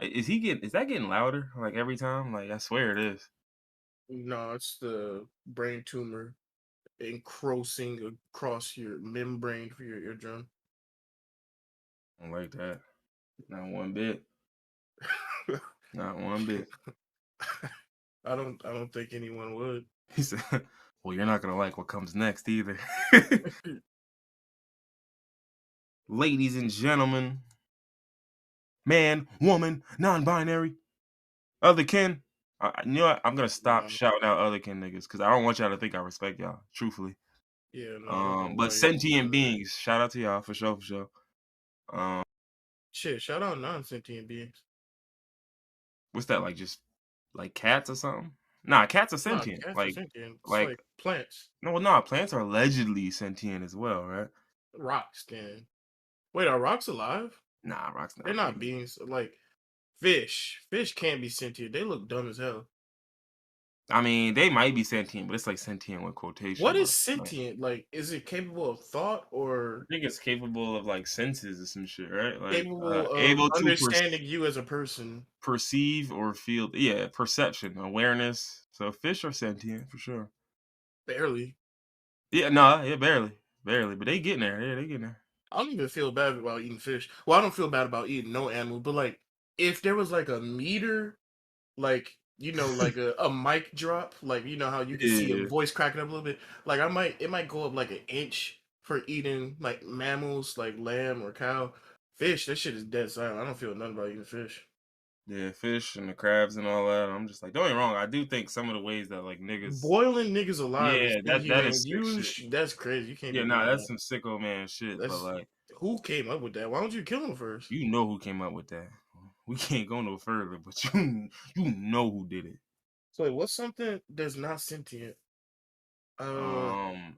Is that getting louder like every time? Like I swear it is. No, it's the brain tumor encroaching across your membrane for your eardrum. I don't like that. Not one bit. Not one bit. I don't think anyone would. He said, "Well, you're not gonna like what comes next either." Ladies and gentlemen, man, woman, non-binary, other kin. You know what? I'm gonna stop No, shouting out other kin niggas because I don't want y'all to think I respect y'all. Truthfully, yeah, no, I don't think but nobody else sentient does. beings, shout out to y'all for sure, for sure. Um, Shit, shout out non-sentient beings. what's that like? Just like cats or something? Nah, cats are Nah, sentient. cats are sentient. It's Like like plants, no, no, plants are allegedly sentient as well, right? rocks. Then wait, are rocks alive? Nah, rocks They're not not being. beings. Like fish. Fish can't be sentient. They look dumb as hell. I mean, they might be sentient, but it's like sentient with quotation What is marks. Like, sentient? Like, is it capable of thought I or think it's capable of like senses or some shit, right? Like capable of able to understanding you as a person? perceive or feel. Yeah, perception, awareness. So fish are sentient for sure. Barely. Yeah, no, yeah, barely, barely, but they getting there. Yeah, they getting there. I don't even feel bad about eating fish. Well, I don't feel bad about eating no animal, but like if there was like a meter, like like a mic drop, like how you can see a Yeah, voice cracking up a little bit. Like it might go up like an inch for eating like mammals, like lamb or cow. Fish, that shit is dead silent. I don't feel nothing about eating fish. yeah, fish and the crabs and all that. I'm just like, don't get me wrong. I do think some of the ways that like niggas. Boiling niggas alive is Yeah, that inhumane. is sick shit. That's crazy. You can't Yeah, be nah, doing that's that. some sicko man shit. But That's like, who came up with that? Why don't you kill him first? you know who came up with that. We can't go no further, but you know who did it. So wait, what's something that's not sentient? Uh,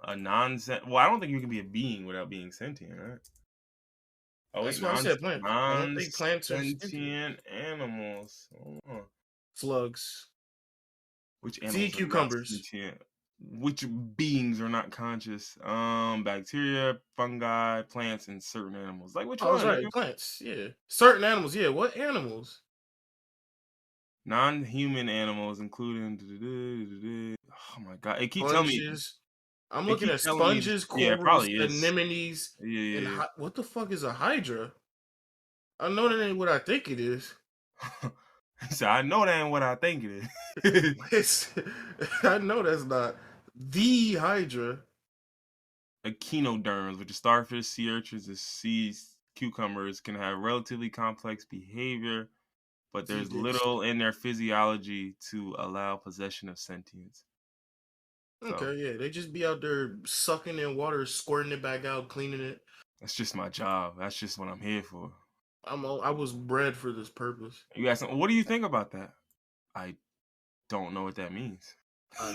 A non-sent. Well, I don't think you can be a being without being sentient, right? Oh wait, that's why I said plants. I don't think plants are sentient. non-sentient animals. Hold on. Slugs, Which sea animals are not cucumbers. sentient? Which beings are not conscious? Bacteria, fungi, plants, and certain animals. Like which Oh, I was one, right. nigga? Plants. Yeah, certain animals. Yeah, what animals? Non-human animals, including. Oh my god! Sponges. I'm It looking keep at telling me. sponges, Yeah, it corals, probably is. anemones, Yeah, and yeah, what the fuck is a hydra? I know that ain't what I think it is. yeah. So I know that ain't what I think it is. It's, I know that's not the hydra. Echinoderms, which are starfish, sea urchins, and sea cucumbers, can have relatively complex behavior, but Sea there's dicks. little in their physiology to allow possession of sentience. So Okay, yeah, they just be out there sucking in water, squirting it back out, cleaning it. that's just my job. That's just what I'm here for. I was bred for this purpose. You ask, what do you think about that? I don't know what that means. I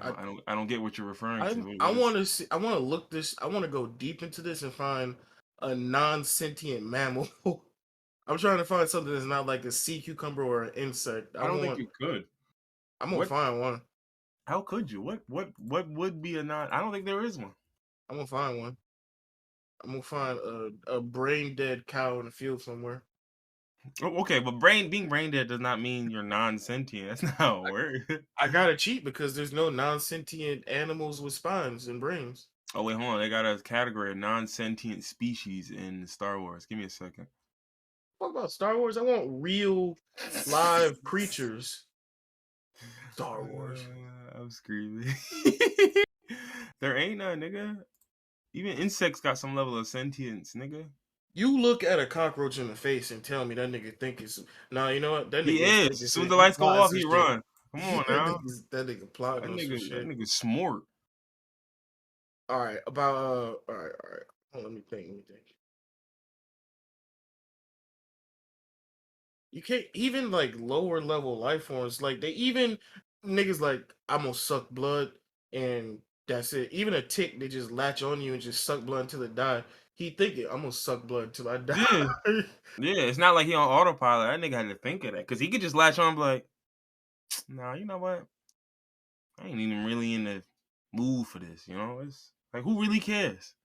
I don't. I I don't get what you're referring to. I want to see. I want to look this. I want to go deep into this and find a non-sentient mammal. I'm trying to find something that's not like a sea cucumber or an insect. I don't think you could. I'm gonna What? find one. How could you? What would be a non? I don't think there is one. I'm gonna find one. I'm gonna find a brain dead cow in the field somewhere. Okay, but being brain dead does not mean you're non-sentient. That's not how it I, works. I gotta cheat because there's no non-sentient animals with spines and brains. Oh wait, hold on. They got a category of non-sentient species in Star Wars. Give me a second. What about Star Wars? I want real live creatures. Star Wars. I'm screaming. There ain't none, nigga. Even insects got some level of sentience, nigga. You look at a cockroach in the face and tell me that nigga think it's nah. You know what? That He nigga is is. thinking As soon as shit. the He lights go plotting off, some he shit. run. Come on now. That nigga plotting on some That shit. nigga smart. All right, about all right. Hold on, let me think. Let me think. You can't even like lower level life forms. Like they even niggas like I'm gonna suck blood and that's it. Even a tick, they just latch on you and just suck blood until it die. He thinking I'm gonna suck blood until I Yeah. die. Yeah. It's not like he on autopilot. That nigga had to think of that. Cause he could just latch on and be like, nah, you know what? I ain't even really in the mood for this, you know? It's like who really cares?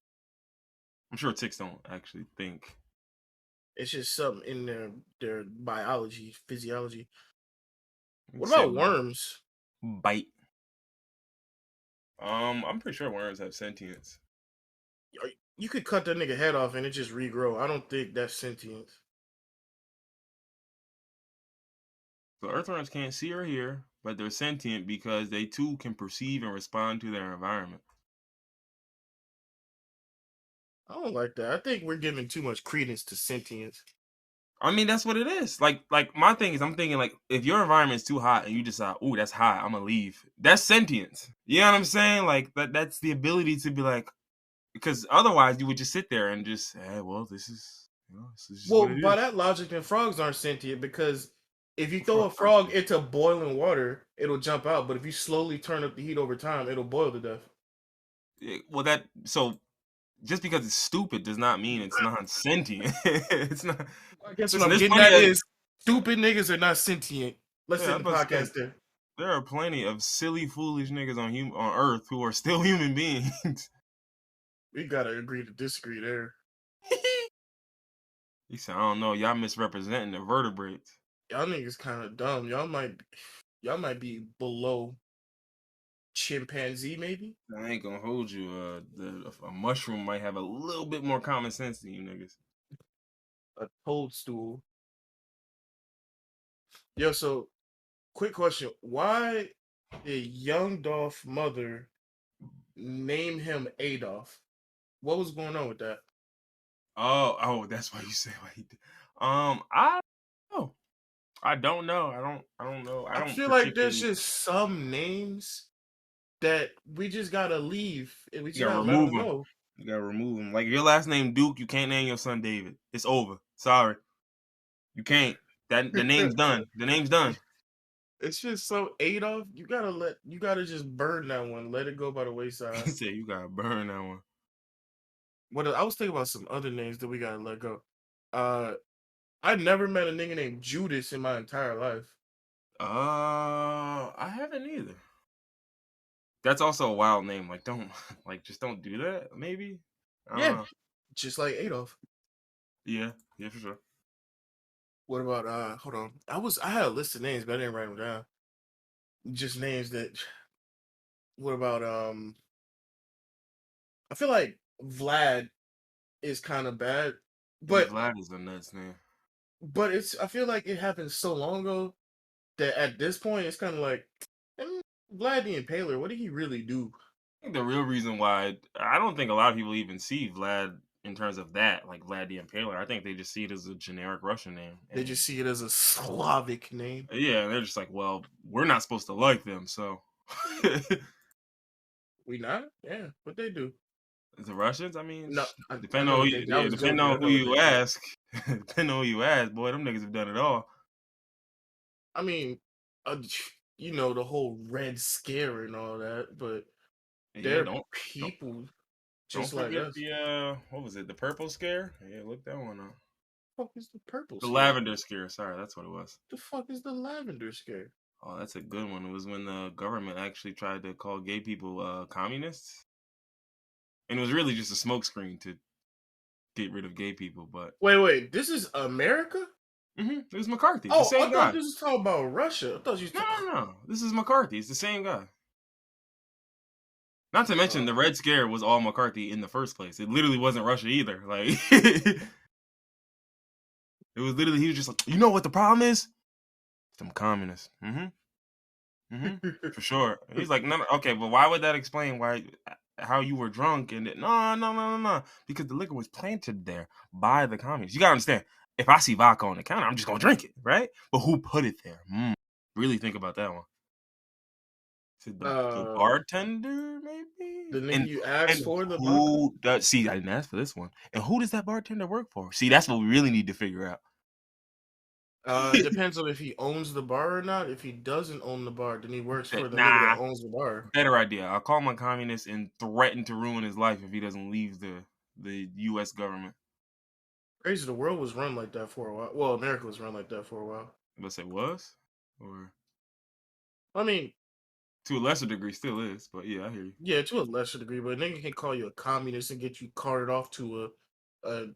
I'm sure ticks don't actually think. It's just something in their biology, physiology. You What said about worms? bite. I'm pretty sure worms have sentience. You could cut that nigga head off and it just regrow. I don't think that's sentience. So earthworms can't see or hear, but they're sentient because they too can perceive and respond to their environment. I don't like that. I think we're giving too much credence to sentience. I mean, that's what it is. Like my thing is, I'm thinking like if your environment's too hot and you decide, oh, that's hot, I'm gonna leave. That's sentience. You know what I'm saying? Like that's the ability to be like, because otherwise you would just sit there and just, well, this is just Well, what it by is. that logic, then frogs aren't sentient because if you throw a Frogs are frog into boiling water, it'll jump out. But if you slowly turn up the heat over time, it'll boil to death. well, that so just because it's stupid does not mean it's not sentient. It's not. I guess what Listen, I'm there's getting plenty at of is stupid niggas are not sentient. Let's yeah. I end was the about to say podcast there. there are plenty of silly, foolish niggas on Earth who are still human beings. We gotta agree to disagree there. He said, I don't know, y'all misrepresenting the vertebrates. Y'all niggas kind of dumb. Y'all might be below chimpanzee, maybe I ain't gonna hold you. A mushroom might have a little bit more common sense than you niggas. a toadstool. Yo, so quick question: why did young Dolph mother name him Adolf? What was going on with that? Oh, that's why you say what he did. I don't know. I don't know. I don't know. I I don't feel like there's particularly. just some names that we just gotta leave and we You just gotta gotta let remove them him. go. You gotta remove him. Like if your last name Duke, you can't name your son David. It's over. Sorry, you can't. That the name's done. The name's done. It's just so Adolf. You gotta just burn that one. Let it go by the He wayside. said you gotta burn that one. I was thinking about some other names that we gotta let go. Uh, I never met a nigga named Judas in my entire life. I haven't either. That's also a wild name. Like, don't like just don't do that. Maybe. I don't Yeah, know. just like Adolf. Yeah, yeah, for sure. What about hold on. I had a list of names, but I didn't write them down. Just names that what about I feel like Vlad is kind of bad, Yeah, but Vlad is a nuts name. it's I feel like it happened so long ago that at this point it's kind of like mm, Vlad the Impaler, what did he really do? I think the real reason why I don't think a lot of people even see Vlad in terms of that, like Vlad the Impaler. I think they just see it as a generic Russian name, They just and see it as a Slavic name. yeah, they're just like, well, we're not supposed to like them, so the We not? Yeah, what they do? Russians. I mean, No, I depending know on what they do. I was depending joking. I on who know what you they do. ask, depending on who you ask, boy, them niggas have done it all. I mean, uh, you know the whole Red Scare and all that, but Yeah, they're don't people don't just like forget us. the what was it? The purple scare? Yeah, look that one up. Fuck is the purple The scare? lavender scare. Sorry, that's what it was. The fuck is the lavender scare? Oh, that's a good one. It was when the government actually tried to call gay people communists, and it was really just a smokescreen to get rid of gay people. But Wait. This is America? it was McCarthy, the Oh, I same thought guy. this was talking about Russia. I thought you. No, no, no. This is McCarthy. It's the same guy. Not to mention the Red Scare was all McCarthy in the first place. It literally wasn't Russia either. Like it was literally he was just like, you know what the problem is? Some communists. For sure. He's like, no, no, okay, but why would that explain why how you were drunk and no, because the liquor was planted there by the communists. You gotta understand. If I see vodka on the counter, I'm just gonna drink it, right? But who put it there? Really think about that one. Is it the uh, bartender, maybe? the nigga you asked And for the vodka? who does see? I didn't ask for this one. And who does that bartender work for? See, that's what we really need to figure out. It depends on if he owns the bar or not. If he doesn't own the bar, then he works for the nigga that Nah, owns the bar. better idea. I'll call him a communist and threaten to ruin his life if he doesn't leave the U.S. government. Crazy, the world was run like that for a while. Well, America was run like that for a while. Let's say was, or I mean, to a lesser degree still is. But yeah, I hear you. yeah, to a lesser degree, but a nigga can call you a communist and get you carted off to a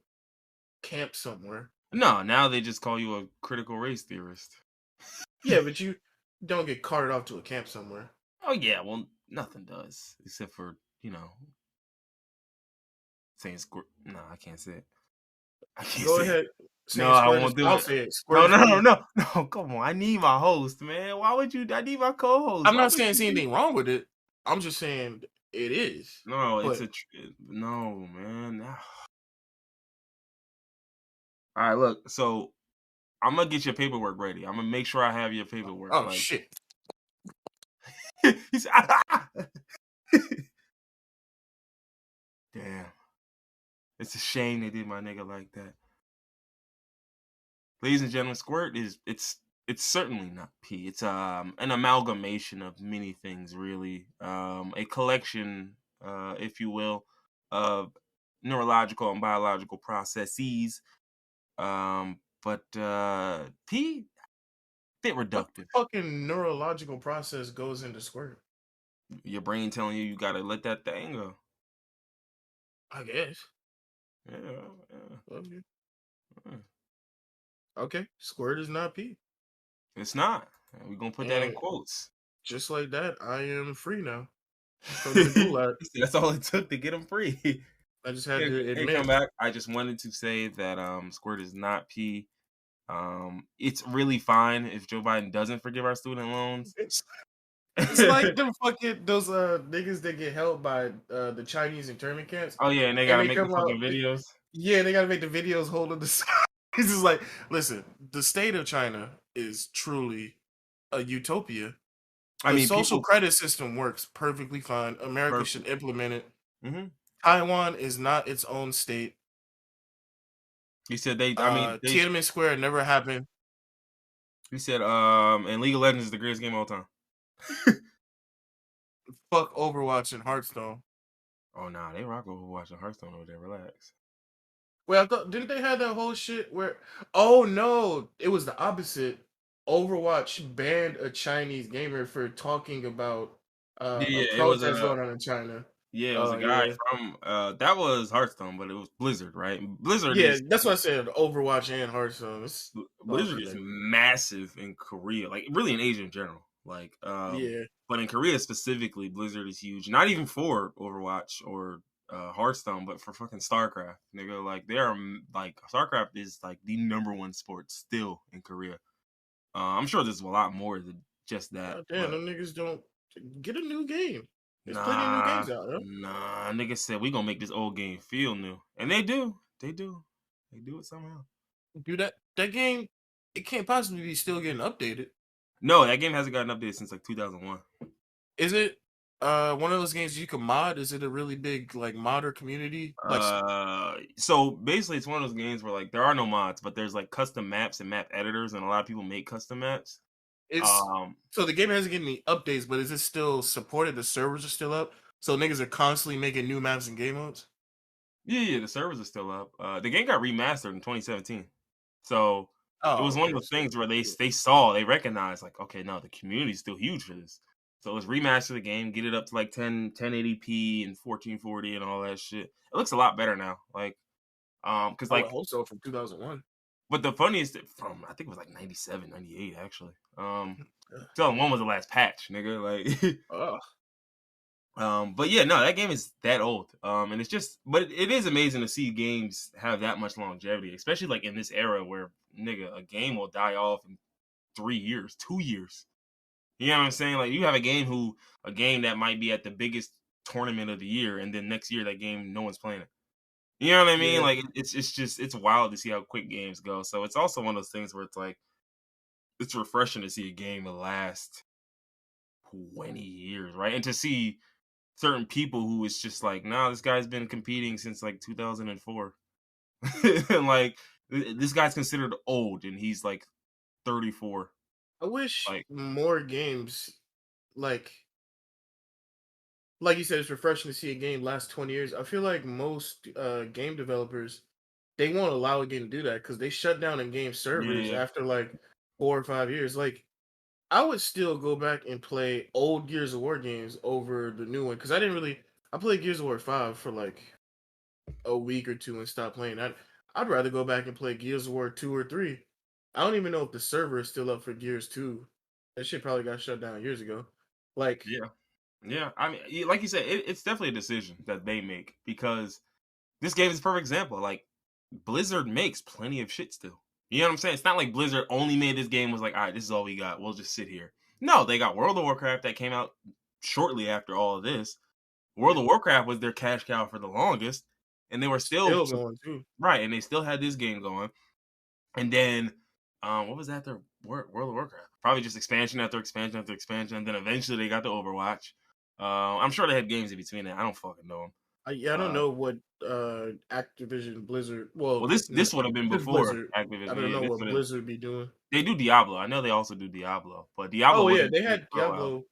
camp somewhere. No, now they just call you a critical race theorist. Yeah, but you don't get carted off to a camp somewhere. Oh yeah, well nothing does except for saying squirt. No, I can't say it. I can't Go say it. ahead, No, saying I squirt is. won't do I'll it. say it. Squirt No, is no, no, P. no, no. Come on, I need my host, man. Why would you? I need my co-host. I'm Why not would saying you there's do? anything wrong with it. I'm just saying it is. No, But no, man. All right, look. So I'm gonna get your paperwork ready. I'm gonna make sure I have your paperwork. oh Like, shit, he said, damn, it's a shame they did my nigga like that. Ladies and gentlemen, squirt is it's certainly not pee. It's an amalgamation of many things, really. A collection, if you will, of neurological and biological processes. But pee bit what reductive. fucking neurological process goes into squirt? Your brain telling you gotta let that thing go. I guess. Yeah, yeah, Okay, yeah. okay. Squirt is not pee, It's not. We're gonna put that in and quotes. just like that, I am free now from the gulag. That's all it took to get him free. I just had Hey, to hey, come admit. back. I just wanted to say that squirt is not pee. It's really fine if Joe Biden doesn't forgive our student loans. It's it's like them fucking those niggas that get held by the Chinese internment camps, Oh yeah, and they and gotta they make the come out. fucking videos. Yeah, they gotta make the videos holding the. It's just like, listen, the state of China is truly a utopia. I The mean, social people credit system works perfectly fine. America should perfect. implement it. Hmm. Taiwan is not its own state. He said they. I mean, they. Tiananmen Square never happened. He said, and League of Legends is the greatest game of all time. Fuck Overwatch and Hearthstone. Oh nah, they rock Overwatch and Hearthstone over there. Relax. Wait, I thought didn't they have that whole shit where? Oh no, it was the opposite. Overwatch banned a Chinese gamer for talking about a Yeah, it was protest going on in China. yeah, it was Oh a guy yeah, from that was Hearthstone, but it was Blizzard, right? Blizzard yeah. is That's what I said. Overwatch and Hearthstone. It's all Blizzard is connected. massive in Korea, like really in Asia in general. Like, Yeah, but in Korea specifically, Blizzard is huge. Not even for Overwatch or Hearthstone, but for fucking StarCraft, nigga. Like, they are like StarCraft is like the number one sport still in Korea. I'm sure there's a lot more than just that, God damn, but them niggas don't get a new game. There's plenty of new nah, games out, huh? nah. Nigga said we gonna make this old game feel new, and they do. They do. They do it somehow. Do that game. It can't possibly be still getting updated. No, that game hasn't gotten updated since like 2001. Is it one of those games you can mod? Is it a really big like modder community? Like So basically, it's one of those games where like there are no mods, but there's like custom maps and map editors, and a lot of people make custom maps. it's Um, so the game hasn't getting any updates, but is it still supported? The servers are still up, so niggas are constantly making new maps and game modes. yeah, yeah, the servers are still up. The game got remastered in 2017, so it Oh, was one of okay. those So things where yeah. they recognized like, okay, no, the community's still huge for this. So let's remaster the game, get it up to like 1080p and 1440 and all that shit. It looks a lot better now. Like, because I would like hope so from 2001. but the funniest from I think it was like 97, 98 actually. Tell them when was the last patch, nigga. Like, Oh, but yeah, no, that game is that old. And it's just, but it is amazing to see games have that much longevity, especially like in this era where nigga a game will die off in 3 years, 2 years. You know what I'm saying? Like, you have a game that might be at the biggest tournament of the year, and then next year that game no one's playing it. You know what I mean? yeah, Like, it's just it's wild to see how quick games go. So it's also one of those things where it's like it's refreshing to see a game last 20 years, right? And to see certain people who is just like, nah, this guy's been competing since like 2004. And like this guy's considered old and he's like 34. I wish Like, more games like you said, it's refreshing to see a game last 20 years. I feel like most game developers they won't allow a game to do that because they shut down in game servers yeah. after like 4 or 5 years. Like I would still go back and play old Gears of War games over the new one because I didn't really. I played Gears of War 5 for like a week or two and stopped playing. I'd rather go back and play Gears of War 2 or 3. I don't even know if the server is still up for Gears 2. That shit probably got shut down years ago. Like, Yeah, yeah. I mean, like you said, it's definitely a decision that they make because this game is a perfect example. Like Blizzard makes plenty of shit still. You know what I'm saying? It's not like Blizzard only made this game was like, all right, this is all we got. We'll just sit here. No, they got World of Warcraft that came out shortly after all of this. World yeah, of Warcraft was their cash cow for the longest, and they were still still going too. right, and they still had this game going. And then, what was that? Their World of Warcraft? Probably just expansion after expansion after expansion. And then eventually they got the Overwatch. I'm sure they had games in between that. I don't fucking know them. Yeah, I don't know what Activision Blizzard. Well, Well, this would have been just before Blizzard. I Activision. don't Yeah, know this what would have. Blizzard be doing. They do Diablo. I know they also do Diablo, but Diablo Oh yeah, wasn't they big had for a while. Diablo.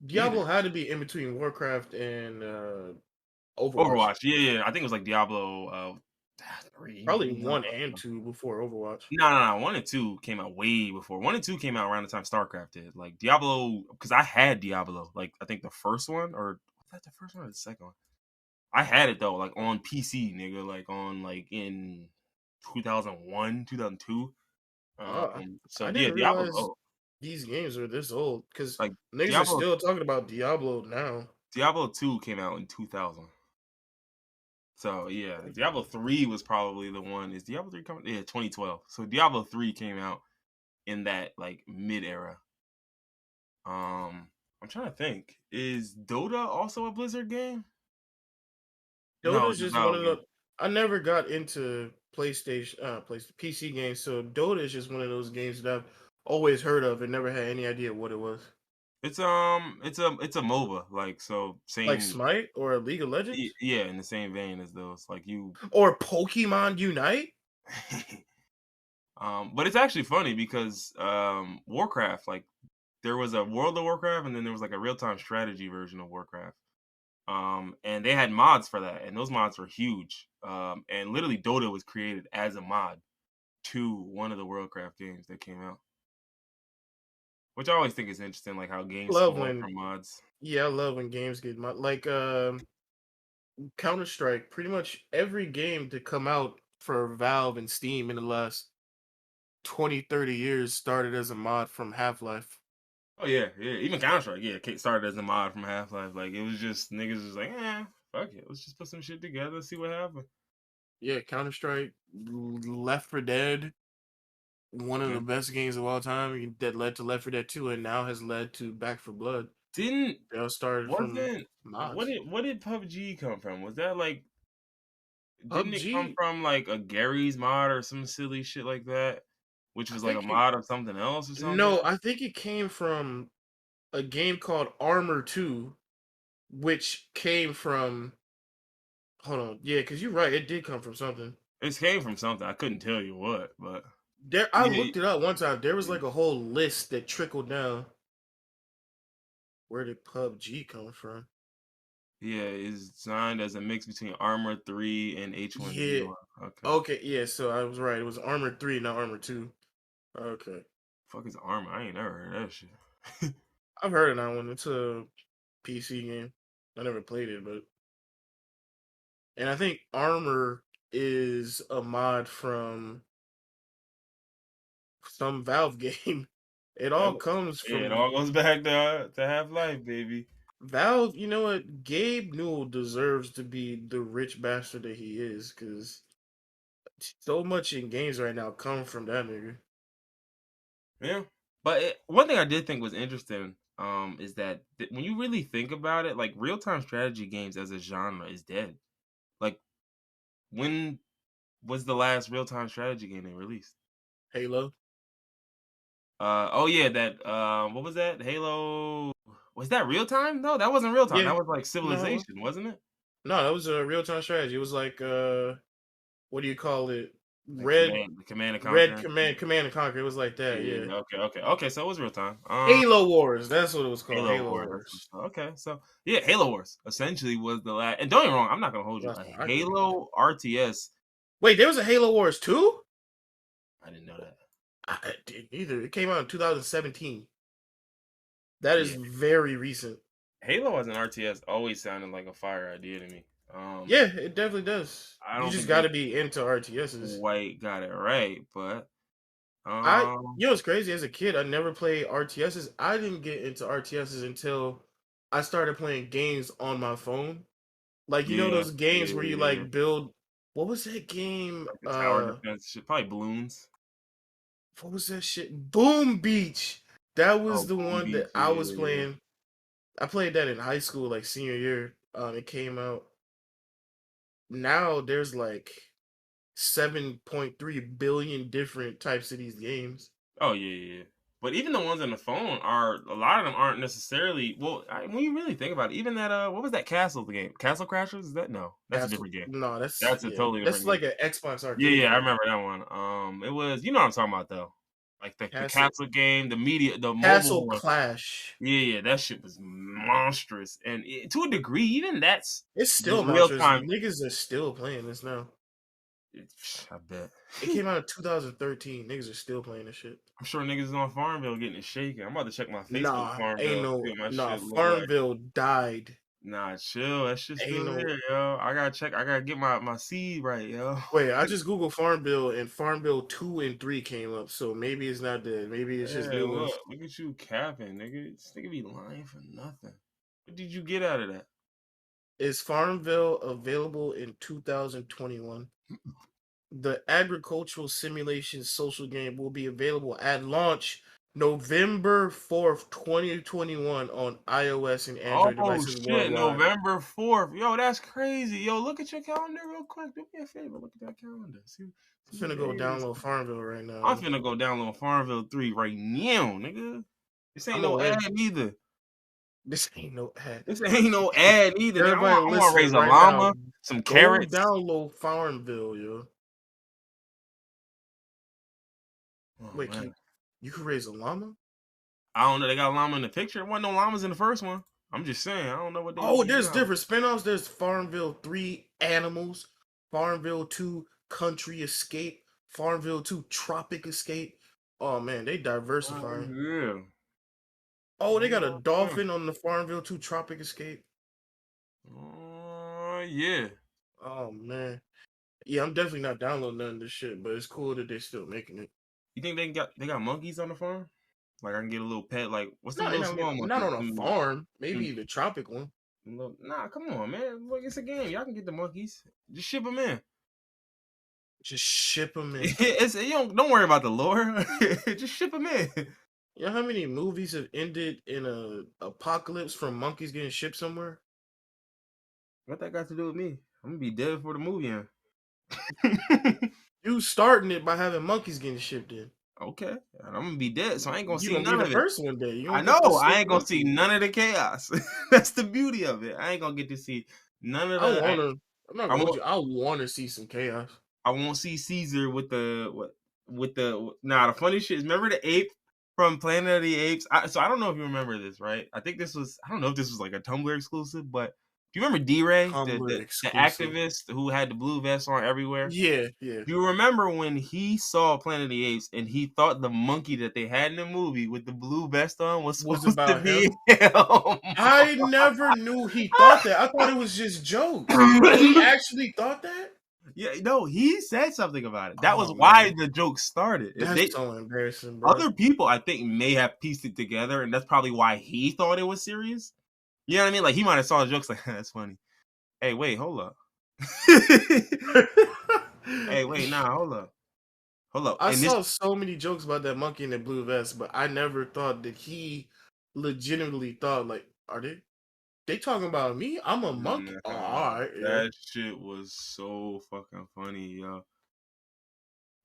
Yeah, Diablo had to be in between Warcraft and Overwatch. Overwatch. Yeah, yeah. I think it was like Diablo 3. Probably one and two before Overwatch. No. 1 and 2 came out way before. 1 and 2 came out around the time StarCraft did. Like Diablo, because I had Diablo. Like I think the first one, or was that the first one or the second one? I had it though, like on PC, nigga, like on like in 2001, 2002. Ah, So I yeah, didn't Diablo's realize old. these games are this old because Like niggas are Diablo, still talking about Diablo now. Diablo 2 came out in 2000. So yeah, Diablo 3 was probably the one. Is Diablo 3 coming? Yeah, 2012. So Diablo 3 came out in that like mid era. I'm trying to think. Is Dota also a Blizzard game? No, Dota's it's a just one Valve of game. the. I never got into PC games, so Dota is just one of those games that I've always heard of and never had any idea what it was. It's a MOBA, like so Like same Smite or League of Legends yeah, in the same vein as those. Like you or Pokemon Unite. but it's actually funny because Warcraft, like there was a World of Warcraft and then there was like a real-time strategy version of Warcraft. And they had mods for that, and those mods were huge. And literally Dota was created as a mod to one of the Warcraft games that came out. Which I always think is interesting, like how games Love spawn when from mods. Yeah, I love when games get like Counter Strike. Pretty much every game to come out for Valve and Steam in the last 20-30 years started as a mod from Half Life. Oh yeah, yeah. Even Counter Strike, yeah, started as a mod from Half Life. Like it was just niggas was like, fuck it, let's just put some shit together, see what happens. Yeah, Counter Strike, Left 4 Dead, one of Yeah. the best games of all time that led to Left 4 Dead 2 and now has led to Back for Blood. Didn't They all started from wasn't mods. what did PUBG come from? Was that like didn't it come PUBG, from like a Gary's mod or some silly shit like that? Which I was like a think it, mod of something else or something? no, I think it came from a game called Armor 2, which came from, hold on, yeah, because you're right, it did come from something. It came from something. I couldn't tell you what, but I yeah, looked it up one time. There was like a whole list that trickled down. Where did PUBG come from? yeah, it's designed as a mix between Armor 3 and Yeah. H1Z1. Okay. Okay. Yeah. So I was right. It was Armor 3, not Armor 2. Okay. Fuck is Armor? I ain't never heard of that shit. I've heard of that one. It's a PC game. I never played it, but and I think Armor is a mod from some Valve game. It all Yep. comes Yeah, it from all goes back to Half Life, baby. Valve. You know what? Gabe Newell deserves to be the rich bastard that he is, because so much in games right now come from that nigga. Yeah, but one thing I did think was interesting, is that when you really think about it, like real time strategy games as a genre is dead. Like when was the last real time strategy game they released? Halo. Oh yeah, that what was that? Halo. Was that real time? No, that wasn't real time. Yeah. That was like No. Civilization, wasn't it? No, that was a real time strategy. It was like what do you call it? Like Red Command and Red Conquer. Command and Conquer. It was like that, yeah. Yeah, okay. So it was real time. Halo Wars. That's what it was called. Halo Halo Wars. That's Wars. what's okay. So yeah, Halo Wars essentially was the last. And don't get me wrong, I'm not gonna hold you. Last A time I can think of. Halo RTS. Wait, there was a Halo Wars 2? I didn't know that. I didn't either. It came out in 2017. That is Yeah, very recent. Halo as an RTS always sounded like a fire idea to me. Yeah, it definitely does. I You don't just think got they to be into RTSs. quite got it right, but You know what's crazy? As a kid, I never played RTSs. I didn't get into RTSs until I started playing games on my phone. Like you know yeah, those yeah, games where you yeah, yeah. like build. What was that game? Like the tower defense shit, probably balloons. What was that shit? Boom Beach. That was Oh, the Boom one Beach, that I yeah, was yeah. playing. I played that in high school, like senior year. It came out. Now there's like 7.3 billion different types of these games. Oh yeah, yeah, yeah. But even the ones on the phone are a lot of them aren't necessarily well. When you really think about it, even that what was that Castle game? Castle Crashers? Is that no? That's a Castle. different game. No, that's That's a yeah. totally That's different game. like an Xbox Yeah, arcade yeah, I game. remember that one. It was you know what I'm talking about though, like the Castle Castle game, the mobile Castle one. Clash. Yeah, yeah, that shit was monstrous, and to a degree, even that's It's the still real monsters. time. Niggas are still playing this now. I bet. It came out in 2013. Niggas are still playing this shit. I'm sure niggas is on Farmville getting it shaken. I'm about to check my Facebook Nah, ain't Farmville, see no what my nah. shit look like. Farmville died. Nah, chill. That shit's Ain't still no here, yo. I gotta check. I gotta get my seed right, yo. wait. I just Googled Farmville and Farmville 2 and 3 came up. So maybe it's not dead. Maybe it's just Hey, new look, ones. look at you capping, nigga. This nigga be lying for nothing. What did you get out of that? Is Farmville available in 2021? The agricultural simulation social game will be available at launch November 4th, 2021 on iOS and Android Oh devices shit, worldwide. November 4th. Yo, that's crazy. Yo, look at your calendar real quick. Do me a favor. Look at that calendar. See I'm what finna day go it is. download Farmville right I'm now. finna go download Farmville 3 right now, nigga. This ain't I'm gonna no let ad neither. this ain't no ad. This ain't no ad either, nigga. Everybody I want to listening raise a right now, llama, some go carrots. download Farmville, yo. Oh Wait, man. you can raise a llama? I don't know. They got llama in the picture. There wasn't no llamas in the first one. I'm just saying. I don't know what they Oh, be there's now. different spinoffs. There's Farmville 3 Animals, Farmville 2 Country Escape, Farmville 2 Tropic Escape. Oh man, they diversifying. Yeah. Oh, they got a Uh, dolphin on the Farmville 2 Tropic Escape. yeah. Oh man. Yeah, I'm definitely not downloading none of this shit, but it's cool that they're still making it. You think they got monkeys on the farm? Like I can get a little pet. Like what's them No, little small not monkeys? on a farm. Them- Maybe the tropic one. nah, come on, man. Look, it's a game. Y'all can get the monkeys. Just ship them in. Just ship them in. It's you don't worry about the lore. Just ship them in. You know how many movies have ended in a apocalypse from monkeys getting shipped somewhere? What that got to do with me? I'm gonna be dead for the movie. End. You starting it by having monkeys getting shipped in. Okay, and I'm gonna be dead, so I ain't gonna You see gonna be none the of it. first one there. You I gonna know get to I see ain't gonna see monkeys. none of the chaos. That's the beauty of it. I ain't gonna get to see none of I the. wanna. I'm not I gonna hold won't. you. I wanna see some chaos. I won't see Caesar with the what with the. Nah, the funny shit is remember the ape from Planet of the Apes. So I don't know if you remember this, right? I think this was. I don't know if this was like a Tumblr exclusive, but do you remember D-Ray, the Tumblr the exclusive. activist who had the blue vest on everywhere? Yeah, yeah. Do you remember when he saw Planet of the Apes and he thought the monkey that they had in the movie with the blue vest on was Was supposed to about be him. him? I never knew he thought that. I thought it was just jokes. He actually thought that. Yeah, no, he said something about it. That was Oh why man, the joke started. that's so embarrassing, bro. Other people, I think, may have pieced it together, and that's probably why he thought it was serious. You know what I mean? Like he might have saw the jokes like that's funny. Hey, wait, hold up. Hey, wait, nah, hold up. I And this, saw so many jokes about that monkey in the blue vest, but I never thought that he legitimately thought like, are they talking about me? I'm a monkey. Oh, all nah, right, yeah. that shit was so fucking funny, yo.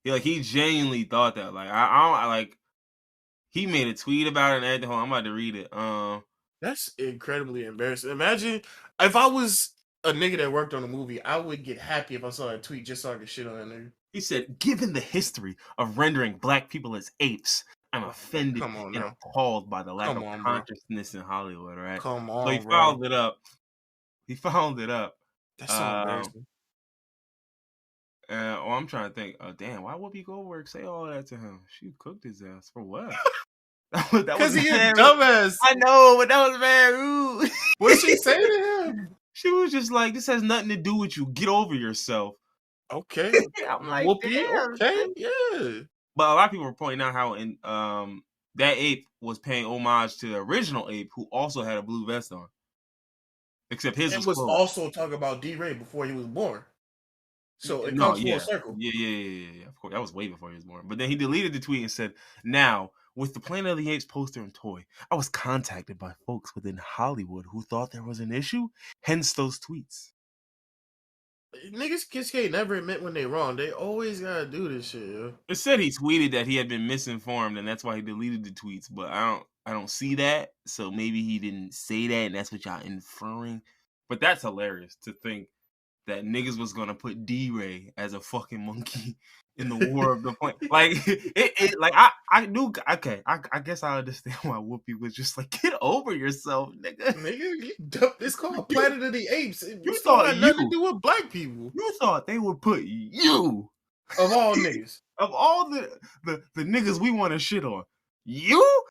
He genuinely thought that. Like like he made a tweet about it and everything. Hold on, I'm about to read it. That's incredibly embarrassing. Imagine if I was a nigga that worked on a movie, I would get happy if I saw that tweet just so I could shit on that nigga. He said, given the history of rendering black people as apes, I'm Oh man, offended come on and now. appalled by the lack Come of on, bro. consciousness in Hollywood, right? Come So he on, bro. followed it up. He followed it up. That's so Um, embarrassing. I'm trying to think. Damn, why Whoopi Goldberg say all that to him? She cooked his ass for what? That Cause was he a mad. dumbass. I know, but that was very rude. What'd she say to him? She was just like, "This has nothing to do with you. Get over yourself." Okay. I'm like, Whoopi. damn. Okay. Yeah. But a lot of people were pointing out how in that ape was paying homage to the original ape who also had a blue vest on, except his And was was closed. also talking about D-Ray before he was born. So it No, comes full yeah, circle. yeah. Of course, that was way before he was born. But then he deleted the tweet and said, "Now, with the Planet of the Apes poster and toy, I was contacted by folks within Hollywood who thought there was an issue. Hence those tweets." Niggas just can't never admit when they wrong. They always gotta do this shit, yo. It said he tweeted that he had been misinformed and that's why he deleted the tweets. But I don't see that. So maybe he didn't say that, and that's what y'all inferring. But that's hilarious to think that niggas was gonna put D-Ray as a fucking monkey in the War of the Planet. Like like I knew. Okay, I guess I understand why Whoopi was just like, "Get over yourself, nigga." Nigga, it's called You Planet of the Apes. It you still thought got nothing to you do with black people. you thought they would put you Of all niggas. of all the niggas we want to shit on, you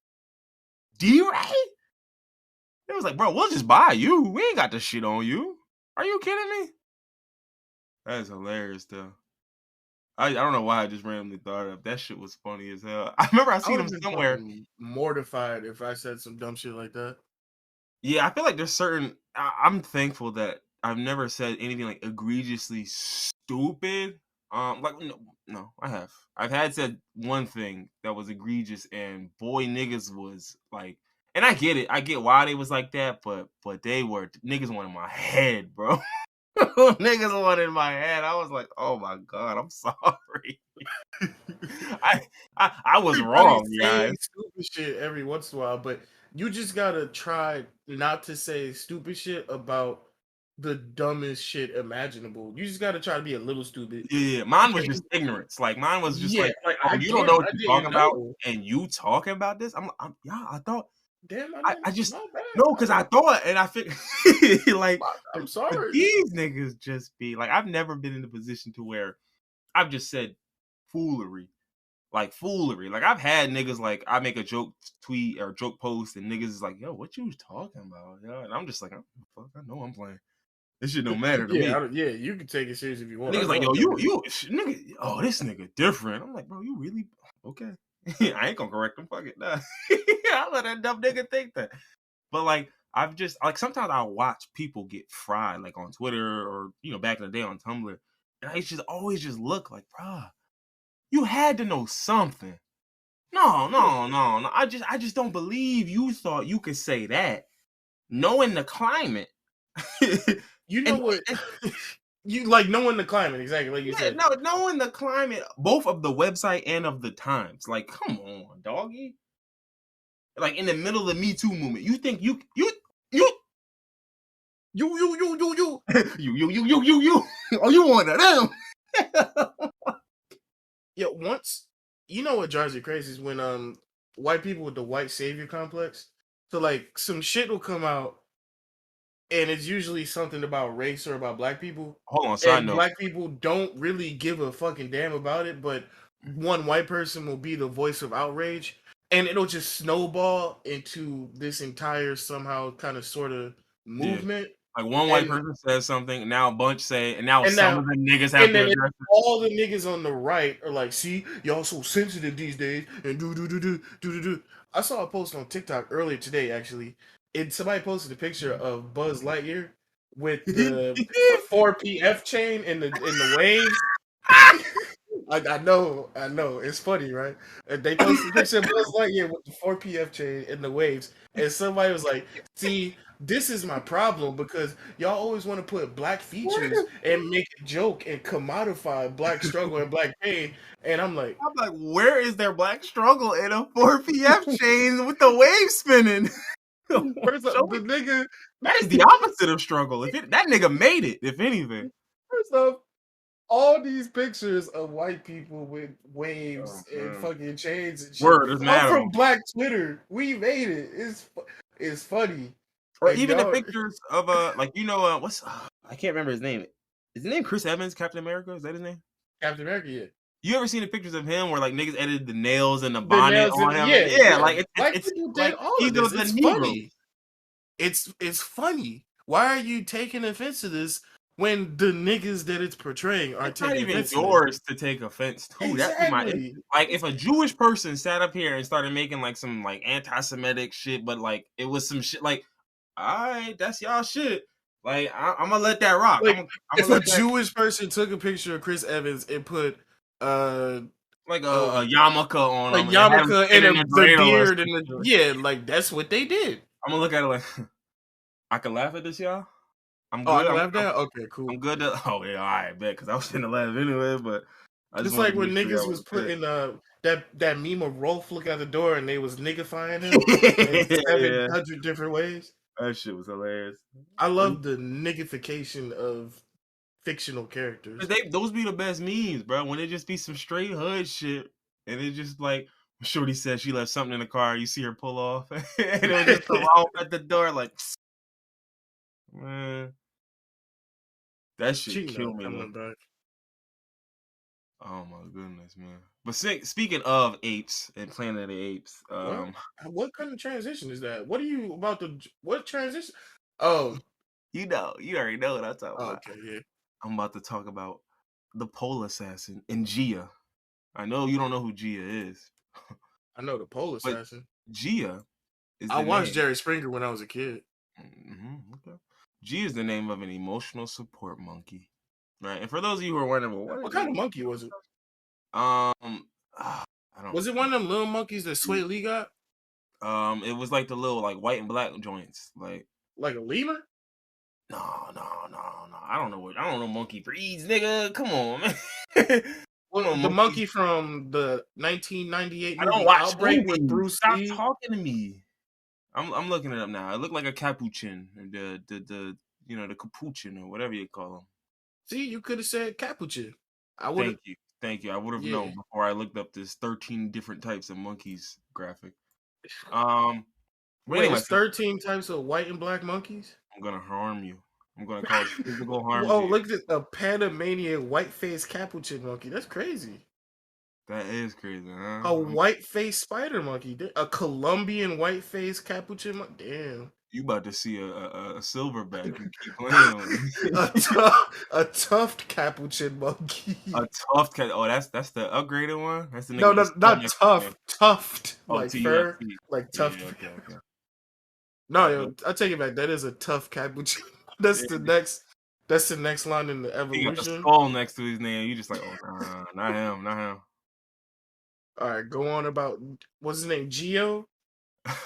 D-Ray. It was like, bro, we'll just buy you. We ain't got the shit on you. Are you kidding me? That is hilarious, though. I don't know why I just randomly thought of that. Shit was funny as hell. I remember I I seen would him have been somewhere. fucking mortified if I said some dumb shit like that. Yeah, I feel like there's certain. I'm thankful that I've never said anything like egregiously stupid. Like no, I have. I've had said one thing that was egregious, and boy, niggas was like, and I get it. I get why they was like that, but they were niggas wanted my head, bro. Niggas wanted my head. I was like, oh my god, I'm sorry. I, I was Everybody wrong, guys. saying stupid shit every once in a while, but you just gotta try not to say stupid shit about the dumbest shit imaginable. You just gotta try to be a little stupid. Yeah, mine was Okay, just ignorance. Like mine was just yeah, like, like oh, I you don't get know it. what I you're talking didn't about, know. and you talking about this. Yeah, I thought Damn, I I didn't. just My bad. no, because I thought, and I figured like, I'm but sorry. these niggas just be like, I've never been in a position to where I've just said foolery. Like foolery. Like I've had niggas like I make a joke tweet or joke post and niggas is like, yo, what you talking about? Yo? And I'm just like, fuck, I know I'm playing. This shit don't matter to me. Yeah, you can take it serious if you want. I Niggas know like, I'm yo, joking. nigga, oh, this nigga different. I'm like, bro, you really okay? I ain't gonna correct him. Fuck it, nah. I let that dumb nigga think that. But like, I've just like sometimes I watch people get fried like on Twitter or back in the day on Tumblr, and I just always just look like, bruh, you had to know something. No. I just don't believe you thought you could say that, knowing the climate. You know and, what? and You like knowing the climate exactly like you yeah, said. no, knowing the climate, both of the website and of the Times. Like, come on, doggy. Like in the middle of the Me Too movement, you think you you you you oh, you one of them. Yeah, once you know what drives you crazy is when white people with the white savior complex. So like some shit will come out and it's usually something about race or about black people. Hold on, side And note. black people don't really give a fucking damn about it, but one white person will be the voice of outrage, and it'll just snowball into this entire somehow kind of sort of Yeah. movement. Like one white And person says something, and now a bunch say, and now and some now of the niggas have and to then address it. all the niggas on the right are like, see, y'all so sensitive these days, and do. I saw a post on TikTok earlier today, actually. Somebody posted a picture of Buzz Lightyear with the 4PF chain in the waves. I know, it's funny, right? And they posted a picture of Buzz Lightyear with the 4PF chain in the waves, and somebody was like, see, this is my problem because y'all always want to put black features and make a joke and commodify black struggle and black pain. And I'm like, where is their black struggle in a 4PF chain with the wave spinning? first off, Show the me. nigga, That is the opposite of struggle. That nigga made it, if anything. first off, all these pictures of white people with waves Oh, and man. fucking chains and shit Word, doesn't come matter. from Black Twitter. We made it. It's funny. Or And even the y'all, pictures of like what's I can't remember his name. Is his name Chris Evans, Captain America? Is that his name? Captain America, yeah. You ever seen the pictures of him where like niggas edited the nails and the The bonnet nails, on him? yeah. Like Black it's people did like all he's of this. the It's Negro. funny. It's funny. Why are you taking offense to this when the niggas that it's portraying are It's not taking even offense to this? yours to take offense to. That be my Exactly. like if a Jewish person sat up here and started making like some like anti-Semitic shit, but like it was some shit like, all right, that's y'all shit. Like I'm gonna let that rock. Like I'm if gonna a let that Jewish person took a picture of Chris Evans and put uh like uh a yarmulke on a him and had him yarmulke and spinning a the dreidel or beard and some the shit. yeah, like that's what they did. I'm gonna look at it like I can laugh at this, y'all. I'm Oh, I good. can laugh at that? Okay, I'm cool. good. Oh yeah, all right, bet because I was gonna laugh anyway, but I just Just wanted like to make when sure niggas y'all was was good. putting that meme of Rolf looking at the door and they was niggifying him in Yeah, 700 different ways. that shit was hilarious. I love the niggification of fictional But characters. those be the best memes, bro. When it just be some straight hood shit, and it just like Shorty said she left something in the car. You see her pull off, and it was just a Rolf at the door. Like, man, that shit She not killed me though. coming back. Oh my goodness, man. But speaking of apes and Planet of the Apes, What kind of transition is that? What are you about to? What transition? Oh, you already know what I'm talking about. okay, yeah. I'm about to talk about the pole assassin and Gia. I know you don't know who Gia is, I know the pole but assassin. Gia is I the watched name. Jerry Springer when I was a kid. Okay. Gia is the name of an emotional support monkey, right? And for those of you who are wondering, well, what What is kind it? of monkey was it? I don't. Was it one of them little monkeys that Sway Lee got? It was like the little like white and black joints, like. Like a lemur? No, no, no, no. I don't know monkey breeds, nigga. Come on, man. Come Well, on, the monkeys. monkey from the 1998 I don't movie watch Outbreak with movies. Bruce Stop Lee. talking to me. I'm looking it up now. It looked like a capuchin, the the capuchin or whatever you call them. See, you could have said capuchin. I would have. Thank you, thank you. I would have Yeah. known before I looked up this 13 different types of monkeys graphic. Um, but Wait, anyway, it's so 13 types of white and black monkeys? I'm gonna harm you. I'm gonna cause physical harm to Whoa, you. look at this. A Panamanian white-faced capuchin monkey. That's crazy. That is crazy, huh? A white-faced spider monkey. A Colombian white-faced capuchin monkey. Damn. You about to see a silverback. You keep playing with a, me. a tuft capuchin A monkey. tough cat. Oh, that's the upgraded one. That's the nigga No, with the no, skull not next to his name. tough. Tuft, Oh, like fur, TUFT. like Yeah. tuft. Okay. Okay. No, I do. yo, I take it back. That is a tough capuchin. That's Yeah, the next. That's the next line in the he got the evolution. skull next to his name. You just like, oh, nah, not him, not All right, go on about what's his name? Geo.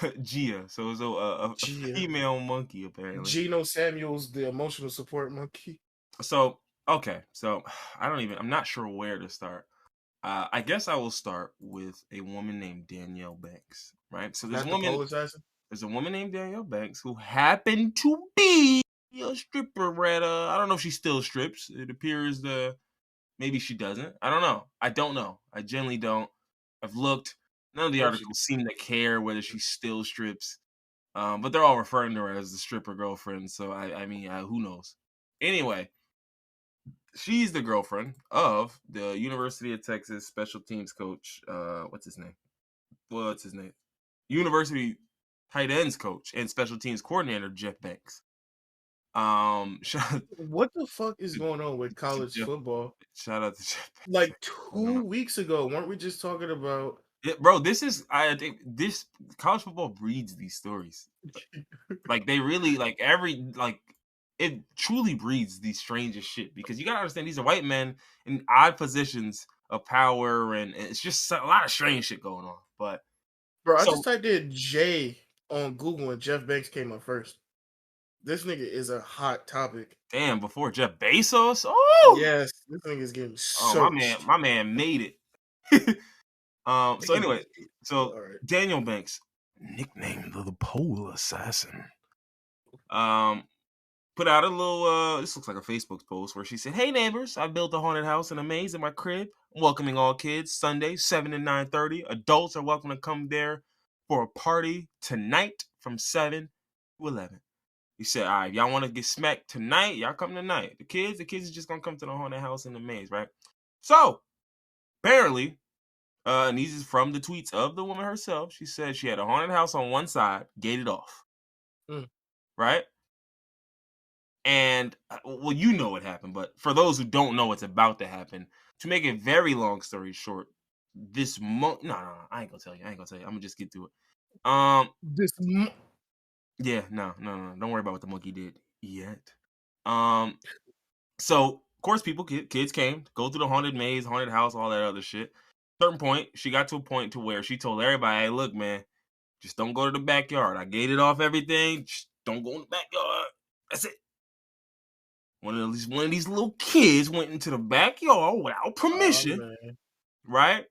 him. Gia. So it's a Geo. female monkey apparently. Geno Samuels, the emotional support monkey. So okay. So I'm not sure where to start. I guess I will start with a woman named Danielle Banks. Right. So Not the pole assassin. there's a woman named Danielle Banks who happened to be a stripper at I don't know if she still strips. It appears maybe she doesn't. I don't know. I don't know. I generally don't. I've looked. None of the Hope she articles seem to care whether she still strips. But they're all referring to her as the stripper girlfriend. So I mean, who knows? Anyway, she's the girlfriend of the University of Texas special teams coach. What's his name? What's his name? University tight ends coach and special teams coordinator Jeff Banks. Shout What the fuck is going on with to college Jeff. football? Shout out to Jeff Banks. Like I don't know. 2 weeks ago, weren't we just talking about? Yeah, bro, this is I think this college football breeds these stories. Like they really like it truly breeds the strangest shit because you gotta understand these are white men in odd positions of power and it's just a lot of strange shit going on. But Bro, I just so typed in J on Google and Jeff Banks came up first. This nigga is a hot topic. damn, before Jeff Bezos, oh, Yes, this nigga is getting oh searched. my man made it. So anyway, so All right. Daniel Banks, nicknamed the Pole Assassin, um, put out a little this looks like a Facebook post where she said, "Hey neighbors, I built a haunted house and a maze in my crib. I'm welcoming all kids Sunday 7 to 9:30. Adults are welcome to come there for a party tonight from 7 to 11." He said, "All right, y'all want to get smacked tonight? Y'all come tonight. The kids are just gonna come to the haunted house and the maze, right?" So apparently, and these is from the tweets of the woman herself. She said she had a haunted house on one side, gated off, Mm. right? And well, you know what happened, but for those who don't know what's about to happen, to make a very long story short, this monk. No, I ain't gonna tell you. I ain't gonna tell you. I'm gonna just get through it. This Yeah, no. Don't worry about what the monkey did yet. Um, so of course, kids came, go through the haunted maze, haunted house, all that other shit. Certain point, she got to a point to where she told everybody, "Hey, look, man, just don't go to the backyard. I gated off everything. Just don't go in the backyard. That's it." One of these little kids went into the backyard without oh permission, man. right?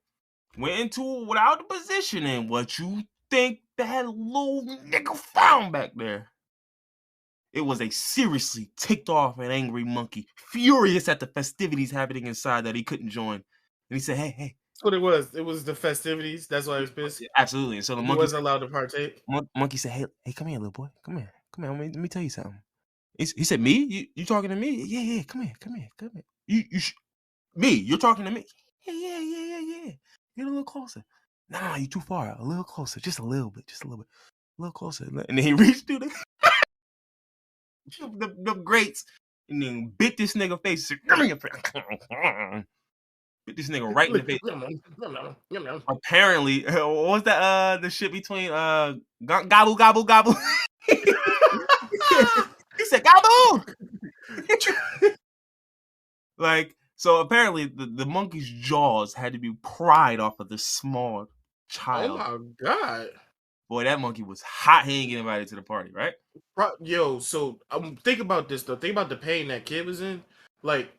Went into it without the positioning. What you think that little nigga found back there? It was a seriously ticked off and angry monkey, furious at the festivities happening inside that he couldn't join. And he said, "Hey." That's what it was. It was the festivities. That's why he was pissed. Absolutely. And so the He monkey wasn't allowed to partake. monkey said, "Hey, come here, little boy. Come here. Come here. Let me tell you something." He said, "Me? You talking to me? Yeah. Come here. Me? You're talking to me? Yeah. Get a little closer. Nah, you too far. A little closer. Just a little bit. A little closer." And then he reached through the grates and then bit this nigga face. Said, "Come here." Bit this nigga right in the face. Apparently, what was that? The shit between gobble gobble gobble. He said gobble. Like, so apparently the monkey's jaws had to be pried off of this small Oh child. my god. Boy, that monkey was hot. He ain't get invited to the party, right? Yo, so think about this though. Think about the pain that kid was in. Like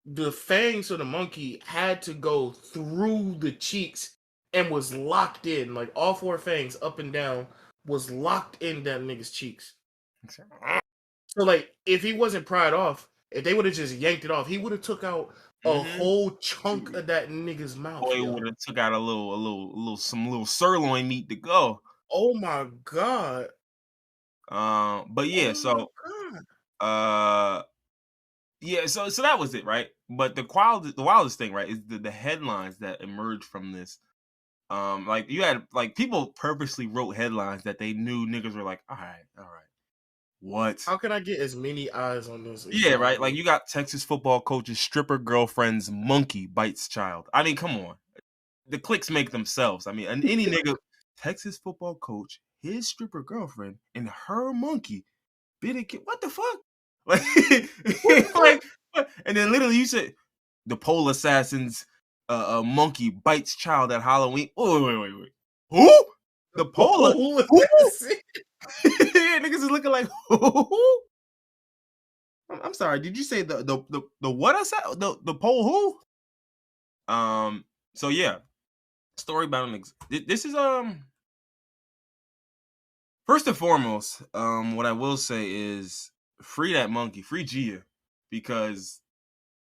the fangs of the monkey had to go through the cheeks and was locked in. Like all four fangs up and down was locked in that nigga's cheeks. So like if he wasn't pried off, if they would have just yanked it off, he would have took out a whole chunk of that nigga's mouth. Boy, Yo. would have took out some little sirloin meat to go. Oh my god. But yeah, Oh my so god. uh yeah, so that was it, right? But the wildest thing, right, is the headlines that emerged from this. Like you had like people purposely wrote headlines that they knew niggas were like, all right. What? How can I get as many eyes on this as Yeah, right. Like possible? you got Texas football coach's stripper girlfriend's monkey bites child. I mean, come on. The clicks make themselves. I mean, any nigga, Texas football coach, his stripper girlfriend, and her monkey bit a kid. What the fuck? Like, What the fuck? like, and then literally you said the pole assassin's monkey bites child at Halloween. Oh, wait. Who? The polar? Oh, Who? that's it. Yeah, niggas is looking like who? I'm sorry. Did you say the what I said? The pole who? So yeah, story about an this is first and foremost, what I will say is free that monkey, free Gia, because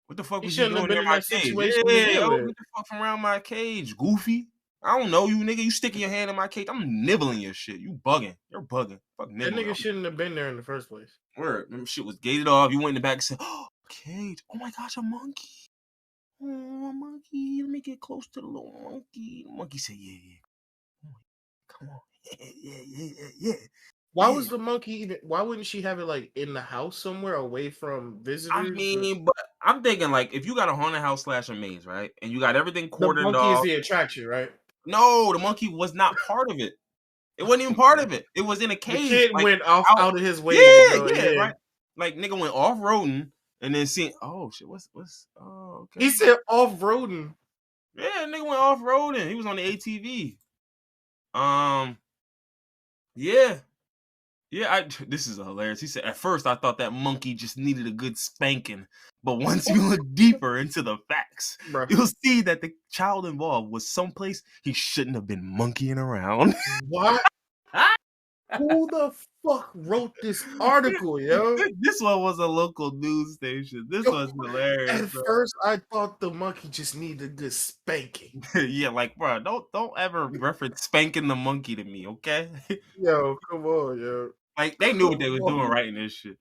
what the fuck He was you shouldn't have doing been near in my that cage? situation to Yeah, begin yo, with. get the fuck from around my cage, goofy. I don't know you, nigga. You sticking your hand in my cage. I'm nibbling your shit. You bugging. You're bugging. Fuck That nibbling. nigga shouldn't have been there in the first place. Word. Shit was gated off. You went in the back and said, "Oh, cage. Oh my gosh, a monkey. Oh, a monkey. Let me get close to the little monkey." The monkey said, "Yeah. Come on. Yeah. Why was the monkey even? Why wouldn't she have it like in the house somewhere away from I visitors? mean, but I'm thinking like if you got a haunted house slash a maze, right? And you got everything The cordoned monkey is off. the attraction, right? No, the monkey was not part of it. It wasn't even part of it. It was in a The cage, kid like went off out. out of his way to go. Yeah, Yeah, right. Like nigga went off roading and then seeing. Oh shit, what's? Oh okay. he said off roading. Yeah, nigga went off roading. He was on the ATV. Um, yeah. This is hilarious. He said, "At first, I thought that monkey just needed a good spanking, but once you look deeper into the facts, Bruh. you'll see that the child involved was someplace he shouldn't have been monkeying around." What? Who the fuck wrote this article, yo? This one was a local news station. This Yo, was hilarious, at bro. first, I thought the monkey just needed a good spanking. Yeah, like, bro, don't ever reference spanking the monkey to me, okay? Yo, come on, yo. Like, they knew what they Come was doing on. writing this shit.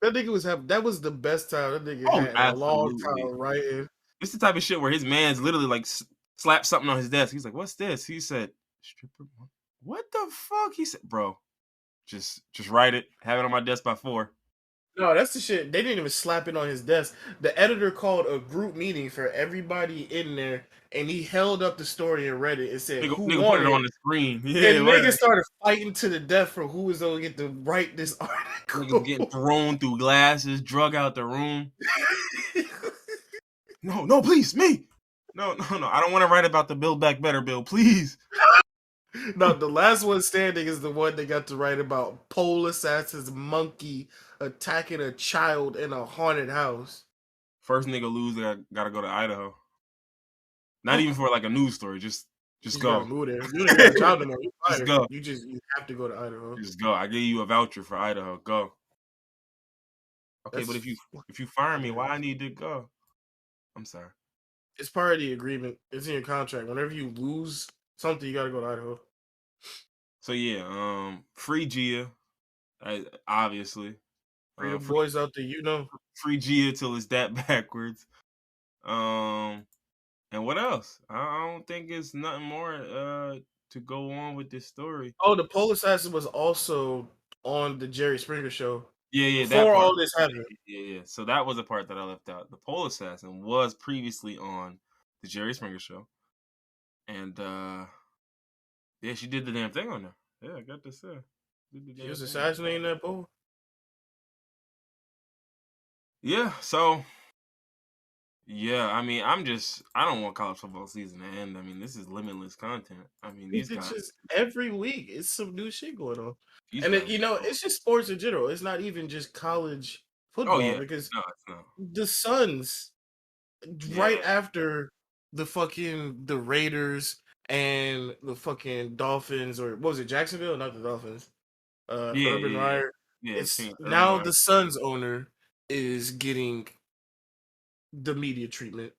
That nigga was having. That was the best time that nigga Oh, had in a long absolutely. time writing. It's the type of shit where his man's literally like slapped something on his desk. He's like, "What's this?" He said, "Stripper." What the fuck? He said, "Bro, just write it. Have it on my desk by 4." No, that's the shit. They didn't even slap it on his desk. The editor called a group meeting for everybody in there, and he held up the story and read it and said, Nigga, "Who nigga put won it it?" on the screen. Yeah, And word. niggas started fighting to the death for who was gonna get to write this Niggas getting article. thrown through glasses, drug out the room. No, no, please, me. No, no, no. I don't want to write about the Build Back Better bill, please. Now, the last one standing is the one that got to write about pole assassin's monkey attacking a child in a haunted house. First nigga lose, gotta go to Idaho. Not even for like a news story. Just You just gotta go. move there. You ain't got a job no more. You Just fired. go. You have to go to Idaho. Just go. I gave you a voucher for Idaho. Go. Okay, but That's if you fire me, why I hilarious. need to go? I'm sorry. It's part of the agreement. It's in your contract. Whenever you lose something, you gotta go to Idaho. So yeah, free Gia, obviously. For the Free boys out there, you know. free Gia till it's that backwards. Um, and what else? I don't think it's nothing more to go on with this story. Oh, the pole assassin was also on the Jerry Springer show Yeah, yeah, that before part. all this happened. Yeah, yeah. So that was a part that I left out. The pole assassin was previously on the Jerry Springer show, and yeah, she did the damn thing on there. Yeah, I got to say, did the He damn was thing. assassinating that pole. Yeah, so yeah, I mean, I don't want college football season to end. I mean, this is limitless content. I mean, these It's guys, just every week, it's some new shit going on, these and guys. it's just sports in general. It's not even just college Oh football yeah, because no, it's not. the Suns Yeah, right after the Raiders and the fucking Dolphins, or what was it, Jacksonville? Not the Dolphins. yeah, Urban yeah, yeah. Meyer. Yeah, It's Phoenix Urban now Meyer. the Suns owner is getting the media treatment.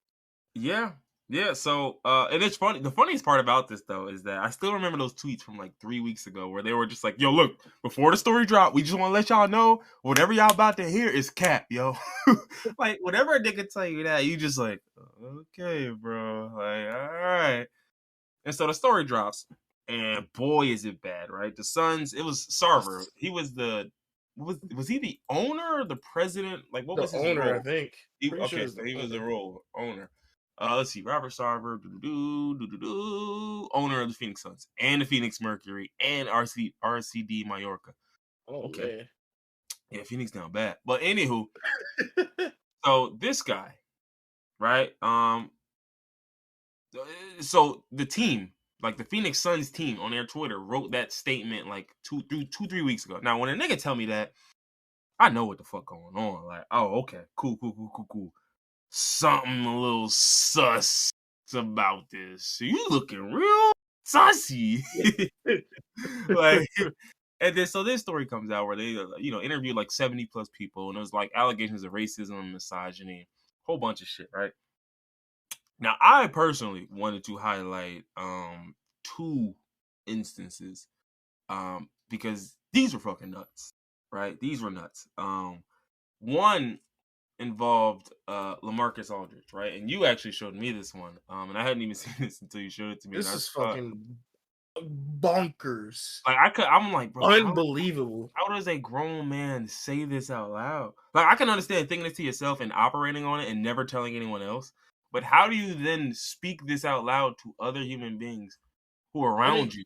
Yeah, yeah. So, and it's funny. The funniest part about this though is that I still remember those tweets from like 3 weeks ago where they were just like, "Yo, look, before the story dropped, we just want to let y'all know whatever y'all about to hear is cap, yo." Like, whatever a nigga tell you that, you just like, okay, bro. Like, all right. And so the story drops, and boy, is it bad, right? The Suns. It was Sarver. He was was he the owner or the president? Like, what The was his owner, I role? think. Pretty sure Okay, it's so the he was the owner. role owner. Let's see, Robert Sarver, owner of the Phoenix Suns and the Phoenix Mercury and RCD Mallorca. Oh Okay, man. yeah, Phoenix down bad. But anywho, so this guy, right? So the team, like the Phoenix Suns team on their Twitter, wrote that statement like 3 weeks ago. Now, when a nigga tell me that, I know what the fuck going on. Like, oh, okay, cool, cool, cool, cool, cool. Something a little sus about this. You looking real sussy. Like, and then so this story comes out where they, interviewed like 70 plus people, and it was like allegations of racism, misogyny, whole bunch of shit, right? Now, I personally wanted to highlight two instances because these were fucking nuts, right? These were nuts. One involved LaMarcus Aldridge, right? And you actually showed me this one, and I hadn't even seen this until you showed it to me. And This I is saw it. fucking bonkers. Like I'm like, bro, Unbelievable. how does a grown man say this out loud? Like, I can understand thinking this to yourself and operating on it and never telling anyone else. But how do you then speak this out loud to other human beings who are I mean, around you?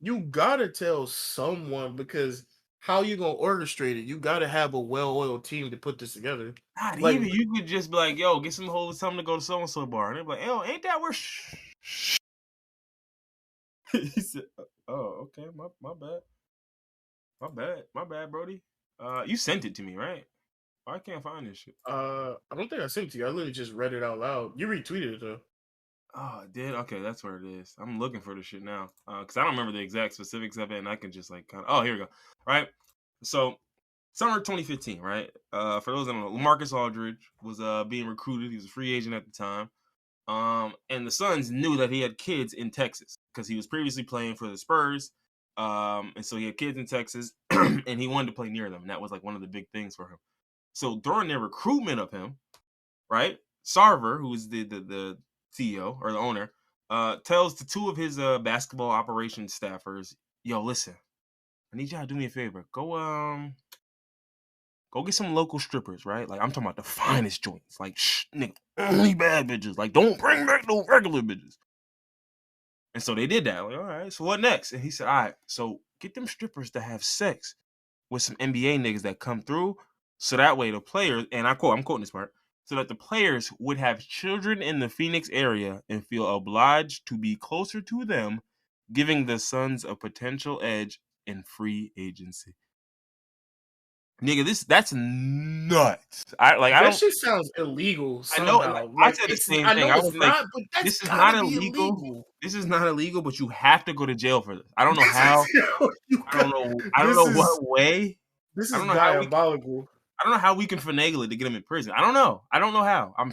you gotta tell someone because how you gonna orchestrate it? You gotta have a well-oiled team to put this together. Not Like, even. You could just be like, yo, get some hoes, something to go to so and so bar. And they're like, yo, ain't that where he said, oh, okay, my bad. My bad, Brody. You sent it to me, right? I can't find this shit. I don't think I sent it to you. I literally just read it out loud. You retweeted it though. Oh, I did? Okay, that's where it is. I'm looking for this shit now. Because I don't remember the exact specifics of it, and I can just like kind of. Oh, here we go. Right. So summer 2015, right? For those that don't know, LaMarcus Aldridge was being recruited. He was a free agent at the time. And the Suns knew that he had kids in Texas because he was previously playing for the Spurs. And so he had kids in Texas, and he wanted to play near them. And that was like one of the big things for him. So during their recruitment of him, right, Sarver, who is the CEO or the owner, tells the two of his basketball operations staffers, "Yo, listen, I need y'all to do me a favor. go get some local strippers, right? Like I'm talking about the finest joints. Like shh, nigga, only bad bitches. Like don't bring back no regular bitches. And so they did that. Like, all right, so what next? And he said, all right, so get them strippers to have sex with some NBA niggas that come through. So that way the players, and I'm quoting this part, so that the players would have children in the Phoenix area and feel obliged to be closer to them, giving the Suns a potential edge in free agency. Nigga, that's nuts. I That don't shit sounds illegal I know, and somehow. I Like said the it's same I thing. know I it's was like, not, but that's this is gotta not be illegal. illegal. This is not illegal, but you have to go to jail for this. I don't know This is how. you I don't got, know. I don't this know is what way. this I is don't know how we. diabolical. I don't know how we can finagle it to get him in prison. I don't know. I don't know how. I'm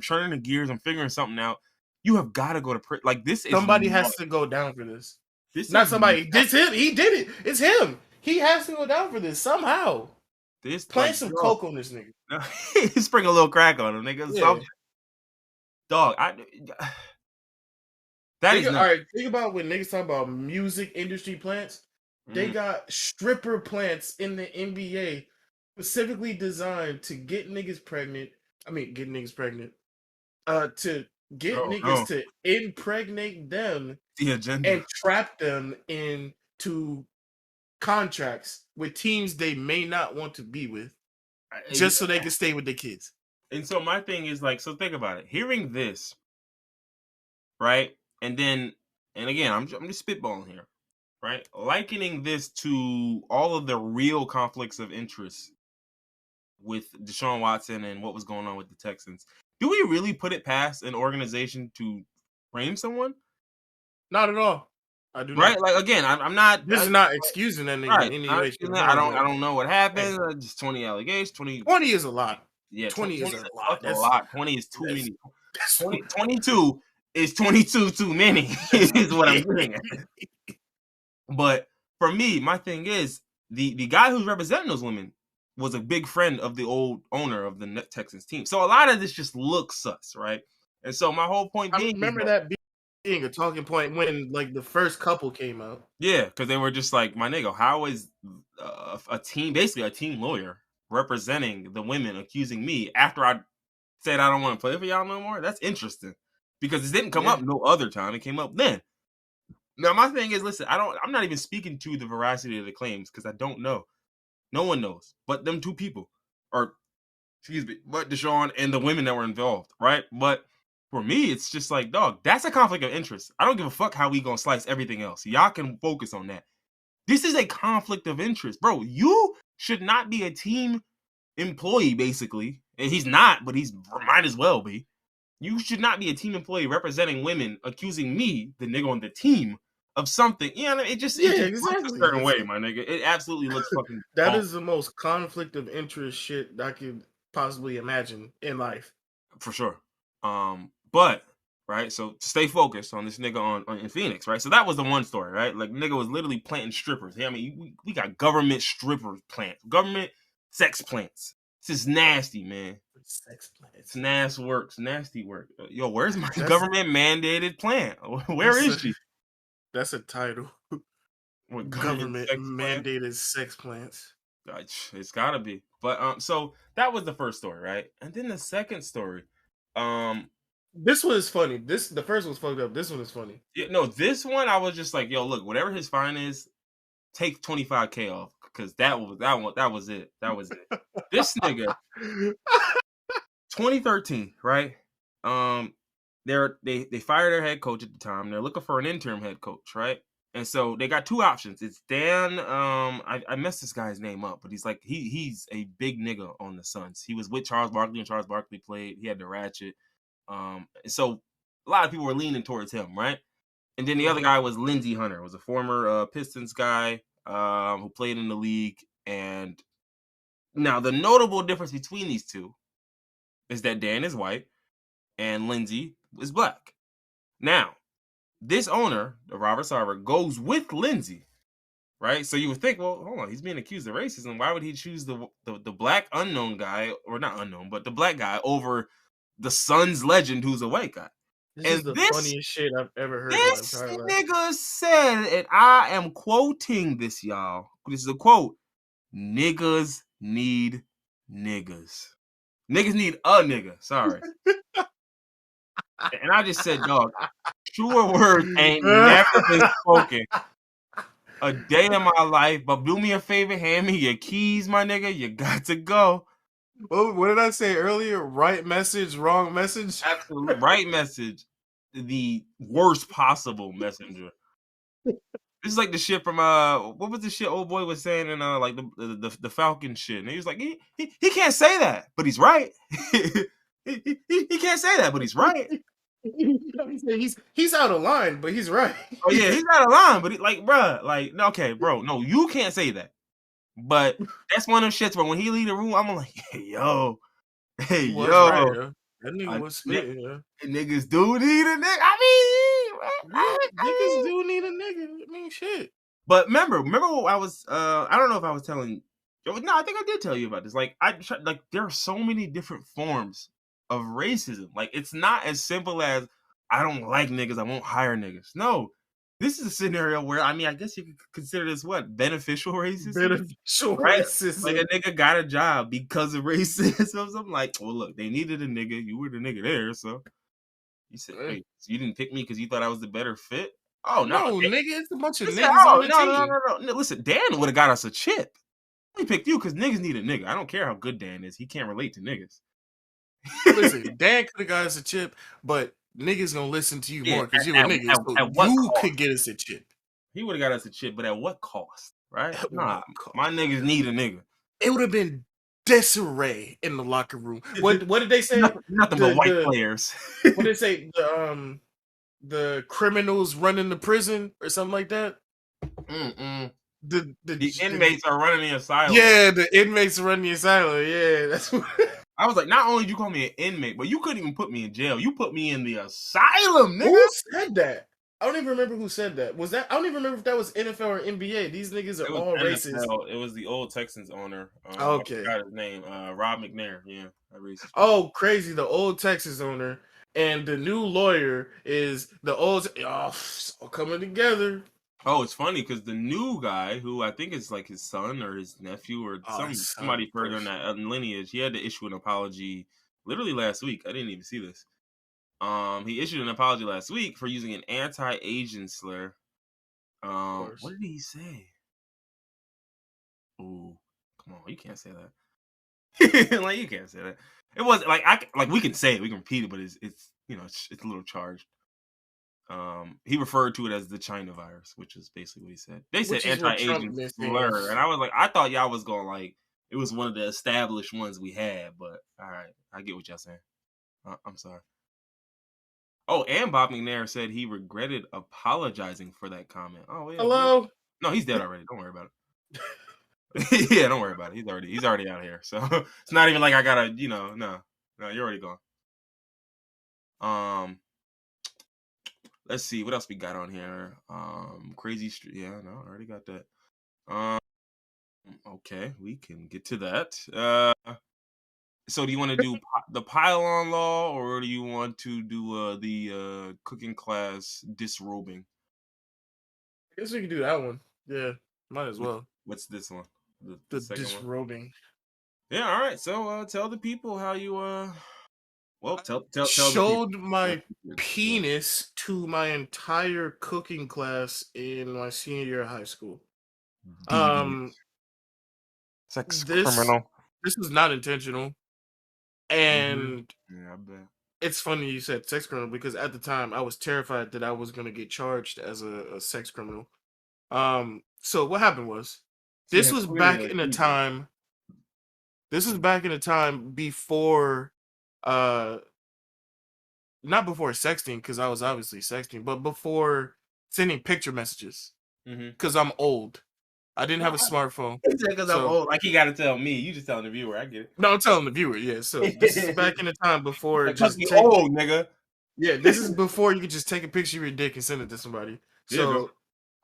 turning the gears. I'm figuring something out. You have got to go to prison. Like this is Somebody has nuts. to go down for this. This Not is somebody. nuts. This him. He did it. It's him. He has to go down for this somehow. This like Plant some dog. coke on this nigga. Spring a little crack on him, nigga. Yeah. Some dog. That is All nuts. right. Think about when niggas talk about music industry plants. They Mm. got stripper plants in the NBA specifically designed to get niggas pregnant. I mean, get niggas pregnant. To get Oh niggas no, to impregnate them the agenda. and trap them into contracts with teams they may not want to be with, just so they can stay with their kids. And so my thing is like, so think about it. Hearing this, right, and then, and again, I'm just spitballing here, right? Likening this to all of the real conflicts of interest with Deshaun Watson and what was going on with the Texans. Do we really put it past an organization to frame someone? Not at all. I do Right? not. Like again, I'm not. This is not excusing that nigga in Right. any way, shape, or I form. don't. But I don't know what hey, happened. Just 20 allegations. 20. 20 is a lot. Yeah. 20 20 is is a a lot. fucking lot. 20 is too That's many. that's 20, 22 is 22 too many. Is what I'm getting at. But for me, my thing is the guy who's representing those women was a big friend of the old owner of the Texans team. So a lot of this just looks sus, right? And so my whole point I being is remember that, that being a talking point when like the first couple came out. yeah, because they were just like, my nigga, how is a team, basically a team lawyer, representing the women accusing me after I said I don't want to play for y'all no more? That's interesting because it didn't come Yeah. up no other time. It came up then. Now my thing is, listen, I'm not even speaking to the veracity of the claims because I don't know. No one knows but them two people, or excuse me, but Deshaun and the women that were involved, right? But for me, it's just like, dog, that's a conflict of interest. I don't give a fuck how we gonna slice everything else. Y'all can focus on that. This is a conflict of interest, bro. You should not be a team employee, basically. And he's not, but he's might as well be. You should not be a team employee representing women, accusing me, the nigga on the team, of something. You know, it just looks a exactly. certain way, my nigga. It absolutely looks fucking That bonkers. is the most conflict of interest shit I could possibly imagine in life. For sure. But right, so to stay focused on this nigga on in Phoenix, right? So that was the one story, right? Like nigga was literally planting strippers. Yeah, I mean, we got government stripper plants, government sex plants. This is nasty, man. Sex plants. It's nasty work. It's nasty work. Yo, where's my That's- government mandated plant? Where is she? That's a title. What, Government sex plant? mandated sex plants. It's gotta be. But so that was the first story, right? And then the second story, This one is funny. The first one's fucked up. This one is funny. yeah, no, this one I was just like, yo, look, whatever his fine is, take 25K off because that was it. That was it. This nigga, 2013, right? They fired their head coach at the time. They're looking for an interim head coach, right? And so they got two options. It's Dan. I messed this guy's name up, but he's like he's a big nigga on the Suns. He was with Charles Barkley, and Charles Barkley played. He had the ratchet. So a lot of people were leaning towards him, right? And then the other guy was Lindsey Hunter, was a former Pistons guy who played in the league. And now the notable difference between these two is that Dan is white and Lindsey is black. Now, this owner, Robert Sarver, goes with Lindsey, right? So you would think, well, hold on, he's being accused of racism. Why would he choose the black unknown guy, or not unknown, but the black guy over the Suns legend who's a white guy? This is the funniest shit I've ever heard in my entire life. This nigga said, and I am quoting this, y'all. This is a quote. Niggas need niggas. Niggas need a nigga. Sorry. And I just said, dog, truer words ain't never been spoken a day in my life. But do me a favor, hand me your keys, my nigga. You got to go. What did I say earlier? Right message, wrong message. Absolute right message. The worst possible messenger. This is like the shit from what was the shit old boy was saying in like the Falcon shit. And he was like, he can't say that, but he's right. he can't say that, but he's right. He's out of line, but he's right. Oh yeah, he's out of line, but like, bruh, like, okay, bro, no, you can't say that. But that's one of them shits where when he leave the room, I'm like, hey, yo, He was yo, right, yeah. That nigga was spitting, yeah. Niggas do need a nigga. I Yeah, niggas do need a nigga. I mean, shit. But remember what I was, I don't know if I was telling, no, I think I did tell you about this. Like, like, there are so many different forms of racism. Like, it's not as simple as, I don't like niggas, I won't hire niggas. No, this is a scenario where, I mean, I guess you could consider this what? Beneficial racism? Beneficial right? racism. Like, a nigga got a job because of racism. So I'm like, well, look, they needed a nigga. You were the nigga there, so. You said, wait, so you didn't pick me because you thought I was the better fit? Oh, no, nigga, it's a bunch of listen, niggas on the team. No. Listen, Dan would have got us a chip. He picked you because niggas need a nigga. I don't care how good Dan is. He can't relate to niggas. Listen, Dan could have got us a chip, but niggas gonna listen to you more because you're a nigga. So you could get us a chip. He would have got us a chip, but at what cost? Right? Nah, my niggas need a nigga. It would have been disarray in the locker room. What did they say? Nothing but white players. What did they say? The criminals running the prison or something like that. The inmates are running the asylum. Yeah, the inmates are running the asylum. Yeah, that's what. I was like, not only did you call me an inmate, but you couldn't even put me in jail. You put me in the asylum, nigga. Who said that? I don't even remember who said that. Was that? I don't even remember if that was NFL or NBA. These niggas are all racist. It was the old Texans owner. Okay, I forgot his name. Rob McNair. Yeah, racist. Oh, crazy! The old Texas owner and the new lawyer is the old. Oh, all coming together. Oh, it's funny because the new guy, who I think is like his son or his nephew or somebody further in that lineage, he had to issue an apology literally last week. I didn't even see this. He issued an apology last week for using an anti-Asian slur. What did he say? Ooh, come on, you can't say that. Like, you can't say that. It wasn't like we can say it, we can repeat it, but it's it's a little charged. He referred to it as the China virus, which is basically what he said. They said anti-Asian slur, and I was like, I thought y'all was going like it was one of the established ones we had, but all right, I get what y'all saying. I'm sorry. Oh, and Bob McNair said he regretted apologizing for that comment. Oh, yeah. Hello? No, he's dead already. Don't worry about it. Yeah, don't worry about it. He's already out here. So it's not even like I gotta, no, you're already gone. Let's see what else we got on here. Crazy Street. Yeah, no, I already got that. Okay, we can get to that. So do you want to do the pile-on law, or do you want to do the cooking class disrobing? I guess we can do that one. Yeah, might as well. What's this one? The disrobing. One? Yeah, all right. So tell the people how you tell showed my penis to my entire cooking class in my senior year of high school. Sex criminal. This was not intentional. And yeah, I bet. It's funny you said sex criminal because at the time I was terrified that I was going to get charged as a sex criminal. So what happened was this was back in a time. This was back in a time before, not before sexting because I was obviously sexting, but before sending picture messages. Because I'm old. I didn't have a smartphone. Because I'm old. Like, you got to tell me. You just telling the viewer. I get it. No, I'm telling the viewer. Yeah. So this is back in the time before just old, nigga. Yeah, this is before you could just take a picture of your dick and send it to somebody. So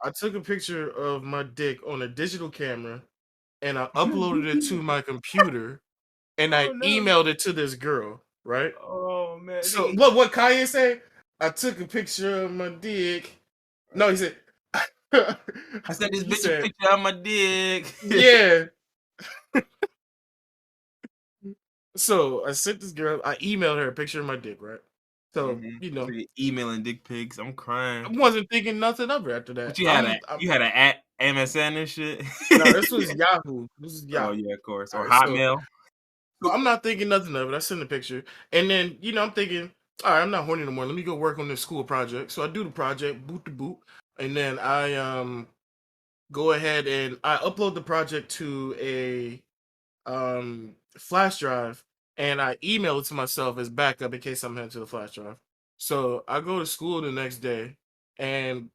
I took a picture of my dick on a digital camera, and I uploaded it to my computer, and I emailed it to this girl. Right? Oh man. So what Kanye say? I took a picture of my dick. No, he said. I said this bitch a picture of my dick. Yeah. So I sent this girl. I emailed her a picture of my dick, right? So So you're emailing dick pics. I'm I crying. wasn't thinking nothing of her after that. But you had a at MSN and shit. No, this was Yahoo. This is Oh Yahoo. yeah, of course. All Or right, so Hotmail. I'm not thinking nothing of it. I send the picture, and then I'm thinking, all right, I'm not horny no more. Let me go work on this school project. So I do the project, boot to boot, and then I go ahead and I upload the project to a flash drive, and I email it to myself as backup in case something happens to the flash drive. So I go to school the next day, and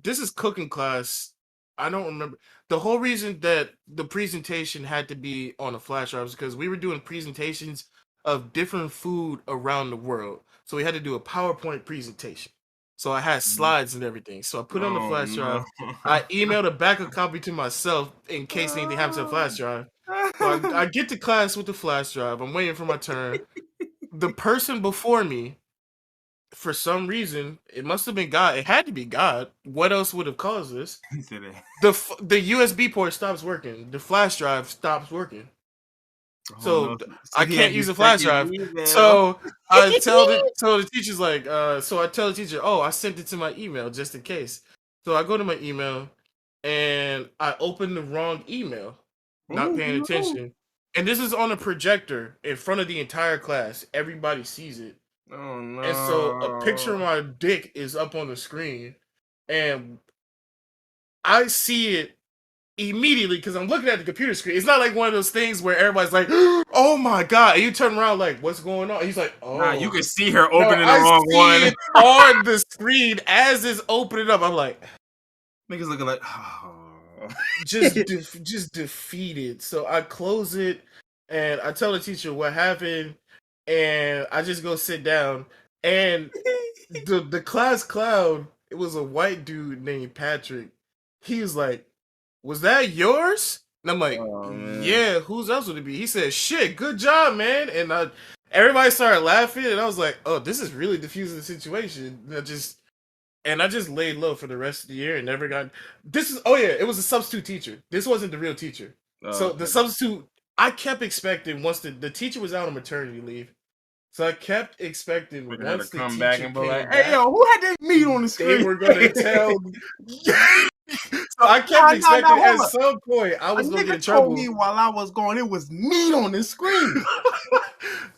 this is cooking class. I don't remember the whole reason that the presentation had to be on a flash drive was because we were doing presentations of different food around the world. So we had to do a PowerPoint presentation. So I had slides and everything. So I put it on the Oh flash drive. no. I emailed a backup copy to myself in case anything happens to the flash drive. So I get to class with the flash drive. I'm waiting for my turn. The person before me, for some reason, it must have been God. It had to be God. What else would have caused this? He said it. The USB port stops working. The flash drive stops working. Oh So no. So I he can't had your use the flash second drive. email. So I tell the teacher's like, so I tell the teacher, oh, I sent it to my email just in case. So I go to my email and I open the wrong email, not Oh paying no. attention. And this is on a projector in front of the entire class. Everybody sees it. Oh And so a no. picture of my dick is up on the screen. And I see it immediately because I'm looking at the computer screen. It's not like one of those things where everybody's like, "Oh my god!" And you turn around like, "What's going on?" And he's like, Nah, you "Oh." can see her No, opening the I wrong see one. it on the screen as it's opening up. I'm like, Niggas looking like, oh. just defeated. So I close it and I tell the teacher what happened, and I just go sit down. And the class clown, it was a white dude named Patrick. He was like, "Was that yours?" And I'm like, Oh man. "Yeah, whose else would it be?" He said, "Shit, good job, man." And everybody started laughing, and I was like, "Oh, this is really diffusing the situation." And I just laid low for the rest of the year and never got. This is oh yeah, it was a substitute teacher. This wasn't the real teacher. Oh, So the okay. substitute, I kept expecting once the teacher was out on maternity leave. So I kept For expecting her to once the come back teacher and be like, came hey back, yo, who had that meat on the they screen? were gonna tell. So I kept Nah, expecting at hold up. some point I A was gonna get nigga in told me trouble. while I was gone, it was meat on the screen.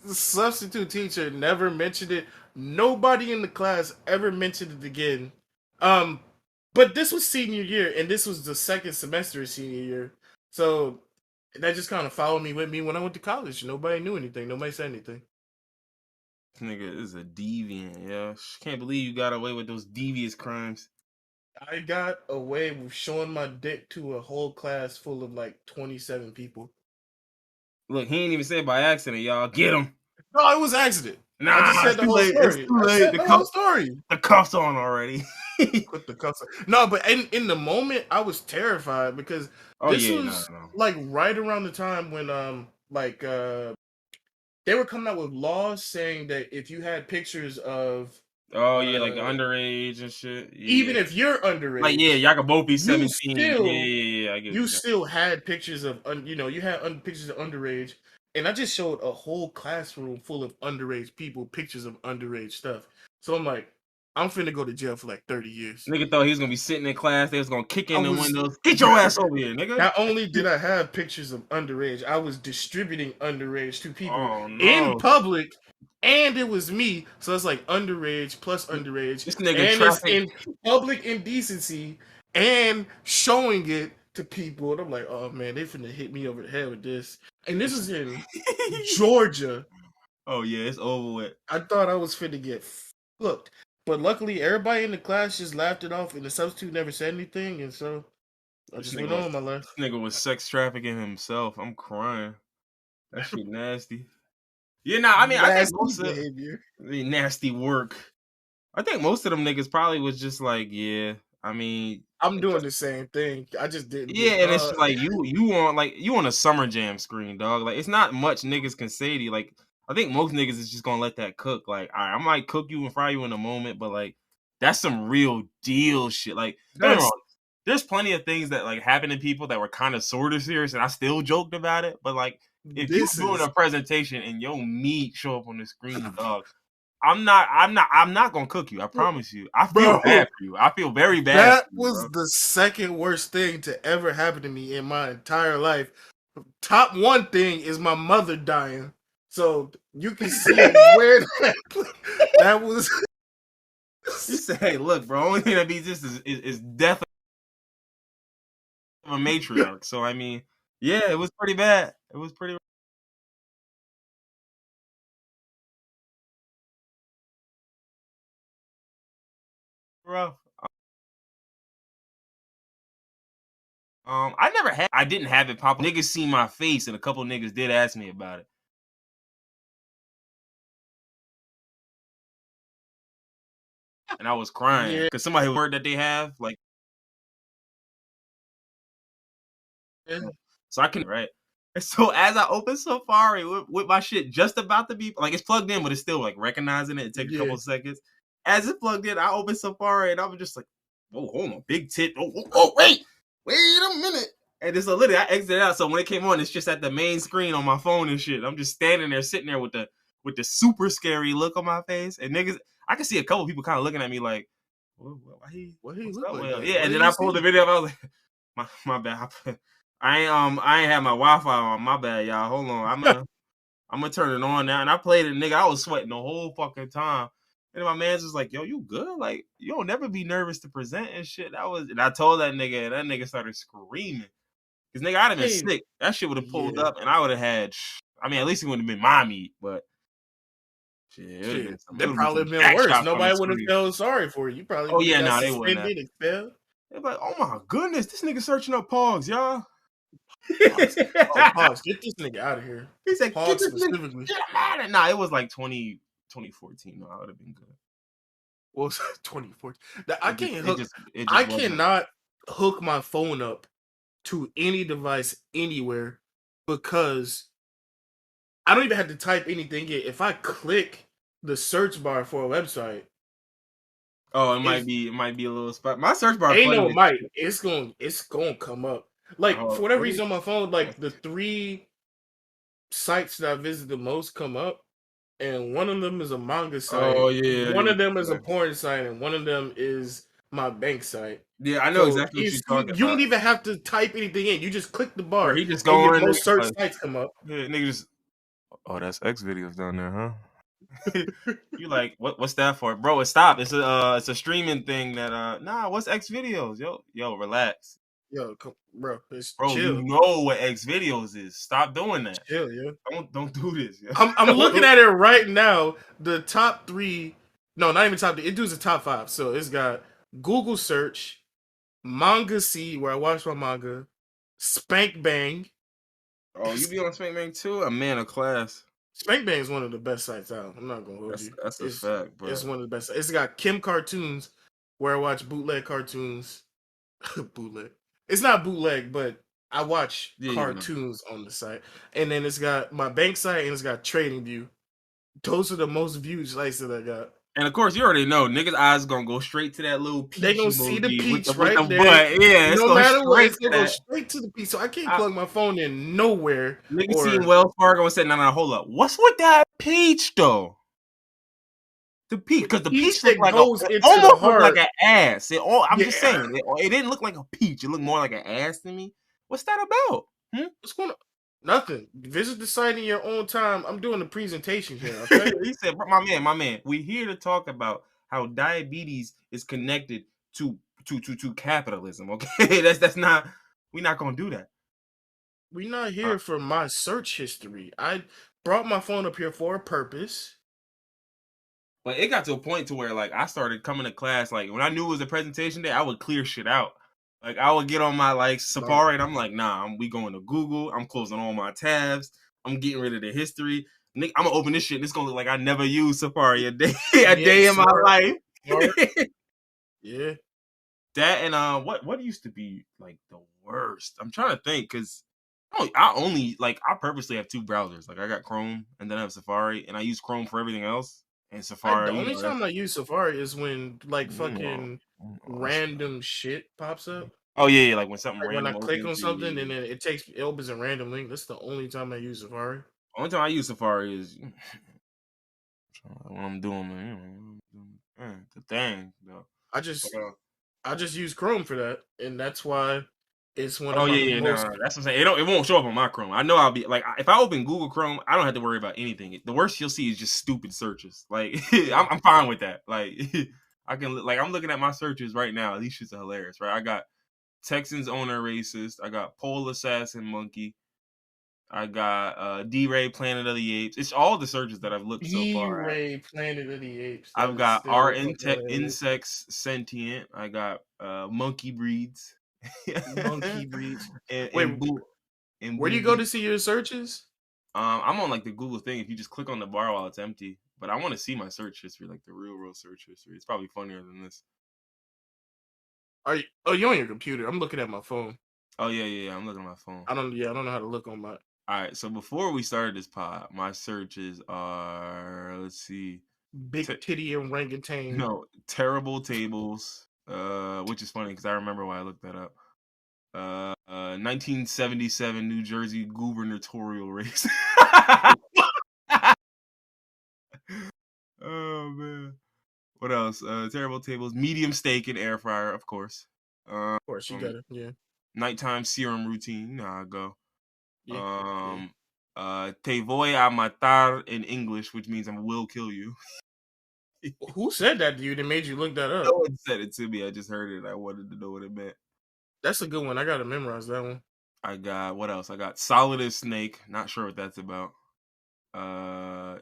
The substitute teacher never mentioned it. Nobody in the class ever mentioned it again. Um, but this was senior year, and this was the second semester of senior year. So that just kind of followed me with me when I went to college. Nobody knew anything. Nobody said anything. This nigga is a deviant, yo. Can't believe you got away with those devious crimes. I got away with showing my dick to a whole class full of like 27 people. Look, he ain't even said by accident, y'all. Get him. No, it was accident. I just Nah, said it's the too whole late. It's story. too I late. said the whole story. The cuffs on already. Put the cuffs on. No, but in the moment, I was terrified because Oh this yeah, no, was no. like right around the time when they were coming out with laws saying that if you had pictures of Oh yeah, like the uh underage and shit. Yeah. even if you're Like yeah, underage, y'all could both be you 17. Yeah, still yeah, yeah. I get what you you're saying. still had pictures of you had pictures of underage, and I just showed a whole classroom full of underage people pictures of underage stuff. So I'm like, I'm finna go to jail for like 30 years. Nigga thought he was gonna be sitting in class. They was gonna kick I in the was windows. Get your ass over here, nigga. not only did I have pictures of underage, I was distributing underage to people Oh in no. public, and it was me. So it's like underage plus underage, This nigga and it's traffic. in public indecency and showing it to people. And I'm like, oh man, they finna hit me over the head with this. And this is in Georgia. Oh yeah, it's over with. I thought I was finna get hooked. But luckily, everybody in the class just laughed it off, and the substitute never said anything, and so I This just nigga went was on with my life. this nigga was sex trafficking himself. I'm crying. That shit nasty. Yeah, nah, I mean, I think Nasty most of behavior. the nasty work. I think most of them niggas probably was just like, yeah. I mean, I'm doing the same thing. I just didn't yeah, get and it's caught. like you on a summer jam screen, dog. Like it's not much niggas can say to you. Like I think most niggas is just gonna let that cook. Like all right, I might cook you and fry you in a moment, but like that's some real deal shit. Like don't get me That's wrong. there's plenty of things that like happen to people that were kind of sort of serious, and I still joked about it. But like, if you This doing is a presentation and your meat show up on the screen, dog, I'm not gonna cook you. I promise you. I feel bad bro. for you. I feel very bad That for you, was bro. the second worst thing to ever happen to me in my entire life. Top one thing is my mother dying. So you can see where that was. You say, hey, look, bro. Only thing that beats this is death of a matriarch. So I mean, yeah, it was pretty bad. It was pretty rough. I didn't have it pop. Niggas see my face, and a couple niggas did ask me about it, and I was crying Yeah. because somebody word that they have, like, so I can right. And so as I open Safari with my shit just about to be like it's plugged in, but it's still like recognizing it. It take a Yeah. couple seconds. As it's plugged in, I open Safari and I was just like, "Oh, hold on, big tit. Oh, wait a minute." And it's literally I exited out. So when it came on, it's just at the main screen on my phone and shit. I'm just standing there, sitting there with the super scary look on my face, and niggas, I can see a couple people kind of looking at me like, What he what's look up like with him? that? Yeah, What and did then you I pulled see? the video up. I was like, my bad. I ain't have my Wi-Fi on. My bad, y'all. Hold on. I'm gonna turn it on now. And I played it, nigga. I was sweating the whole fucking time. And my man's just like, yo, you good? Like, you don't never be nervous to present and shit. And I told that nigga, and that nigga started screaming. Cause nigga, I'd have been Hey, sick. That shit would have pulled yeah. up and I would have had I mean, at least it wouldn't have been my meat, but shit, Shit, it that would have been probably some have been jack worse. shots on the Nobody would have screen. felt sorry for you. You probably Oh would have yeah, got no, they wouldn't have. suspended, expelled. They're like, oh my goodness, this nigga searching up pogs, y'all. Pause. Oh, pause. Get this nigga out of here. He said, get Pause this nigga, specifically. get him out of Nah, it was like 2014. No, I would have been good. Well, 2014. I It just, can't it hook. just, it I just wasn't. cannot hook my phone up to any device anywhere because I don't even have to type anything in. If I click the search bar for a website, Oh, it's it might be a little spot. My search bar ain't funny no as might. shit. It's gonna come up. Like for whatever Let me. reason on my phone, like the three sites that I visit the most come up, and one of them is a manga Oh site, yeah, one of them is a yeah. porn site, and one of them is my bank site. Yeah, I know So exactly what you're it's you, talking you about. don't even have to type anything in. You just click the Where bar, he just and your going, most searched like, sites come up. yeah, nigga just. Oh, that's X videos down there, huh? You like what's that for, bro? Stop. It's a streaming thing that nah. What's X videos? Yo, relax, Yo, bro, it's bro. You chill, know what X videos is. Stop doing that. chill, yeah. Don't do this. I'm looking at it right now. The top three, no, not even top three. It does the top five. So it's got Google search, Manga C, where I watch my manga, Spank Bang. Oh, you be on Spank Bang too? A man of class. Spank Bang is one of the best sites out. I'm not gonna hold you. That's a It's fact, it's but one of the best. It's got Kim Cartoons, where I watch bootleg cartoons. Bootleg. It's not bootleg, but I watch yeah, you know. cartoons on the site. And then it's got my bank site and it's got Trading View. Those are the most viewed sites that I got. And of course, you already know niggas' eyes gonna go straight to that little They peach gonna see the emoji peach with the right there. butt. Yeah, it's No going matter what, straight it's to gonna go that. straight to the peach. So I can't I, plug my phone in nowhere. niggas seen Or Wells Fargo and said, no, hold up. What's with that peach though? The peach, the because the peach peach looked that like a goes it into the almost looked like heart. an ass. I'm Yeah. just saying, it didn't look like a peach. It looked more like an ass to me. What's that about? Hmm? What's going on? Nothing. Visit the site in your own time. I'm doing a presentation here, okay? He said, my man, we here to talk about how diabetes is connected to capitalism. Okay, that's not. We're not gonna do that. We're not Uh, here for my search history. I brought my phone up here for a purpose. but it got to a point to where like I started coming to class. Like when I knew it was a presentation day, I would clear shit out. Like I would get on my like My Safari and I'm like, nah, we going to Google. I'm closing all my tabs. I'm getting rid of the history. Nick, I'm gonna open this shit and it's gonna look like I never used Safari a day a yeah, day in my smart, life. smart. Yeah. That and what used to be like the worst? I'm trying to think because I only like I purposely have two browsers. Like I got Chrome and then I have Safari and I use Chrome for everything else. And The Safari, only that's time I use Safari is when like mm, fucking that's random shit pops up. Oh yeah, like when something Like when I random click on opens. Yeah, something yeah, and yeah. then it opens a random link. That's the only time I use Safari. Only time I use Safari is when I'm doing the thing though. I But, just I just use Chrome for that, and that's why it's one of oh my yeah, yeah, no, most. no, that's what I'm saying. It won't show up on my Chrome. I know I'll be like, if I open Google Chrome, I don't have to worry about anything. The worst you'll see is just stupid searches. Like Yeah. I'm fine with that. Like I can like I'm looking at my searches right now. These shits are hilarious, right? I got Texans owner racist. I got pole assassin monkey. I got D-Ray Planet of the Apes. It's all the searches that I've looked so far at. B-Ray Planet of the Apes. That I've is got our still fucking hilarious. insects sentient. I got monkey breeds. Monkey breeds. and Wait, boo and where do you go boobies. to see your searches? I'm on like the Google thing. If you just click on the bar while it's empty, but I want to see my search history, like the real search history. It's probably funnier than this. Are you? Oh, you're on your computer. I'm looking at my phone. Oh yeah. I'm looking at my phone. I don't. Yeah, I don't know how to look on my All right. So before we started this pod, my searches are let's see, big titty orangutan. no terrible tables. Which is funny because I remember why I looked that up. 1977 New Jersey gubernatorial race. Oh man. What else? Terrible tables, medium steak and air fryer, of course. Um, Of course, you got it. Yeah, nighttime serum routine. You know how I go. yeah, yeah. Te voy a matar in English, which means I will kill you. Who said that to you? That made you look that No up? one said it to me. I just heard it. I wanted to know what it meant. That's a good one. I gotta memorize that one. I got what else? I got solid as snake. Not sure what that's about. Uh,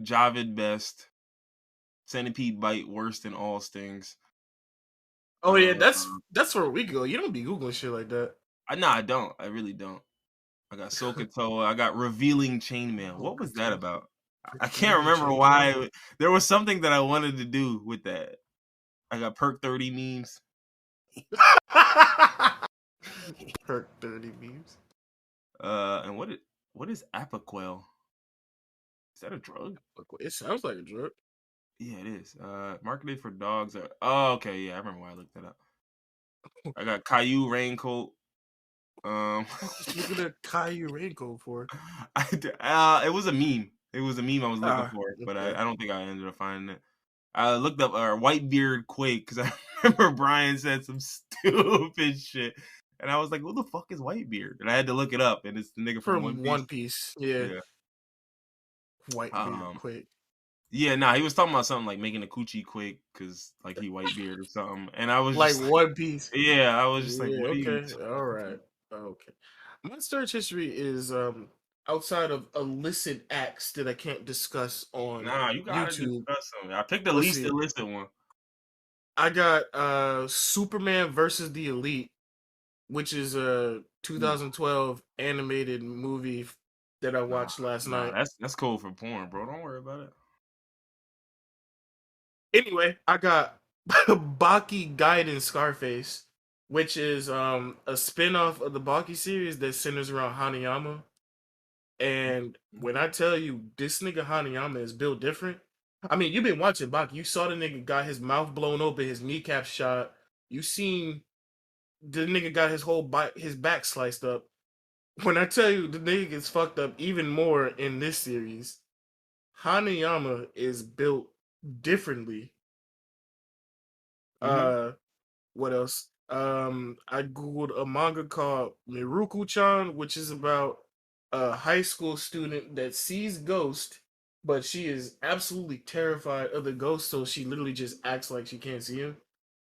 Javid best. Centipede bite worse than all stings. Oh yeah, Uh, that's where we go. You don't be googling shit like that. I don't. I really don't. I got Sokotoa. I got revealing chainmail. What was that about? I can't Revealing remember chainmail. why. There was something that I wanted to do with that. I got perk 30 memes. Perk 30 memes. And what is Apoquel? Is that a drug? It sounds like a drug. Yeah, it is. Marketed for dogs. Oh, okay. Yeah, I remember why I looked that up. I got Caillou raincoat. Just looking at Caillou raincoat for. It was a meme. It was a meme I was looking for, but Okay. I don't think I ended up finding it. I looked up Whitebeard Quake because I remember Brian said some stupid shit, and I was like, "Who the fuck is Whitebeard?" And I had to look it up, and it's the nigga from One From One Piece. Piece. Yeah. Yeah. Whitebeard Um. quick. Yeah. Nah. He was talking about something like making a coochie quick because like he Whitebeard or something, and I was Like just like, One Piece. yeah, I was just like, Yeah, what are you okay. All right. Okay. My search history is outside of illicit acts that I can't discuss on Nah, you gotta YouTube. discuss something. I picked the Let's least see. illicit one. I got Superman versus the Elite, which is a Ooh, 2012 animated movie that I nah, watched last nah, night. that's cool for porn, bro. Don't worry about it. Anyway, I got Baki Gaiden Scarface, which is a spin-off of the Baki series that centers around Hanayama. And when I tell you this nigga Hanayama is built different, I mean you've been watching Baki. You saw the nigga got his mouth blown open, his kneecap shot. You seen the nigga got his back sliced up. When I tell you the nigga is fucked up even more in this series, Hanayama is built differently. Mm-hmm. Uh what else? I googled a manga called Miruku-chan, which is about a high school student that sees ghost, but she is absolutely terrified of the ghost, so she literally just acts like she can't see him.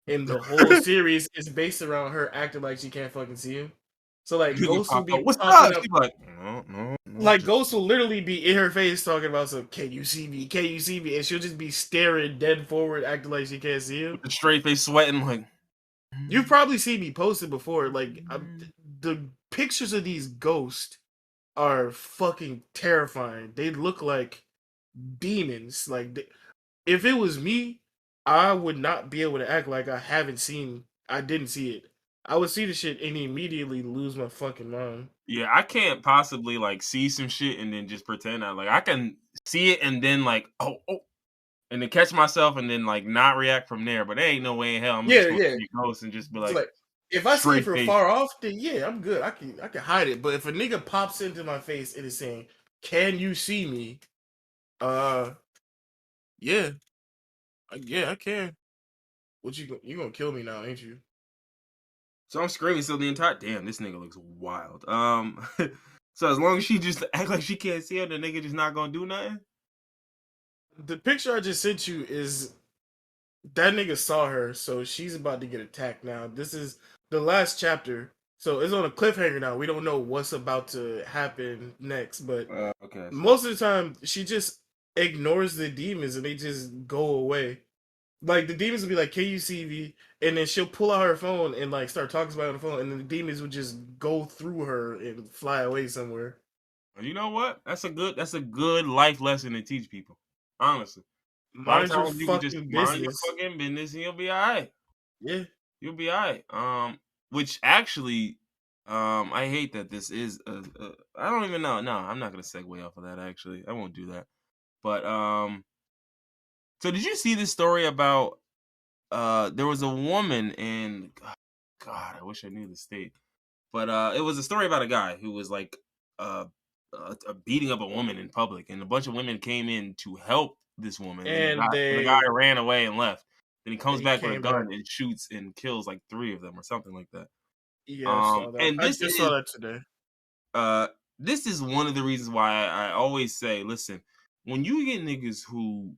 And the whole series is based around her acting like she can't fucking see him. So like Nigga ghosts will pop up. be What's popping up? up, She be like, no, like just ghosts will literally be in her face talking about some "Can you see me? Can you see me?" And she'll just be staring dead forward, acting like she can't see him. with the straight face, sweating like. You've probably seen me posted before. The pictures of these ghosts are fucking terrifying. They look like demons. If it was me, I would not be able to act like I didn't see it. I would see the shit and immediately lose my fucking mind. Yeah, I can't possibly like see some shit and then just pretend I can see it and then like oh and then catch myself and then like not react from there. But there ain't no way in hell I'm Yeah, just gonna yeah. see a ghost and just be It's like, like If I see it straight from face. far off, then yeah, I'm good. I can hide it. But if a nigga pops into my face and is saying, "Can you see me?" Uh, yeah, yeah, I can. You gonna kill me now, ain't you? So I'm screaming. So the entire damn, this nigga looks wild. So as long as she just act like she can't see him, the nigga just not gonna do nothing. The picture I just sent you is that nigga saw her, so she's about to get attacked now. This is the last chapter, so it's on a cliffhanger now. We don't know what's about to happen next, but Okay. So most of the time she just ignores the demons and they just go away. Like the demons will be like, "Can you see me?" And then she'll pull out her phone and like start talking about it on the phone, and then the demons would just go through her and fly away somewhere. you know what? That's a good life lesson to teach people. Honestly, a lot of Mind your times you can just fucking mind your business. fucking business and you'll be all right. Yeah, You'll be all right. Which actually, I hate that this is I don't even know. No, I'm not gonna segue off of that. Actually, I won't do that. But so did you see this story about there was a woman in God, I wish I knew the state. But it was a story about a guy who was like uh, beating up a woman in public, and a bunch of women came in to help this woman, and and the guy they ran away and left. Then he comes he back with a came back. gun and shoots and kills like three of them or something like that. Yeah, I saw that. And I just saw that today. uh, this is one of the reasons why I always say, listen, when you get niggas who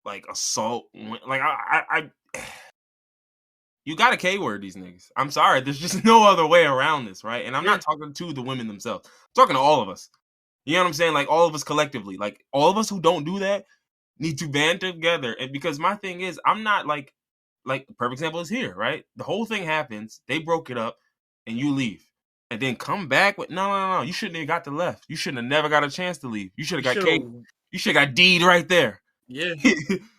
like assault, like I you got to K word these niggas. I'm sorry. There's just no other way around this, right? And I'm Yeah, not talking to the women themselves. I'm talking to all of us. You know what I'm saying? Like all of us collectively. Like all of us who don't do that need to band together. And because my thing is, I'm not like the perfect example is here, right? The whole thing happens, they broke it up, and you leave. And then come back with no. You shouldn't have got to left. You shouldn't have never got a chance to leave. You should you have got should K. have. You should have got D'd right there. Yeah,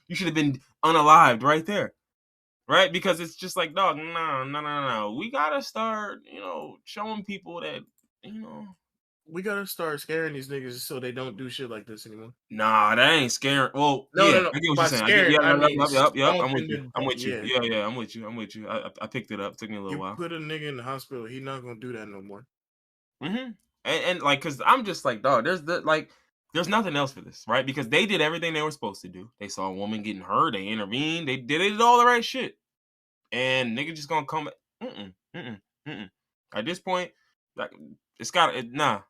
You should have been unalived right there. Right? Because it's just like, dog, no. We gotta start, showing people that, you know, we gotta start scaring these niggas so they don't do shit like this anymore. nah, that ain't scary. Well, No, yeah, no, no. I get what you're By saying. I get, scaring, yeah, I mean yep. I'm with stomping you. the. I'm with you. Yeah, Yeah, I'm with you. I'm with you. I picked it up. Took me a little you while. put a nigga in the hospital, he not gonna do that no more. And like, cause I'm just like, dog, there's nothing else for this, right? Because they did everything they were supposed to do. They saw a woman getting hurt. They intervened. They did all the right shit. And nigga just gonna come. Mm-mm, mm-mm, mm-mm. At this point, like, it's nah.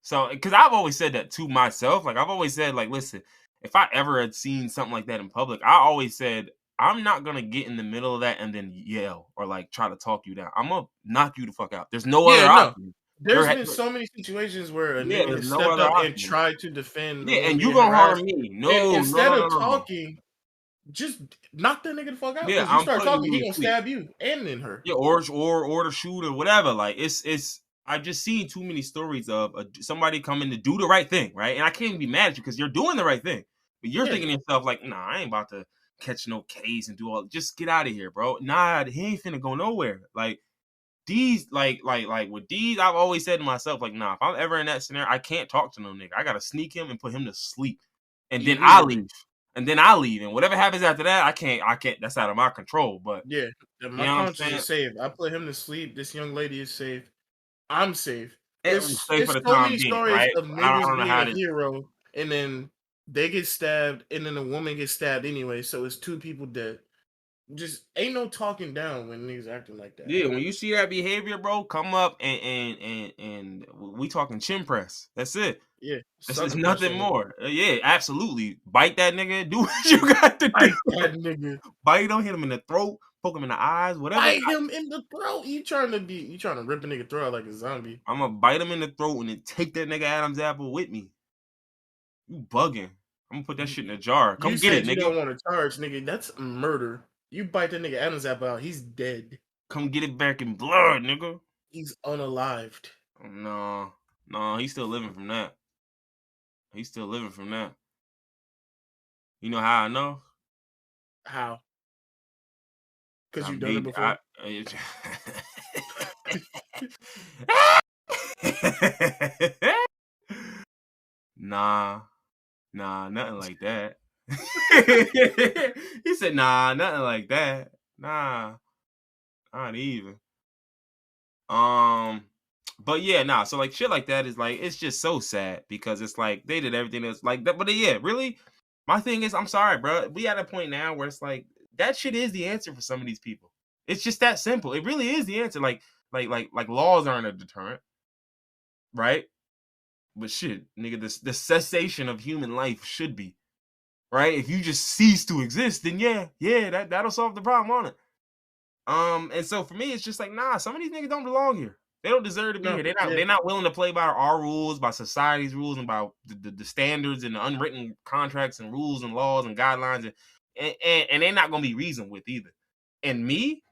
So, because I've always said that to myself. Like, I've always said, like, listen, if I ever had seen something like that in public, I always said, I'm not going to get in the middle of that and then yell or, like, try to talk you down. I'm going to knock you the fuck out. There's no other Yeah, no. option. There's been so many situations where a Yeah, nigga there's has no stepped other up and option. tried to defend the Yeah, woman and you being going to harm harassed, me. and No, instead of no. talking, just knock that nigga the fuck out. Yeah, Because you I'm start putting talking, you he to gonna sleep. stab you and then her. Yeah, or to shoot or whatever. Like it's I've just seen too many stories of somebody coming to do the right thing, right? And I can't even be mad at you because you're doing the right thing, but you're Yeah, thinking to yourself like, nah, I ain't about to catch no case and do all. Just get out of here, bro. Nah, he ain't finna go nowhere. Like these, like with these, I've always said to myself, like, nah, if I'm ever in that scenario, I can't talk to no nigga. I gotta sneak him and put him to sleep, and then I immediately. leave. And then I leave, and whatever happens after that, I can't. That's out of my control. But Yeah, you my know what I'm conscience saying? is safe. I put him to sleep. This young lady is safe. I'm safe. It was safe for It's the so time many being, stories right? of I niggas don't know being how a to. hero and then they get stabbed and then the woman gets stabbed anyway. So it's two people dead. Just ain't no talking down when niggas acting like that. Yeah, when you see that behavior, bro, come up and we talking chin press. That's it. Yeah, It's sucker press nothing that nigga. more. Yeah, absolutely. Bite that nigga. Do what you got to do. Bite that nigga. Bite him, hit him in the throat, poke him in the eyes, whatever. Bite him in the throat. You trying to rip a nigga throat out like a zombie. I'm gonna bite him in the throat and then take that nigga Adam's apple with me. You bugging? I'm gonna put that You, shit in a jar. you Come get it, said you nigga. don't want to charge, nigga. That's murder. You bite that nigga Adam's apple out, he's dead. Come get it back in blood, nigga. He's unalived. No, he's still living from that. He's still living from that. You know how I know? How? Because I you've done it made before. Nah, nothing like that. He said, nah, nothing like that. Nah. Not even. Um, but yeah, nah. So like shit like that is like it's just so sad because it's like they did everything that's like that. But yeah, really, my thing is, I'm sorry, bro. We at a point now where it's like that shit is the answer for some of these people. It's just that simple. It really is the answer. Like laws aren't a deterrent, right? But shit, nigga, the cessation of human life should be right. If you just cease to exist, then yeah, that'll solve the problem on it. And so for me, it's just like, nah, some of these niggas don't belong here. They don't deserve to be No, here. yeah. They're not willing to play by our rules, by society's rules, and by the standards and the unwritten contracts and rules and laws and guidelines, and they're not gonna be reasoned with either. And me,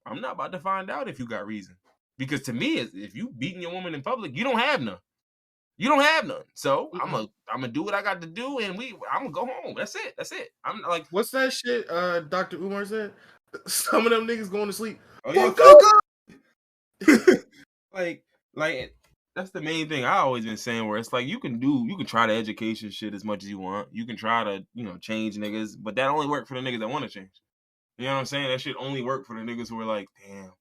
I'm not about to find out if you got reason. Because to me, if you beating your woman in public, you don't have none. You don't have none. So Mm-mm. I'm gonna do what I got to do, and I'm gonna go home. That's it. That's it. I'm like, What's that shit? Dr. Umar said. Some of them niggas going to sleep. oh yeah, Fuck fuck up. up. like that's the main thing I always been saying. Where it's like you can try the education shit as much as you want. You can try to change niggas, but that only work for the niggas that want to change. You know what I'm saying? That shit only work for the niggas who are like, damn.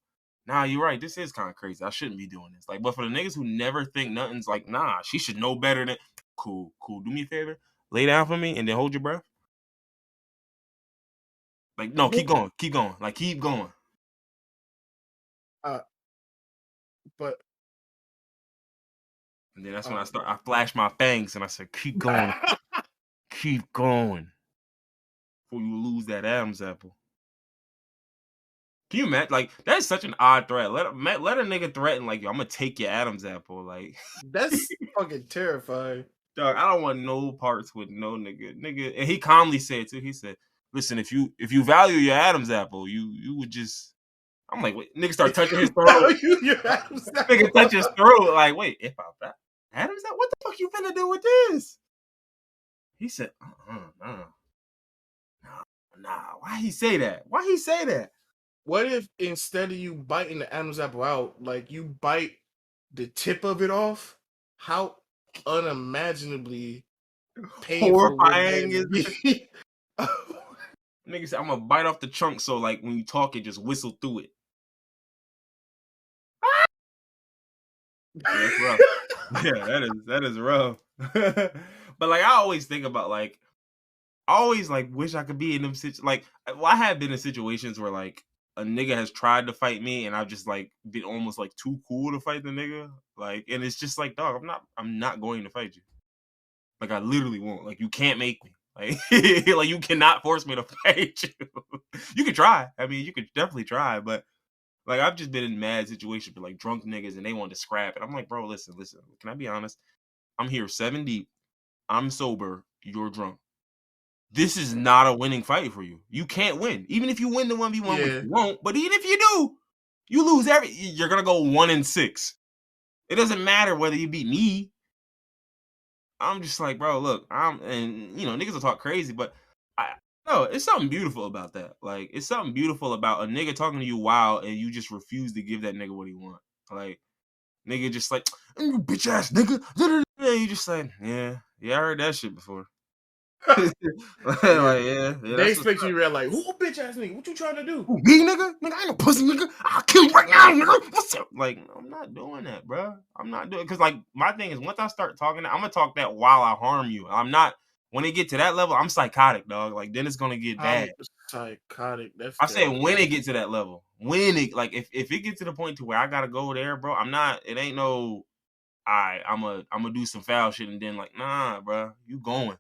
Nah, you're right. This is kind of crazy. I shouldn't be doing this. Like, but for the niggas who never think nothing's like, nah, she should know better than. Cool. Do me a favor, lay down for me, and then hold your breath. Like, no, keep going, like, keep going. Uh, but And then that's when I flash my fangs and I said, keep going, keep going, before you lose that Adam's apple. Can you imagine? Like, that's such an odd threat. Let a nigga threaten like, yo, I'm gonna take your Adam's apple. Like, that's fucking terrifying. dog, I don't want no parts with no nigga. And he calmly said too. He said, "Listen, if you value your Adam's apple, you would just." I'm like, wait, nigga start touching his throat. Nigga touch his throat. Like, wait, if I Adam's apple, what the fuck you finna do with this? He said, nah. Why he say that? What if instead of you biting the Adam's apple out, like you bite the tip of it off? How unimaginably painful would Horrifying is that be? nigga said, I'm gonna bite off the chunk so like when you talk, it just whistle through it. Yeah, that's rough. Yeah, that is rough. But like I always think about like I always like wish I could be in them like well, I have been in situations where like a nigga has tried to fight me and I've just like been almost like too cool to fight the nigga. Like and it's just like dog, I'm not going to fight you. Like I literally won't. Like you can't make me. Like, like you cannot force me to fight you. You could try. I mean, you could definitely try, but like I've just been in mad situations with like drunk niggas and they want to scrap it. I'm like, bro, listen. Can I be honest? I'm here 7 deep. I'm sober. You're drunk. This is not a winning fight for you. You can't win. Even if you win the 1v1, which Yeah. you won't, but even if you do, you lose you're gonna go 1-6. It doesn't matter whether you beat me. I'm just like, bro, look, and niggas will talk crazy, but no, it's something beautiful about that. Like, it's something beautiful about a nigga talking to you wild and you just refuse to give that nigga what he want. Like, nigga just like, you bitch ass nigga. You just like, yeah, I heard that shit before. Like, yeah, They that's expect you to react like, who bitch ass nigga? What you trying to do? who, me, nigga? Nigga, I ain't no pussy, nigga. I'll kill you right now, nigga. What's up? Like, I'm not doing that, bro. I'm not doing it. Because, like, my thing is, once I start talking, I'm going to talk that while I harm you. I'm not, when it get to that level, I'm psychotic, dog. Like, then it's going to get I'm bad. psychotic. That's I said terrible. when it get to that level. When it, like, if it get to the point to where I got to go there, bro, it ain't no, all right, I'm going to do some foul shit and then, like, nah, bro, you going.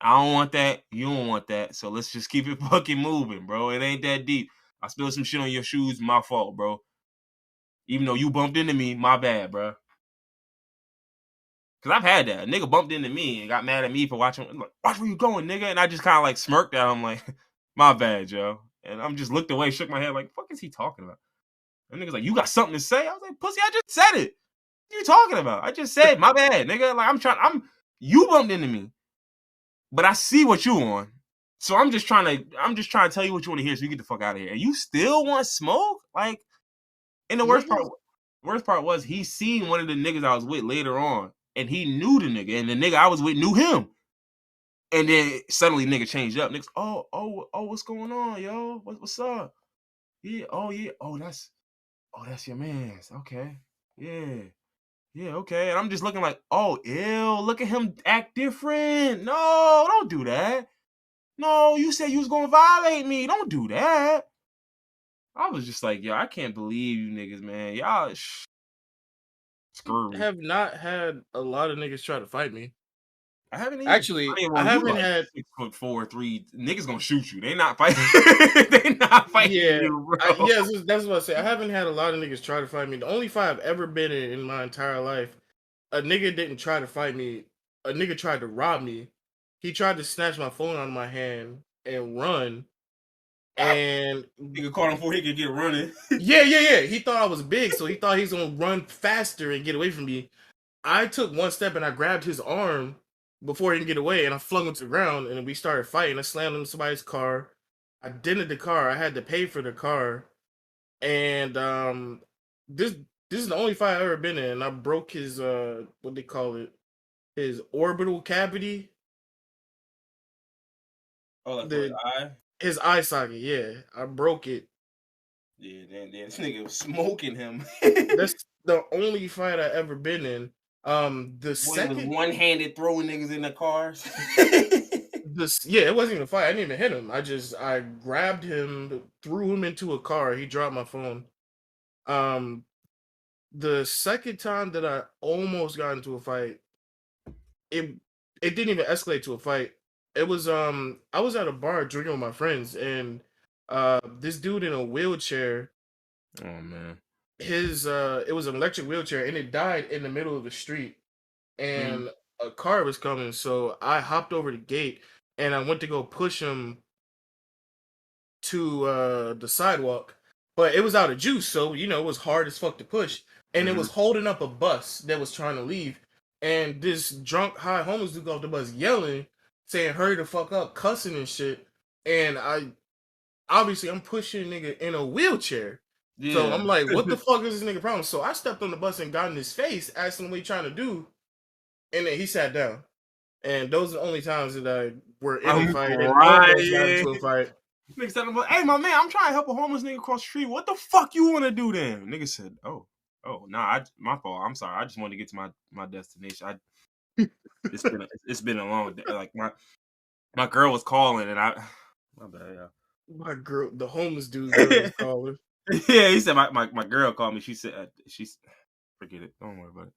I don't want that. You don't want that. So let's just keep it fucking moving, bro. It ain't that deep. I spilled some shit on your shoes. My fault, bro. Even though you bumped into me, my bad, bro. Because I've had that. A nigga bumped into me and got mad at me for watching. Like, watch where you going, nigga. And I just kind of like smirked at him like, my bad, Joe. And I'm just looked away, shook my head like, fuck is he talking about? And nigga's like, you got something to say? I was like, pussy, I just said it. What are you talking about? I just said, my bad, nigga. Like, you bumped into me. But I see what you on. So I'm just trying to tell you what you want to hear so you get the fuck out of here. And you still want smoke? Like, and the worst part was he seen one of the niggas I was with later on. And he knew the nigga. And the nigga I was with knew him. And then suddenly nigga changed up. Niggas, oh, what's going on, yo? What's up? Yeah, oh, that's your man's. Okay. Yeah. Yeah, okay. And I'm just looking like, oh, ew, look at him act different. No, don't do that. No, you said you was gonna violate me. Don't do that. I was just like, yo, I can't believe you niggas, man. Y'all screwy. Have not had a lot of niggas try to fight me. I haven't either. I Actually, mean, I well, you haven't like had. 6'4", 3. Niggas gonna shoot you. They not fighting. They not fighting Yeah, you, bro. yes, that's what I say. I haven't had a lot of niggas try to fight me. The only fight I've ever been in my entire life, a nigga didn't try to fight me. A nigga tried to rob me. He tried to snatch my phone out of my hand and run. And Nigga caught him before he could get running. yeah. He thought I was big, so he thought he's gonna run faster and get away from me. I took one step and I grabbed his arm before he can get away, and I flung him to the ground, and we started fighting. I slammed into somebody's car. I dented the car. I had to pay for the car, and this this is the only fight I've ever been in. I broke his what they call it, his orbital cavity, Oh, like for his the eye? his eye socket. Yeah, I broke it. Yeah, damn, this nigga was smoking him. That's the only fight I ever been in. The Boy was second one-handed throwing niggas in the cars. This yeah, it wasn't even a fight. I didn't even hit him. I grabbed him, threw him into a car. He dropped my phone. Um, the second time that I almost got into a fight, it it didn't even escalate to a fight. It was I was at a bar drinking with my friends, and this dude in a wheelchair, Oh man. his it was an electric wheelchair, and it died in the middle of the street, Mhm. and a car was coming, so I hopped over the gate and I went to go push him to the sidewalk, but it was out of juice, so it was hard as fuck to push, and it was Mhm. holding up a bus that was trying to leave, and this drunk high homeless dude got off the bus yelling, saying hurry the fuck up, cussing and shit, and I'm pushing a nigga in a wheelchair. So Yeah. I'm like, what the fuck is this nigga problem? So I stepped on the bus and got in his face, asked him what he trying to do, and then he sat down. And those are the only times that I were in a I'm fight and almost got crying. into a fight. Nigga said, hey, my man, I'm trying to help a homeless nigga across the street. What the fuck you want to do then? Nigga said, oh, nah, my fault. I'm sorry. I just wanted to get to my destination. It's been a long day. Like my girl was calling and my bad, My girl, the homeless dude girl yeah. was calling. Yeah, he said my girl called me. She said she's forget it. Don't worry about it.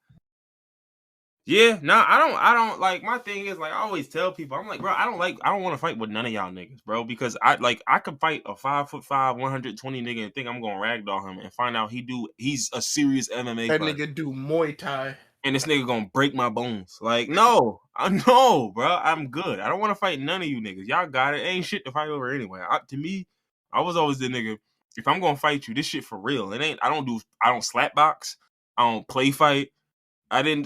Yeah, no, I don't like my thing is like I always tell people, I'm like, bro, I don't want to fight with none of y'all niggas, bro, because I could fight a 5'5", 120 nigga and think I'm gonna ragdoll him and find out he's a serious MMA That fighter. nigga do Muay Thai. And this nigga gonna break my bones. Like, no, I know, bro. I'm good. I don't want to fight none of you niggas. Y'all got it. Ain't shit to fight over anyway. To me, I was always the nigga. If I'm gonna fight you, this shit for real. It ain't. I don't slap box. I don't play fight. I didn't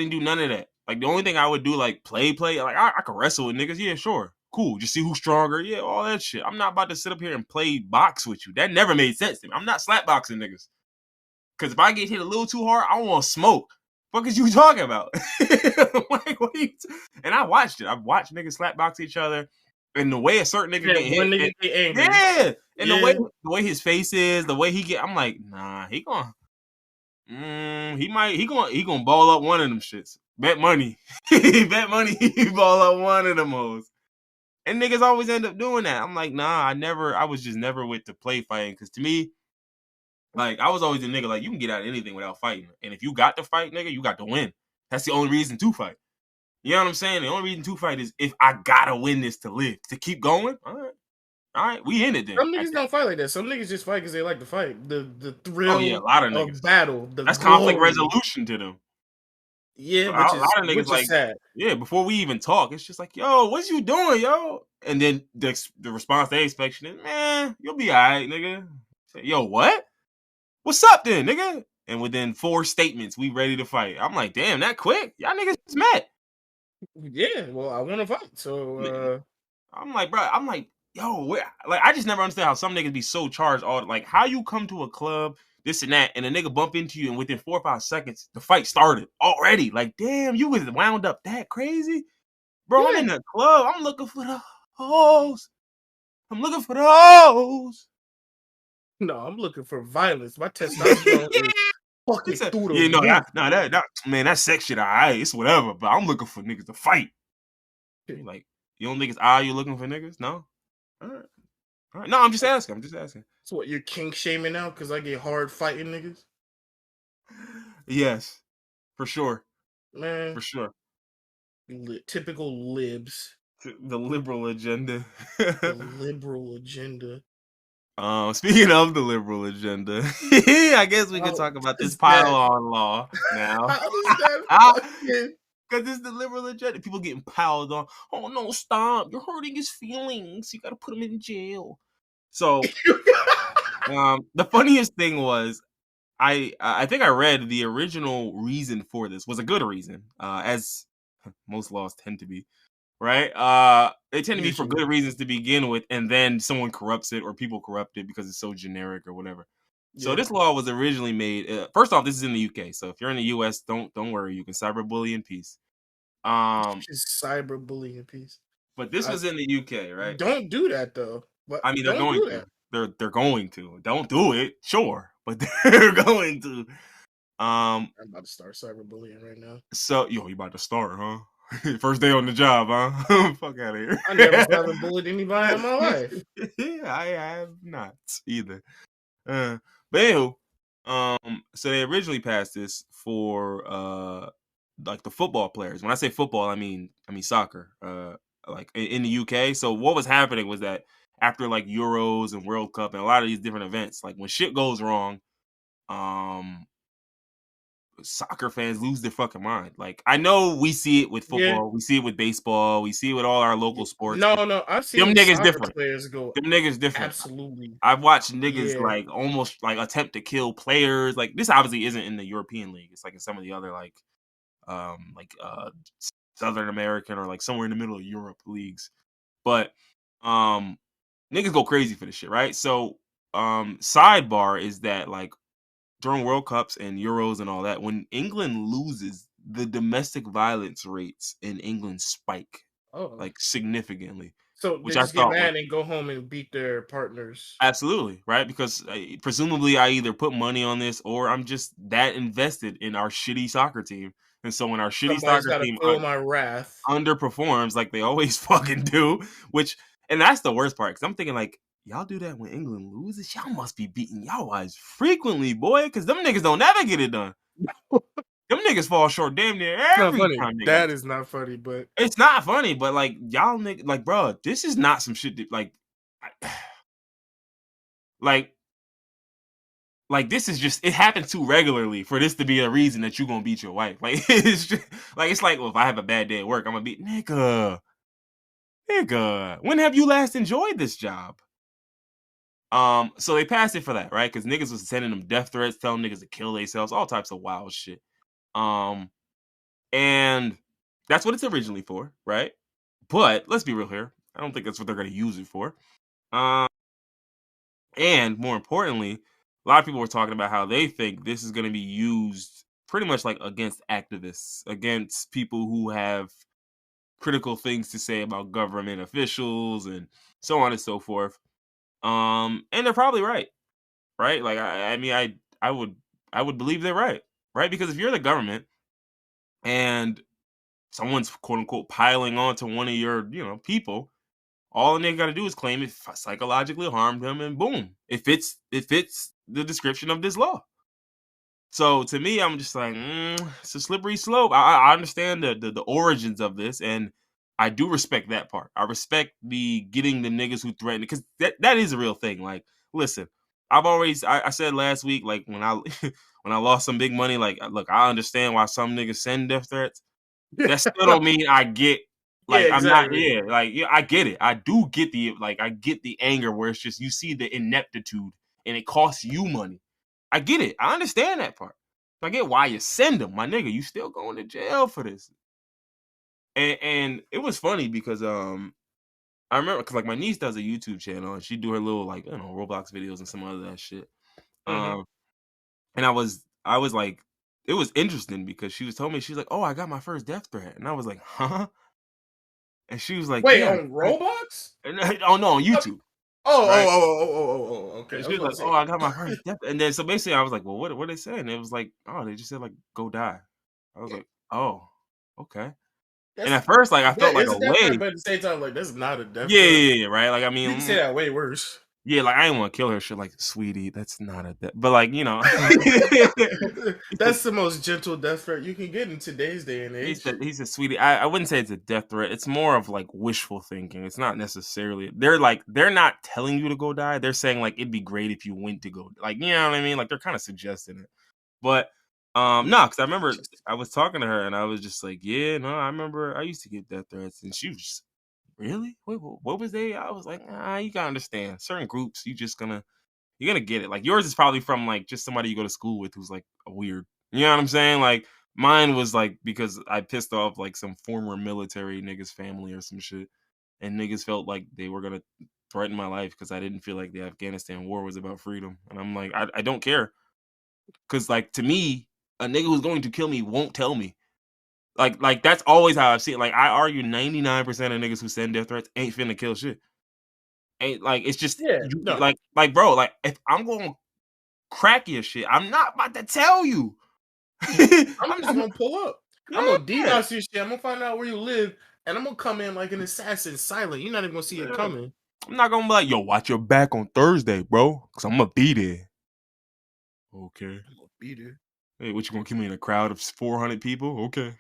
do none of that. Like the only thing I would do like play. Like I could wrestle with niggas. Yeah, sure, cool. Just see who's stronger. Yeah, all that shit. I'm not about to sit up here and play box with you. That never made sense to me. I'm not slap boxing niggas. Because if I get hit a little too hard, I want to smoke. What is you talking about? Like, what are you and I watched it. I've watched niggas slap box each other. And the way a certain nigga That get one hit. nigga get angry. Yeah. And Yeah. the way his face is, the way he get, I'm like, nah, he gonna he gonna ball up one of them shits. Bet money. Bet money he ball up one of them hoes. And niggas always end up doing that. I'm like, nah, I was just never with the play fighting. Cause to me, like, I was always a nigga, like, you can get out of anything without fighting. And if you got to fight, nigga, you got to win. That's the only reason to fight. You know what I'm saying? The only reason to fight is if I gotta win this to live. To keep going, all right, we in it then. Some niggas don't fight like that. Some niggas just fight because they like to fight. The Oh, yeah, a thrill lot of of niggas. battle, the That's conflict glory. resolution to them. Yeah, A lot of niggas, which is like, sad. yeah, before we even talk, it's just like, yo, what you doing, yo? And then the response they expect is, man, you'll be all right, nigga. Say, yo, what? What's up then, nigga? And within 4 statements, we ready to fight. I'm like, damn, that quick? Y'all niggas just met. Yeah, well, I want to fight. So I'm like, bro, yo, like, I just never understand how some niggas be so charged. Like, how you come to a club, this and that, and a nigga bump into you, and within 4 or 5 seconds, the fight started already. Like, damn, you was wound up that crazy, bro. I'm in yeah. the club. I'm looking for the hoes. I'm looking for the hoes. No, I'm looking for violence. My testosterone is He fucking said, through the "Yeah, no, roof. that man, that sex shit, alright, it's whatever, but I'm looking for niggas to fight." You like, you don't think it's you looking for niggas? No, all right, all right. No, I'm just asking. I'm just asking. So what, you're kink shaming now because I get hard fighting niggas? Yes, for sure, Man, for sure. typical libs. The liberal agenda. The liberal agenda. Speaking of the liberal agenda, I guess we could How talk about this does that pile-on law now. how does that fucking Because it's the liberal agenda. People getting piled on. Oh no, stop! You're hurting his feelings. You got to put him in jail. So, the funniest thing was, I think I read the original reason for this was a good reason, as most laws tend to be, right? They tend to be for usually? good reasons to begin with, and then someone corrupts it or people corrupt it because it's so generic or whatever. So Yeah. this law was originally made. First off, this is in the UK. So if you're in the US, don't worry. You can cyberbully in peace. Um, Just cyberbullying piece. but this I was in the UK, right? don't do that though. But I mean, they're don't going do to. that. They're going to. Don't do it, sure, but they're going to. Um, I'm about to start cyberbullying right now. so you about to start, huh? First day on the job, huh? Fuck out of I never here. cyberbullied anybody in my life. I have not either. Uh, but anywho, so they originally passed this for like the football players. When I say football, I mean soccer. Like in the UK. So what was happening was that after like Euros and World Cup and a lot of these different events, like when shit goes wrong, um, soccer fans lose their fucking mind. Like I know we see it with Yeah. football, we see it with baseball, we see it with all our local sports, but No, no. I've them seen niggas soccer different. players go Them niggas different. absolutely. I've watched niggas Yeah. like almost like attempt to kill players. Like this obviously isn't in the European League. It's like in some of the other like Southern American or like somewhere in the middle of Europe leagues. But um niggas go crazy for this shit, right? So sidebar is that like during World Cups and Euros and all that, when England loses, the domestic violence rates in England spike Oh. like significantly, So they which I just get thought was mad and go home and beat their partners. absolutely, right? Because presumably I either put money on this or I'm just that invested in our shitty soccer team. And so when our shitty Somebody's soccer gotta team feel my wrath. underperforms like they always fucking do, which and that's the worst part because I'm thinking like y'all do that when England loses, y'all must be beating y'all eyes frequently, boy, because them niggas don't never get it done. Them niggas fall short damn near It's not every funny. time they got That to. is not funny, but It's not funny, but like y'all niggas, like bro, this is not some shit that, like like this is just it happens too regularly for this to be a reason that you gonna beat your wife. Like it's like well, if I have a bad day at work, I'm gonna beat nigga. When have you last enjoyed this job? So they passed it for that, right? Because niggas was sending them death threats, telling niggas to kill themselves, all types of wild shit. Um, and that's what it's originally for, right? But let's be real here. I don't think that's what they're gonna use it for. Um, and more importantly, a lot of people were talking about how they think this is gonna be used pretty much like against activists, against people who have critical things to say about government officials and so on and so forth. And they're probably right? Like I mean I would believe they're right? Because if you're the government and someone's quote unquote piling on to one of your, people, all they got to do is claim it psychologically harmed them and boom. It fits the description of this law. So to me, I'm just like, it's a slippery slope. I understand the origins of this, and I do respect that part. I respect the getting the niggas who threaten because that is a real thing. Like, listen, I said last week, like when I when I lost some big money, like look, I understand why some niggas send death threats. That still don't mean I get yeah, like I'm not exactly. like yeah, I get it. I do get the anger where it's just you see the ineptitude and it costs you money. I get it. I understand that part. I get why you send them, my nigga. You still going to jail for this. And it was funny because I remember because like my niece does a YouTube channel and she do her little like Roblox videos and some other that shit. Hmm. Um and I was like it was interesting because she was telling me she's like, "Oh, I got my first death threat." And I was like, "Huh?" And she was like, Wait, "Yeah." on Roblox? Oh no, on What? YouTube. right? Okay. And I she was was about like, to "Oh, say, I got my first death." And then so basically, I was like, "Well, what they saying?" And it was like, "Oh, they just said like go die." I was yeah, like, "Oh, okay." And that's at first, like I that felt like is a a death threat, way. but at the same time, like that's not a death Yeah, threat. yeah, yeah, right. Like I You can say mean, that way worse. yeah, like I didn't want to kill her. Shit, like sweetie, that's not a death. But like he said, That's the most gentle death threat you can get in today's day and age. he said, sweetie, I wouldn't say it's a death threat. It's more of like wishful thinking. It's not necessarily. They're not telling you to go die. They're saying like it'd be great if you went to go. Like you know what I mean? Like they're kind of suggesting it. But no, because I remember Just I was talking to her and I was just like, yeah, no, I remember I used to get death threats, and she was just really, wait, what was they? I was like, you gotta understand certain groups. You're gonna get it. Like yours is probably from like just somebody you go to school with who's like a weird. You know what I'm saying? Like mine was like because I pissed off like some former military niggas family or some shit, and niggas felt like they were gonna threaten my life because I didn't feel like the Afghanistan war was about freedom, and I'm like, I don't care. Cause like to me, a nigga who's going to kill me won't tell me. Like that's always how I've seen it. Like I argue 99% of niggas who send death threats ain't finna kill shit. Ain't like it's just yeah, you no. like bro, like if I'm gonna crack your shit, I'm not about to tell you. I'm I'm just not gonna pull up. I'm yeah, gonna DDoS your shit. I'm gonna find out where you live, and I'm gonna come in like an assassin, silent. You're not even gonna see it yeah. coming. I'm not gonna be like, yo, watch your back on Thursday, bro. Cause I'm gonna be there. Okay. I'm gonna be there. Hey, what you gonna kill me in a crowd of 400 people? Okay.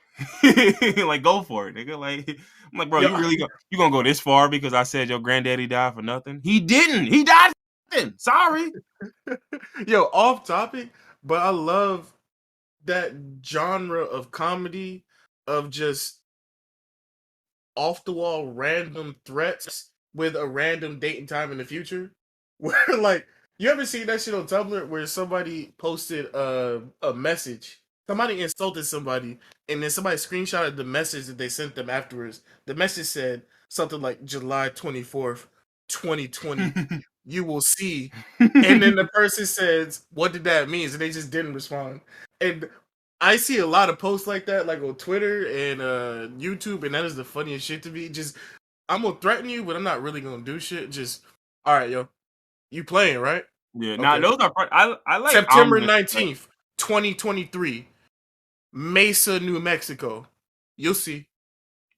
Like go for it, nigga. Like I'm like, bro, Yo, you gonna go this far because I said your granddaddy died for nothing? He didn't. He died for nothing. Sorry. yo, off topic, but I love that genre of comedy of just off the wall random threats with a random date and time in the future. Where like you ever seen that shit on Tumblr where somebody posted a message, somebody insulted somebody, and then somebody screenshotted the message that they sent them afterwards. The message said something like July 24th, 2020. You will see. And then the person says, "What did that mean?" And they just didn't respond. And I see a lot of posts like that, like on Twitter and YouTube, and that is the funniest shit to me. Just I'm gonna threaten you, but I'm not really gonna do shit. Just all right, yo, you playing right? Yeah, now Okay. those are I like September ominous threats. 19th, 2023, Mesa, New Mexico. You'll see.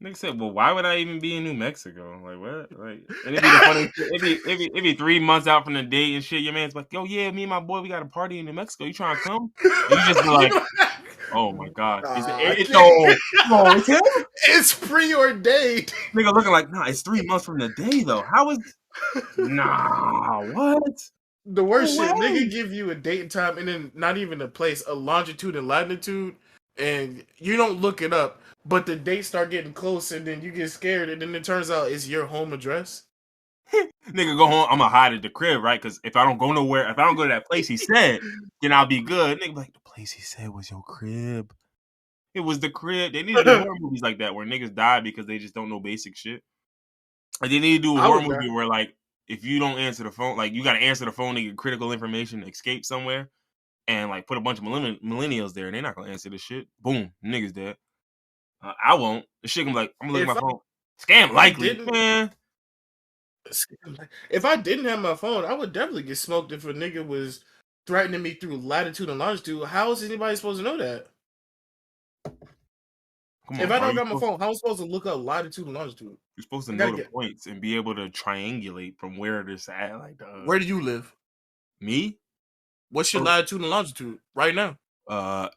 Nigga said, "Well, why would I even be in New Mexico? Like what? Like, and it'd be the funniest shit. It'd be 3 months out from the date and shit. Your man's like, yo, yeah, me and my boy, we got a party in New Mexico. You trying to come? And you just be like, You- oh my god, is it? Nah, I can't. No, no, it's him. It's preordained. Nigga looking like, nah, it's 3 months from the day though. How is? Nah, what? The No worst shit, nigga way. give you a date and time and then not even a place, a longitude and latitude, and you don't look it up, but the dates start getting close and then you get scared and then it turns out it's your home address. Nigga go home. I'm gonna hide at the crib, right? Because if I don't go nowhere, if I don't go to that place he said, then I'll be good. Nigga be like, the place he said was your crib. It was the crib. They need to do horror movies like that where niggas die because they just don't know basic shit. Like they need to do a I horror would die. movie where like if you don't answer the phone, like you gotta answer the phone to get critical information, escape somewhere, and like put a bunch of millennials there, and they're not gonna answer the shit. Boom, niggas dead. I won't. The shit gonna be like, I'm gonna look at If my phone. Scam I likely, didn't man. if I didn't have my phone, I would definitely get smoked if a nigga was threatening me through latitude and longitude. How is anybody supposed to know that? Come If on, I bro. don't got my phone, how am I supposed to look up latitude and longitude? You're supposed to I know gotta the get points and be able to triangulate from where this at. Like, where do you live? me, What's your Ear- latitude and longitude right now?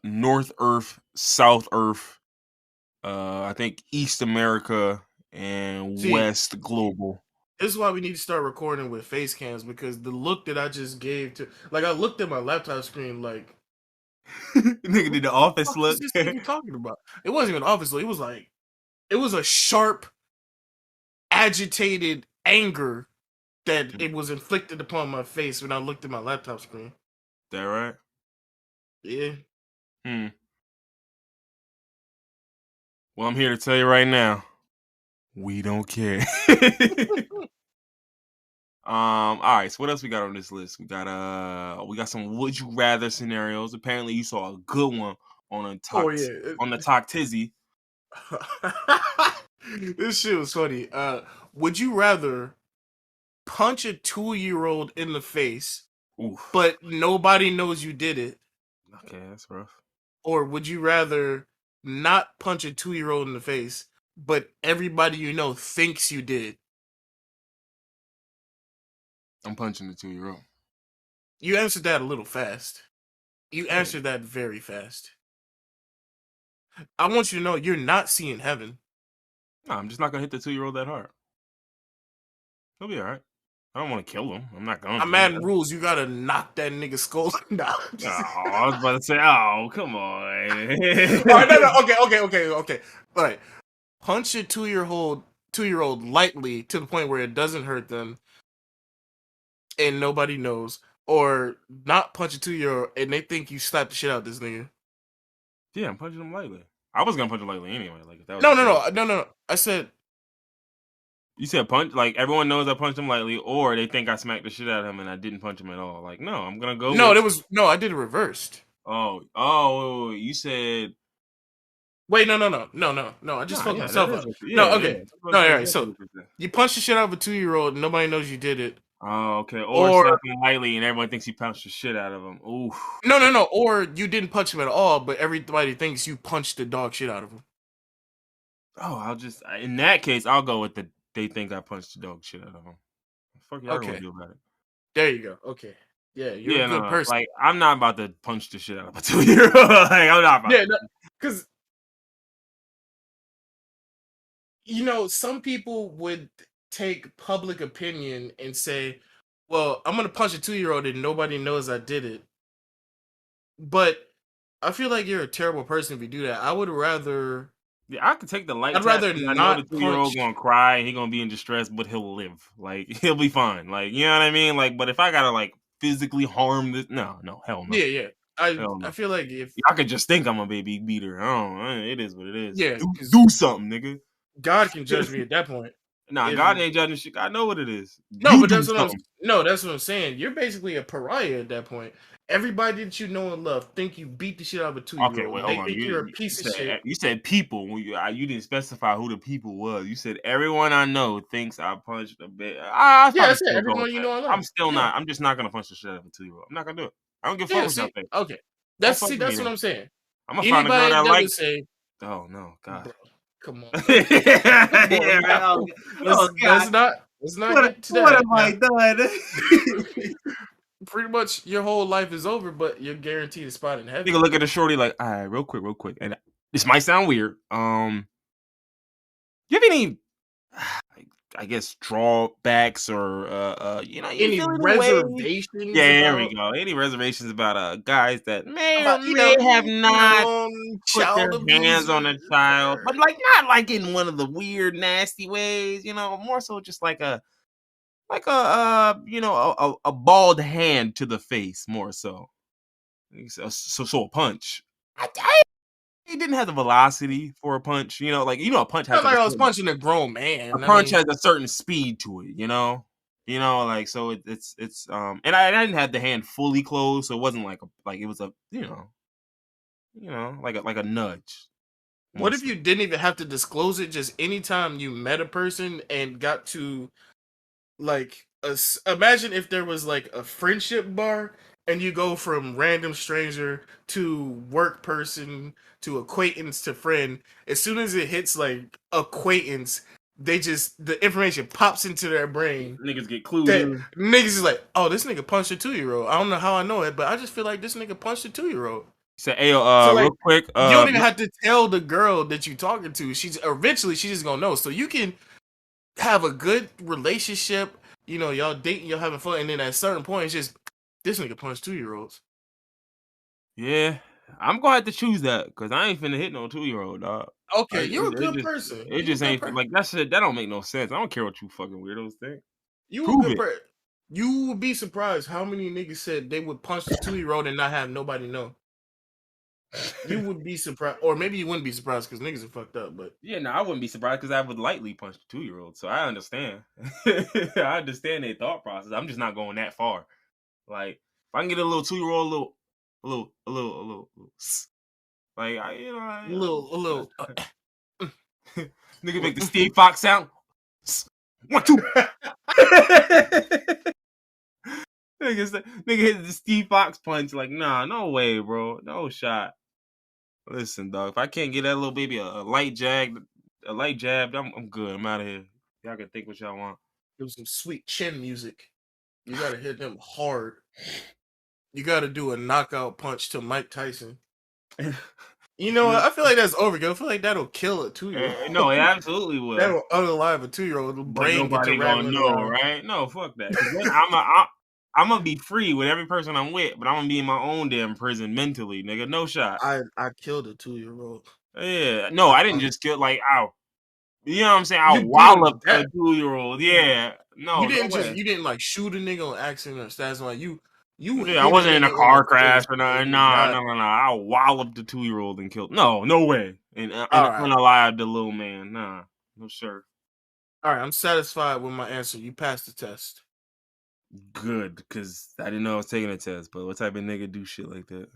North Earth, South Earth, I think East America and See, West Global. this is why we need to start recording with face cams because the look that I just gave to, like, I looked at my laptop screen, like, Nigga what did the the office fuck is look. this nigga talking about? It wasn't even obvious look. It was like, it was a sharp, agitated anger that it was inflicted upon my face when I looked at my laptop screen. That right? Yeah. Hmm. Well, I'm here to tell you right now, we don't care. All right. So what else we got on this list? We got some would you rather scenarios. Apparently, you saw a good one on Oh yeah. the talk tizzy. This shit was funny. Would you rather punch a 2-year-old in the face, Oof. but nobody knows you did it? Okay, that's rough. Or would you rather not punch a 2-year-old in the face, but everybody you know thinks you did? I'm punching the 2-year-old. You answered that a little fast. You Yeah. answered that very fast. I want you to know you're not seeing heaven. No, I'm just not gonna hit the 2-year-old that hard. He'll be all right. I don't want to kill him. I'm not going I'm to. adding rules. You gotta knock that nigga skull down. Oh, I was about to say, oh, come on. All right, no. Okay. All right, punch a 2-year-old lightly to the point where it doesn't hurt them, and nobody knows, or not punch a 2-year-old and they think you slapped the shit out of this nigga. Yeah, I'm punching him lightly. I was gonna punch him lightly anyway. Like if that was No. I said You said punch, like everyone knows I punched him lightly, or they think I smacked the shit out of him and I didn't punch him at all. Like, no, I'm gonna go no. with. There was no. I did it reversed. Oh, you said. Wait, no. I just fucked Yeah, that myself is. up. Yeah, No, yeah. okay. No, all right. So you punch the shit out of a 2-year-old and nobody knows you did it. Oh, okay. Or Or slap him lightly and everyone thinks you punched the shit out of him. Ooh. no. Or you didn't punch him at all, but everybody thinks you punched the dog shit out of him. Oh, in that case, I'll go with they think I punched the dog shit out of him. Fuck y'all gonna Okay. do about it? There you go. Okay. Yeah, you're a good No. person. Like, I'm not about to punch the shit out of a 2-year-old. Like, I'm not about to. Because some people would take public opinion and say, "Well, I'm gonna punch a 2-year-old and nobody knows I did it." But I feel like you're a terrible person if you do that. I would rather. Yeah, I could take the light I'd tap rather because I know the not 2-year-old punch. gonna cry and he gonna be in distress, but he'll live. Like he'll be fine. Like you know what I mean? Like, but if I gotta like physically harm this, no, hell no, Yeah. hell I no. feel like if I could just think I'm a baby beater. I don't. It is what it is. yeah, Do something, nigga. God can judge me at that point. Nah, If God ain't judging shit. I know what it is. no, You but do something. that's what I'm saying. You're basically a pariah at that point. Everybody that you know and love think you beat the shit out of a Okay, 2-year-old. wait, They hold on. think you're a piece of shit. You said people when you didn't specify who the people was. You said everyone I know thinks I punched a bit. I Yeah, I probably said still go with everyone you that. know and I'm love. still Yeah. not. I'm just not gonna punch the shit out of a 2-year-old. I'm not gonna do it. I don't give a fuck Yeah, what y'all see? think. Okay. Don't fuck with That's me what then. I'm saying. I'm gonna find a girl Anybody that that like. would say, Oh no, God. bro, come on, bro. Come Yeah, on right. now. Oh God. Let's not get to What that have I now. done? Pretty much your whole life is over, but you're guaranteed a spot in heaven. Nigga look at the shorty like, all right, real quick. And this might sound weird. You have any, I guess, drawbacks or you Any feel any way? reservations Yeah, there about we go. Any reservations about guys that may or about may have not put their child hands on a abuser? child, but like not like in one of the weird, nasty ways. More so just like a bald hand to the face, more so. So a punch. He didn't have the velocity for a punch. A punch has Not like like I was punching a grown a man. I punch mean, has a certain speed to it. Like so it's and I didn't have the hand fully closed, so it wasn't like it was a like a nudge. what More if so. you didn't even have to disclose it? Just anytime you met a person and got to like imagine if there was like a friendship bar and you go from random stranger to work person to acquaintance to friend. As soon as it hits like acquaintance, the information pops into their brain Niggas get clued that in. niggas is like, oh, this nigga punched a 2-year-old. I don't know how I know it, but I just feel like this nigga punched a 2-year-old. Say, hey, So like, real quick, you don't even have to tell the girl that you talking to. She's just gonna know. So you can have a good relationship. Y'all dating, y'all having fun, and then at a certain point, it's just this nigga punched 2-year-olds. yeah, I'm gonna have to choose that because I ain't finna hit no 2-year-old, dog. Okay, Like, you're a good person. it You a just good ain't person. like that shit. That don't make no sense. I don't care what you fucking weirdos think. You a Prove good it. person. You would be surprised how many niggas said they would punch the 2-year-old and not have nobody know. You would be surprised, or maybe you wouldn't be surprised because niggas are fucked up. But Yeah, no, I wouldn't be surprised because I would lightly punch the 2-year-old. So I understand. I understand their thought process. I'm just not going that far. Like if I can get a little 2-year-old, a little, like a little. Nigga make the Steve Fox sound. 1, 2. nigga hit the Steve Fox punch. Like, nah, no way, bro, no shot. Listen, dog. If I can't get that little baby a light jab, I'm good. I'm out of here. Y'all can think what y'all want. Do some sweet chin music. You gotta hit them hard. You gotta do a knockout punch to Mike Tyson. You know what? I feel like that's overkill. I feel like that'll kill a 2-year-old. No, it absolutely will. That'll unalive a 2-year-old. The But brain get to nobody gonna rattling know, around. right? No, fuck that. 'Cause then I'm gonna be free with every person I'm with, but I'm gonna be in my own damn prison mentally, nigga. No shot. I killed a 2-year-old. Yeah, no, I didn't just kill like ow. You know what I'm saying? I You walloped did a that. 2-year-old. Yeah, no, no way. You didn't like shoot a nigga on accident or stats like you Yeah, I hit a wasn't in a nigga in car the crash face or and nothing. he Nah, died. no, no, no. I walloped the 2-year-old and killed. No, no way. And All right. unalived the little man. Nah, no sir. All right, I'm satisfied with my answer. You passed the test. Good, because I didn't know I was taking a test. But what type of nigga do shit like that?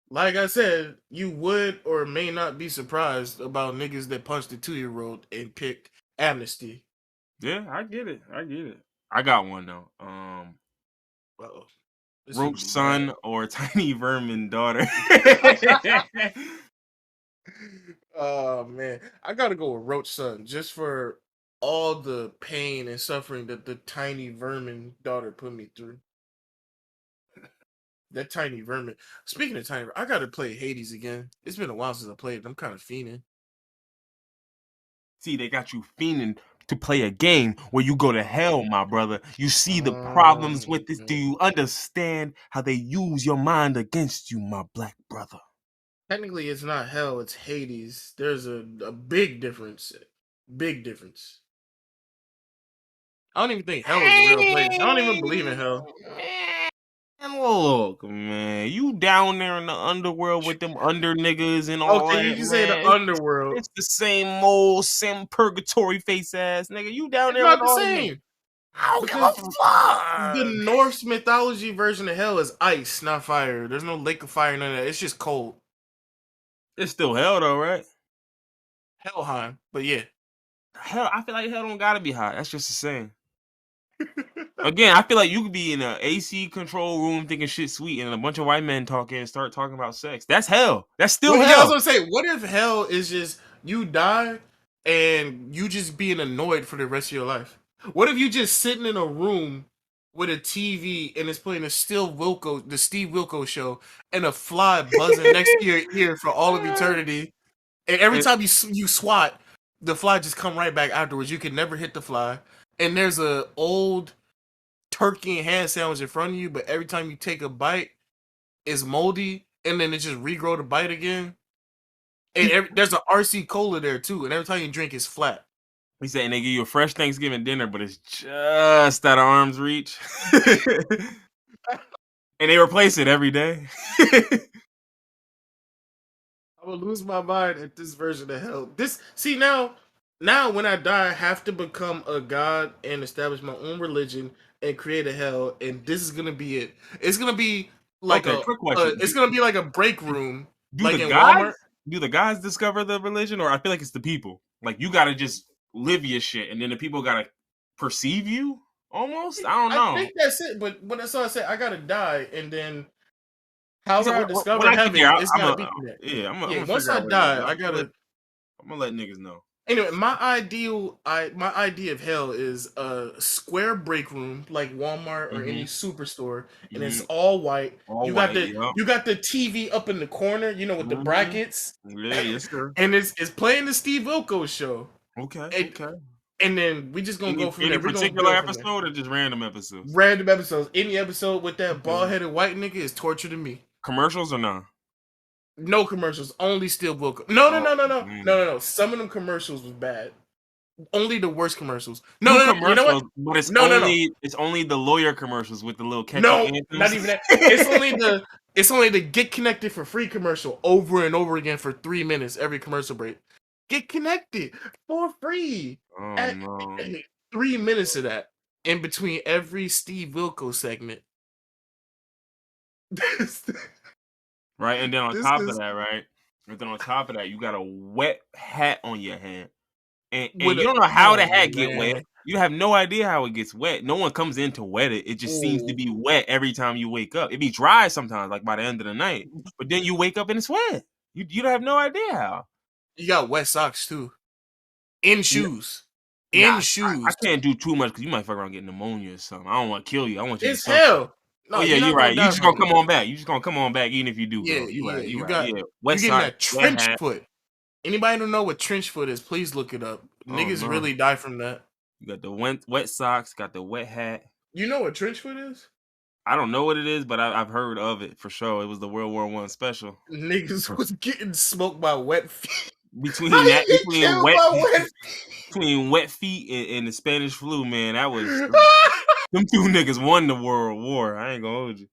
Like I said, you would or may not be surprised about niggas that punched a 2-year-old and picked amnesty. Yeah, I get it. I got one though. Uh-oh. This Roach should be bad. son or tiny vermin daughter. Oh man, I gotta go with Roach son just for all the pain and suffering that the tiny vermin daughter put me through. That tiny vermin. Speaking of tiny, I gotta play Hades again. It's been a while since I played it. I'm kind of fiending. See, they got you fiending to play a game where you go to hell, my brother. You see the problems with this. Do you understand how they use your mind against you, my black brother? Technically, it's not hell. It's Hades. There's a big difference. Big difference. I don't even think hell is a real place. I don't even believe in hell. Man, look, man, you down there in the underworld with them under niggas and all Okay, you that, can say the man. underworld. It's the same old, same purgatory face ass nigga. You down It's there with not the all them niggas. same I don't give because a the fuck. Norse mythology version of hell is ice, not fire. There's no lake of fire, none of that. It's just cold. It's still hell though, right? Helheim, but yeah. Hell, I feel like hell don't gotta be hot. That's just the same. Again, I feel like you could be in an AC control room thinking shit sweet, and a bunch of white men talking and start talking about sex. That's hell. That's still Well, yeah, I was hell. gonna say, what if hell is just you die and you just being annoyed for the rest of your life? What if you just sitting in a room with a TV and it's playing the Steve Wilco show, and a fly buzzing next to your ear for all of eternity, and every And time you swat, the fly just come right back afterwards. You can never hit the fly, and there's a old turkey and ham sandwich in front of you, but every time you take a bite, it's moldy, and then it just regrow the bite again. And there's an RC cola there too, and every time you drink, it's flat. he said, and they give you a fresh Thanksgiving dinner, but it's just out of arm's reach. And they replace it every day. I will lose my mind at this version of hell. This see now when I die, I have to become a god and establish my own religion and create a hell, and this is gonna be it. It's gonna be like Okay, quick question. it's gonna be like a break room, Do like the in gods Walmart. do the gods discover the religion, or I feel like it's the people? Like you gotta just live your shit, and then the people gotta perceive you almost. I don't I know. think that's it. But when I saw I said I gotta die, and then He said however I when discover I get there, heaven, it's I'm gotta a be connected. yeah, I'm Yeah, gonna once figure I out what it is. die, I I'm gotta. gonna let niggas know. Anyway, my idea of hell is a square break room like Walmart or any Mm-hmm. superstore, and it's Mm-hmm. all white. All white. Yep. You got the TV up in the corner, you know, with the Mm-hmm. brackets, Yeah. Yes, sir. and it's playing the Steve Wilkos show, Okay. and Okay. and then we just gonna go from Any there. We're gonna particular build from there. episode or just random episodes? Random episodes. Any episode with that bald Okay. headed white nigga is torture to me. Commercials or no? No commercials, only Steve Wilkos. No, no, Oh, no, no, no, man. no, no, no. Some of them commercials was bad. Only the worst commercials. No, Do no, no. You know what? commercials, but No, no, no. it's only the lawyer commercials with the little catchy No, anthems. not even that. It's only the get connected for free commercial over and over again for 3 minutes every commercial break. Get connected for free. Oh At no! 3 minutes of that in between every Steve Wilco segment. This, Right, and then on this top of is that, right, and then on top of that, you got a wet hat on your hand, and With you a don't know how the oh hat get wet. man, You have no idea how it gets wet. No one comes in to wet it. It just seems to ooh, be wet every time you wake up. It be dry sometimes, like by the end of the night. But then you wake up and it's wet. You don't have no idea how. you got wet socks too. In N- shoes. Nah, In I shoes. can't do too much because you might fuck around getting pneumonia or something. I don't want to kill you. I want you to It's suffer. hell. Oh No, yeah, you're you're not gonna right. You die just gonna from come it. on back. You just gonna come on back, even if you do Yeah, go. You yeah. right. You You right. got Yeah. Wet you getting sock, that wet trench hat. foot. Anybody don't know what trench foot is, please look it up. Oh Niggas no. really die from that. You got the wet socks. Got the wet hat. You know what trench foot is? I don't know what it is, but I've heard of it for sure. It was the World War One special. Niggas was getting smoked by wet feet. How Between you that, get between killed wet, by wet between wet feet and the Spanish flu, man, that was feet? them two niggas won the World War. I ain't gonna hold you.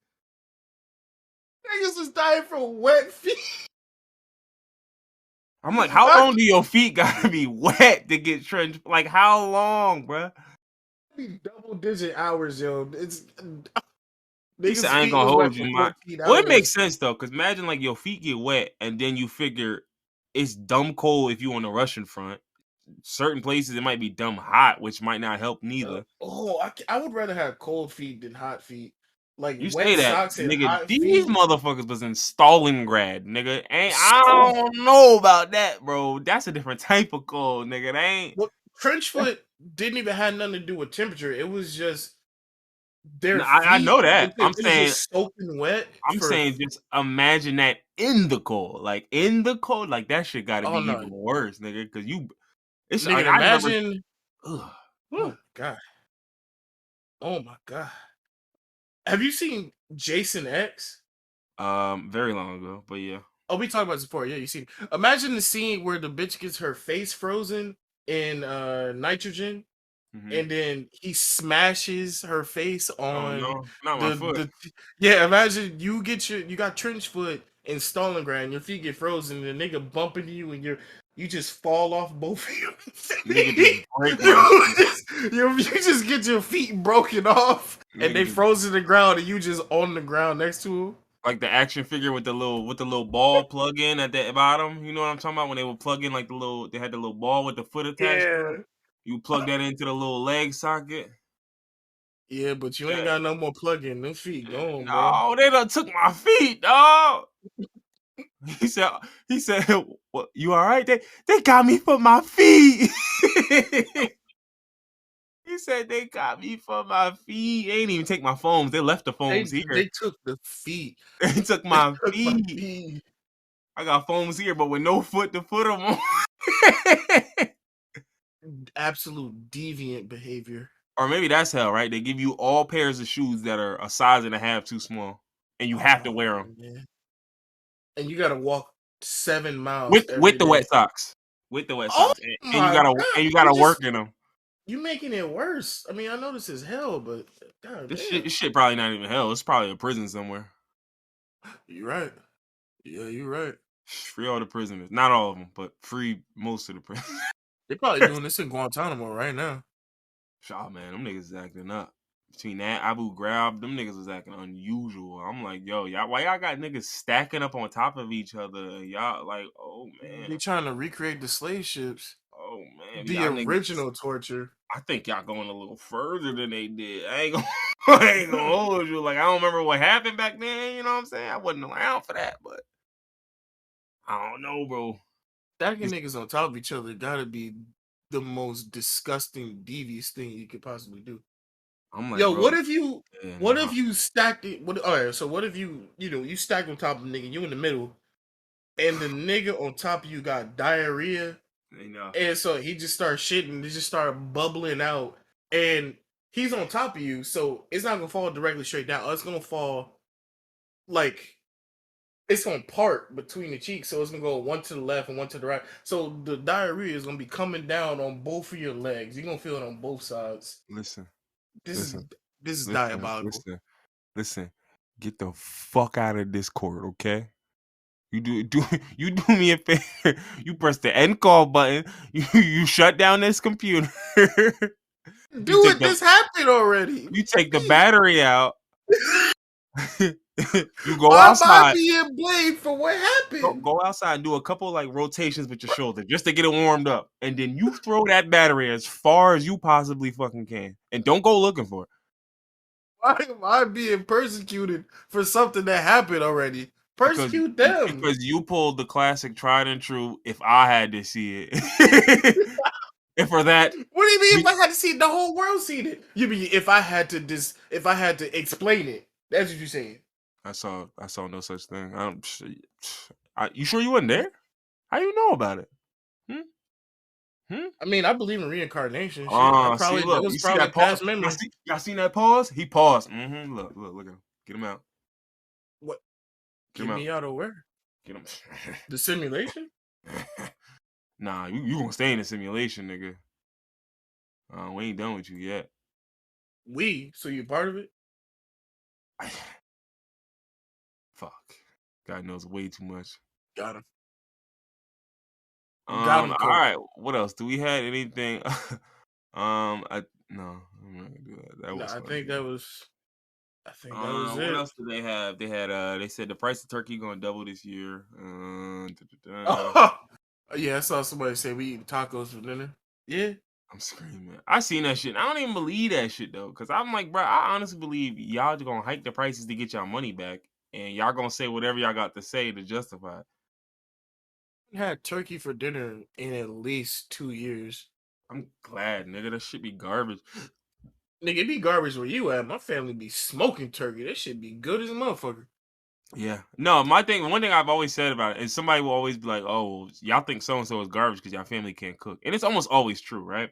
Niggas was dying from wet feet. I'm like, how long do your feet gotta be wet to get trenched? Like, how long, bruh? Double digit hours, yo. It's He said, niggas' I ain't feet gonna was wet hold for you. 14 Well, it makes hours. sense though, because imagine like your feet get wet and then you figure it's dumb cold if you on the Russian front. Certain places it might be dumb hot, which might not help neither. I would rather have cold feet than hot feet. Like You wet say that, socks and nigga. hot These feet. motherfuckers was in Stalingrad, nigga. Ain't I Oh, don't know about that, bro. That's a different type of cold, nigga. They ain't. well, trench foot didn't even have nothing to do with temperature. It was just their No, I feet know that. because it was just soaking wet I'm for. saying, just imagine that in the cold, like in the cold, like that shit got to be Oh no, even worse, nigga. Because it's like nigga! I remember. Imagine. Ugh, Oh whew. my god. Oh my god. Have you seen Jason X? Very long ago, but yeah. Oh, we talked about this before. Yeah, you see. Imagine the scene where the bitch gets her face frozen in nitrogen, Hmm. and then he smashes her face Oh on no, not my foot. the. Yeah, imagine you got trench foot in Stalingrad, your feet get frozen, and the nigga bumping you, and you just fall off both of your Nigga just feet. break my shit. You just get your feet broken off, and Nigga they just froze in the ground, and you just on the ground next to him. like the action figure with the little ball plug in at the bottom. You know what I'm talking about? When they would plug in like they had the little ball with the foot attached to it. Yeah. You plug that into the little leg socket. Yeah, but you ain't Yeah. got no more plug-in. Them feet gone, bro. No, they done took my feet, dog. He said, well, you all right? They got me for my feet. He said they got me for my feet. They ain't even take my foams. They left the foams here. They took the feet. They took They my took my feet. feet. I got foams here, but with no foot to put them on. Absolute deviant behavior. Or maybe that's hell, right? They give you all pairs of shoes that are a size and a half too small, and you have to Oh wear them man. And you gotta walk 7 miles with every the day. wet socks. With the wet Oh socks, and my god. you gotta work in them. You making it worse. I mean, I know this is hell, but god damn. This shit probably not even hell. It's probably a prison somewhere. You're right. Yeah, you're right. Free all the prisoners, not all of them, but free most of the prisoners. They're probably doing this in Guantanamo right now. Shaw, man, them niggas is acting up. Between that Abu Ghraib, them niggas was acting unusual. I'm like, yo, why y'all got niggas stacking up on top of each other? Y'all like, oh man, They trying to recreate the slave ships. oh man, The y'all niggas. original torture. I think y'all going a little further than they did. I ain't gonna, I ain't gonna hold you. Like, I don't remember what happened back then. You know what I'm saying? I wasn't around for that, but I don't know, bro. Stacking It's, niggas on top of each other gotta be the most disgusting, devious thing you could possibly do. I'm like, Yo, bro, yeah, what nah, if you stacked it? All right, so what if you stacked on top of the nigga, you in the middle, and the nigga on top of you got diarrhea, you know. and so he just started shitting, he just started bubbling out, and he's on top of you, so it's not gonna fall directly straight down. It's gonna fall like it's gonna part between the cheeks, so it's gonna go one to the left and one to the right. So the diarrhea is gonna be coming down on both of your legs. You're gonna feel it on both sides. Listen, This is listen, this is listen, diabolical. listen, listen. Get the fuck out of this court, okay? You do me a favor. You press the end call button. You shut down this computer. you Do take it. the This happened already. you take the battery out. You go Why am I outside. being blamed for what happened? Go outside and do a couple like rotations with your shoulder just to get it warmed up, and then you throw that battery as far as you possibly fucking can, and don't go looking for it. Why am I being persecuted for something that happened already? Because Persecute them. because you pulled the classic tried and true. If I had to see it, and for that, What do you mean if we, I had to see it, the whole world seen it? You mean if I had to if I had to explain it? That's what you're saying. I saw no such thing. You sure you wasn't there? How you know about it? Hmm? Hmm? I mean, I believe in reincarnation. Shit, I See, probably that look, was you see probably that pause? past memory. Y'all seen that pause? He paused. Look at him. Get him out. What? Get Get him out. me out of where? Get him. The simulation? Nah, you gonna stay in the simulation, nigga. We ain't done with you yet. So you part of it? Fuck. God knows way too much. Got him. Got him, All Cole. right. What else? Do we had anything? I no, I'm not gonna do that. That No, was I funny. think that was. I think that was What it. else did they have? They had they said the price of turkey gonna double this year. Oh, yeah, I saw somebody say we eating tacos for dinner. Yeah, I'm screaming. I seen that shit. I don't even believe that shit though, cause I'm like, bro, I honestly believe y'all just gonna hike the prices to get y'all money back, and y'all gonna say whatever y'all got to say to justify it. I had turkey for dinner in at least 2 years. I'm glad, nigga. That shit be garbage. Nigga, it be garbage where you at. My family be smoking turkey. That shit be good as a motherfucker. Yeah. No, one thing I've always said about it is somebody will always be like, oh, y'all think so and so is garbage because y'all family can't cook. And it's almost always true, right?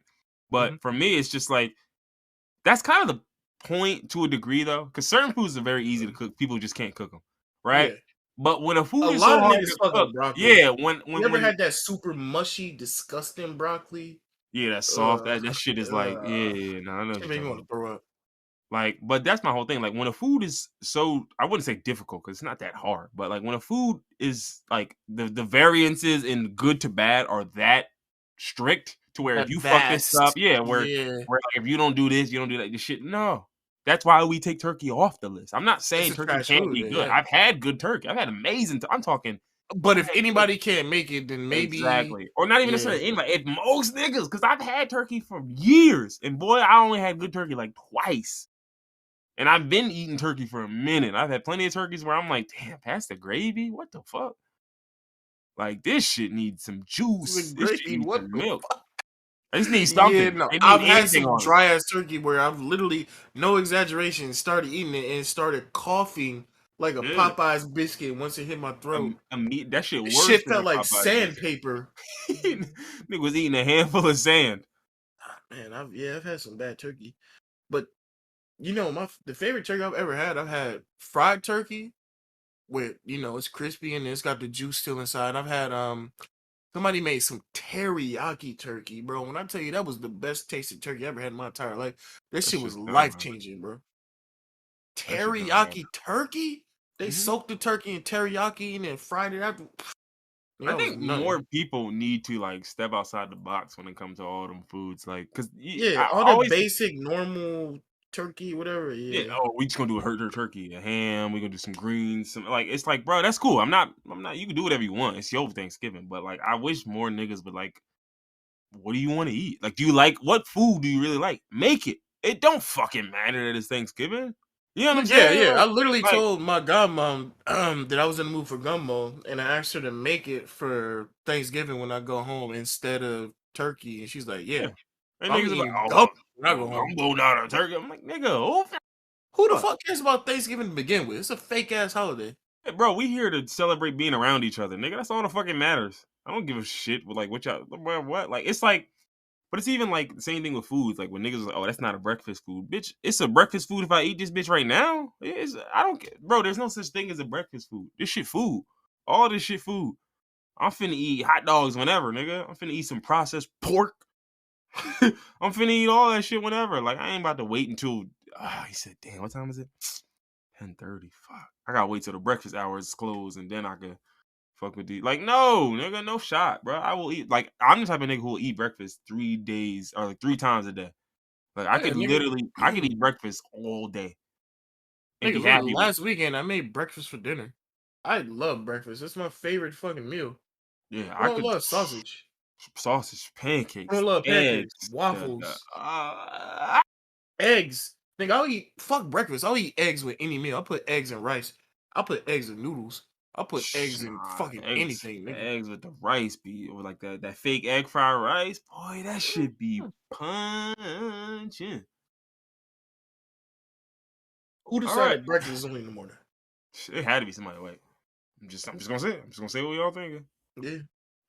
But Hmm. for me, it's just like, that's kind of the point to a degree, though, because certain foods are very easy to cook. People just can't cook them, right? Yeah, But when a a food is lot so of hard niggas to fuck cook, up broccoli. yeah, You ever when had that super mushy, disgusting broccoli? yeah, that's soft. Uh, That shit is like, yeah, no, I know what shit you're make me talking want about. to throw up. Like, but that's my whole thing. Like, when a food is so, I wouldn't say difficult because it's not that hard, but like when a food is like the variances in good to bad are that strict to where if That you fuck this up, vast. yeah, Yeah, where like if you don't do this, you don't do that, this shit. No, that's why we take turkey off the list. I'm not it's saying a turkey trash can't food. be good. Yeah, I've had good turkey. I've had amazing. I'm talking. Bro, but I've if had good. anybody can't make it, then maybe Exactly. Or not even yeah. necessarily anybody. If most niggas, because I've had turkey for years, and boy, I only had good turkey like twice. And I've been eating turkey for a minute. I've had plenty of turkeys where I'm like, damn, that's the gravy? What the fuck? Like, this shit needs some The juice. This shit gravy, needs what some the milk. fuck? I just need Yeah, something. no. They need I've had anything some on it. dry ass turkey where I've literally, no exaggeration, started eating it and started coughing like a Yeah. Popeye's biscuit once it hit my throat. That shit This worse shit than felt the like Popeyes biscuit. sandpaper. Nigga was eating a handful of sand. Man, I've had some bad turkey, but the favorite turkey I've had fried turkey with it's crispy and it's got the juice still inside. I've had somebody made some teriyaki turkey, bro. When I tell you that was the best tasting turkey I ever had in my entire life, that That shit shit was sound life right. changing, bro. That shit sound right. Teriyaki turkey? They Hmm. soaked the turkey in teriyaki and then fried it after. I Yeah, I was think nutting. more people need to like step outside the box when it comes to all them foods. Like, cause Yeah, I all the always basic normal turkey, whatever. yeah. Yeah, Oh, we just gonna do a hurt turkey, a ham. We gonna do some greens. Some like it's like, bro, that's cool. I'm not. You can do whatever you want. It's your Thanksgiving, but like, I wish more niggas would like. What do you want to eat? Like, do you like what food do you really like? Make it. It don't fucking matter that it's Thanksgiving. You know what I'm yeah, saying? yeah. I literally Like told my godmom that I was in the mood for gumbo, and I asked her to make it for Thanksgiving when I go home instead of turkey, and she's like, "Yeah, yeah. And I'm niggas are like, eating oh gumbo well, when I go home." gumbo not a turkey. I'm like, nigga, who Who the fuck? fuck cares about Thanksgiving to begin with? It's a fake ass holiday. Hey, bro, we here to celebrate being around each other, nigga. That's all that fucking matters. I don't give a shit with like what y'all what. Like it's like, but it's even like the same thing with foods. Like when niggas like, oh, that's not a breakfast food, bitch. It's a breakfast food if I eat this bitch right now. I don't care, bro. There's no such thing as a breakfast food. This shit food. All this shit food. I'm finna eat hot dogs whenever, nigga. I'm finna eat some processed pork. I'm finna eat all that shit whenever. Like I ain't about to wait until. He said, "Damn, what time is it? 10:30. Fuck. I gotta wait till the breakfast hours close and then I can fuck with these. Like, no, nigga, no shot, bro. I will eat. Like, I'm the type of nigga who will eat breakfast 3 days or like 3 times a day. Like, Yeah, nigga. I could eat breakfast all day. and Nigga, be literally happy with it. last weekend I made breakfast for dinner. I love breakfast. It's my favorite fucking meal. Yeah, I I don't could love sausage. sausage, I don't pancakes, love pancakes, eggs, waffles, uh, eggs. Nigga, I'll eat fuck breakfast. I'll eat eggs with any meal. I'll put eggs in rice. I'll put eggs in noodles. I'll put eggs in nah, fucking eggs, anything, nigga. eggs with the rice be or like that fake egg fried rice. Boy, that shit be punching. Who All right, decided breakfast is only in the morning? it had to be somebody white. I'm just gonna say it. I'm just gonna say what y'all thinking. Yeah.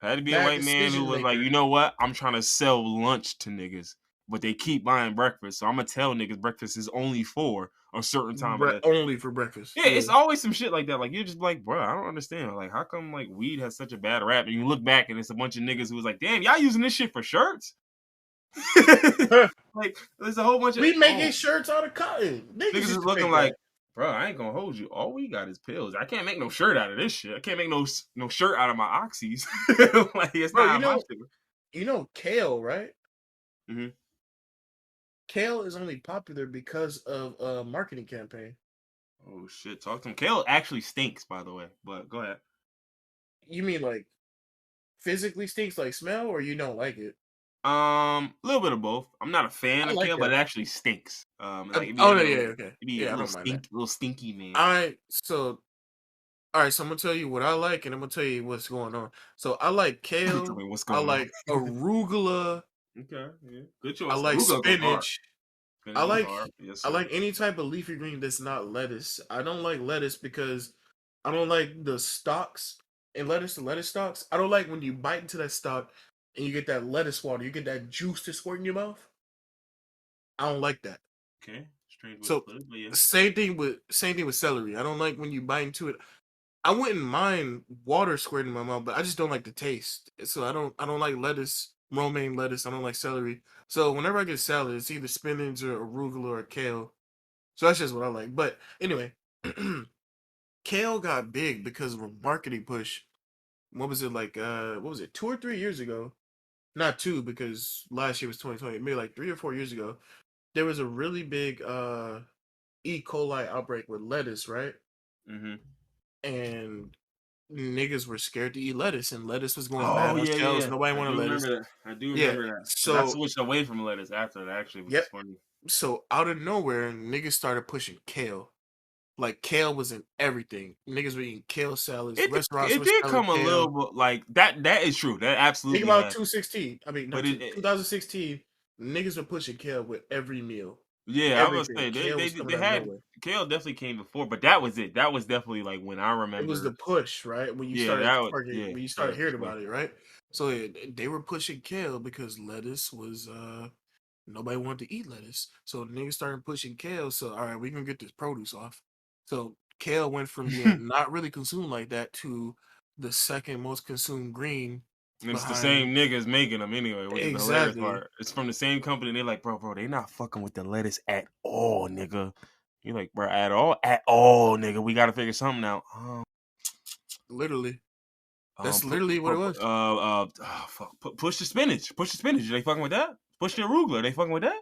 Had to be a Bad white man who decision was like, maker. you know what? I'm trying to sell lunch to niggas, but they keep buying breakfast. So I'm gonna tell niggas breakfast is only for a certain time of the. Only for breakfast. Yeah, Yeah. it's always some shit like that. Like you're just like, bro, I don't understand. Like, how come like weed has such a bad rap? And you look back and it's a bunch of niggas who was like, damn, y'all using this shit for shirts? Like, there's a whole bunch of We making shirts out of cotton. Niggas niggas is used to looking make like, that. bro, I ain't gonna hold you. All we got is pills. I can't make no shirt out of this shit. I can't make no shirt out of my oxys. Like, it's Bro, not how my shit. you know kale, right? Mm-hmm. Kale is only popular because of a marketing campaign. Oh shit, talk to him. Kale actually stinks, by the way. But go ahead. You mean like physically stinks like smell, or you don't like it? A little bit of both. I'm not a fan I of like kale, but that. it actually stinks. Like it be Oh having no, a yeah, little, okay, it be a yeah, I don't mind that. little stinky man. All right, so all right, so I'm gonna tell you what I like, and I'm gonna tell you what's going on. So I like Tell kale. me what's I going on. like arugula. Okay, yeah, good I choice. like Arugula goes hard. spinach. I Spinach goes like hard. Yes, I sir. like any type of leafy green that's not lettuce. I don't like lettuce because I don't like the stalks and lettuce. The lettuce stalks. I don't like when you bite into that stalk and you get that lettuce water. You get that juice to squirt in your mouth. I don't like that. Okay, strange way to So put it, but yeah. same thing with celery. I don't like when you bite into it. I wouldn't mind water squirting in my mouth, but I just don't like the taste. So I don't like lettuce, romaine lettuce. I don't like celery. So whenever I get salad, it's either spinach or arugula or kale. So that's just what I like. But anyway, kale got big because of a marketing push. What was it like? What was it? 2 or 3 years ago? Not two, because last year was 2020. Maybe like 3 or 4 years ago. There was a really big E. coli outbreak with lettuce, right? Mm-hmm. And niggas were scared to eat lettuce, and lettuce was going Oh bad on yeah, yeah, shelves. yeah. Nobody I wanted do lettuce. remember that. I do Yeah. remember that because I So switched away from lettuce after that. Actually, which yep. is funny. So out of nowhere, niggas started pushing kale. Like kale was in everything. Niggas were eating kale salads. Restaurants It were did selling come a little kale. bit like that. That is true. That Think absolutely about has. 216. I mean, not But two, 2016. Niggas were pushing kale with every meal. yeah, I was Everything. say Kale was coming they out of had nowhere. Kale definitely came before, but that was it. That was definitely like when I It was the remember. push, right? When you Yeah, started that was fucking, yeah, when you started yeah, for hearing sure. about it, right? So yeah, they were pushing kale because lettuce was nobody wanted to eat lettuce. So niggas started pushing kale. So all right, we can get this produce off. So kale went from being not really consumed like that to the second most consumed green And it's the behind same niggas making them anyway, which is the hilarious exactly. part. It's from the same company. They're like, bro, they not fucking with the lettuce at all, nigga. You're like, bro, at all, nigga. We got to figure something out. Literally. That's literally what it was. Fuck, push the spinach. Push the spinach. Are they fucking with that? Push the arugula. Are they fucking with that?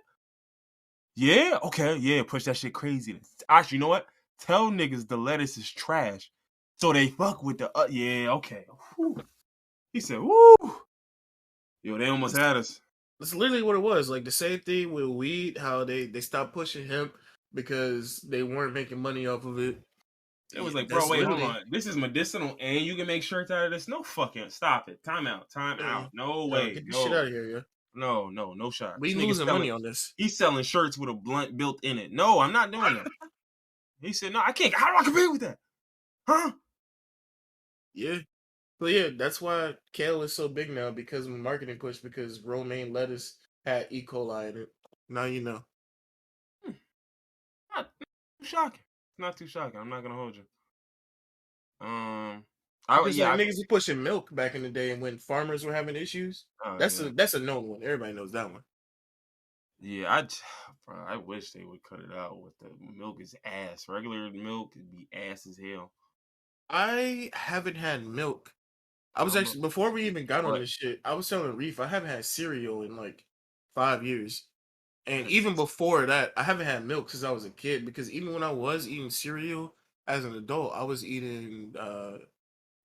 Yeah, okay, yeah. Push that shit crazy. Actually, you know what? Tell niggas the lettuce is trash, so they fuck with the. Yeah, okay. Whew. He said, woo. Yo, they almost had us. That's literally what it was. Like the same thing with weed, how they stopped pushing hemp because they weren't making money off of it. It Yeah, was like, bro, that's wait, hold literally on. This is medicinal, and you can make shirts out of this. No fucking stop it. Time out. Time out. No yo, way. get this shit out No. of here, yo. No shot. We This nigga losing selling. money on this. He's selling shirts with a blunt built in it. No, I'm not doing that. He said, no, I can't. How do I compete with that? Huh? Yeah. But yeah, that's why kale is so big now because of the marketing push because romaine lettuce had E. coli in it. Now you know. Hmm. Not too shocking. Not too shocking. I'm not gonna hold you. Um, Just like niggas was pushing milk back in the day and when farmers were having issues. oh That's yeah, a known one. Everybody knows that one. yeah. Bro, I wish they would cut it out. With the milk is ass. Regular milk would be ass as hell. I haven't had milk. I I was don't know actually before we even got on what. this shit. I was selling reef. I haven't had cereal in like 5 years. And even before that, I haven't had milk since I was a kid because even when I was eating cereal as an adult, I was eating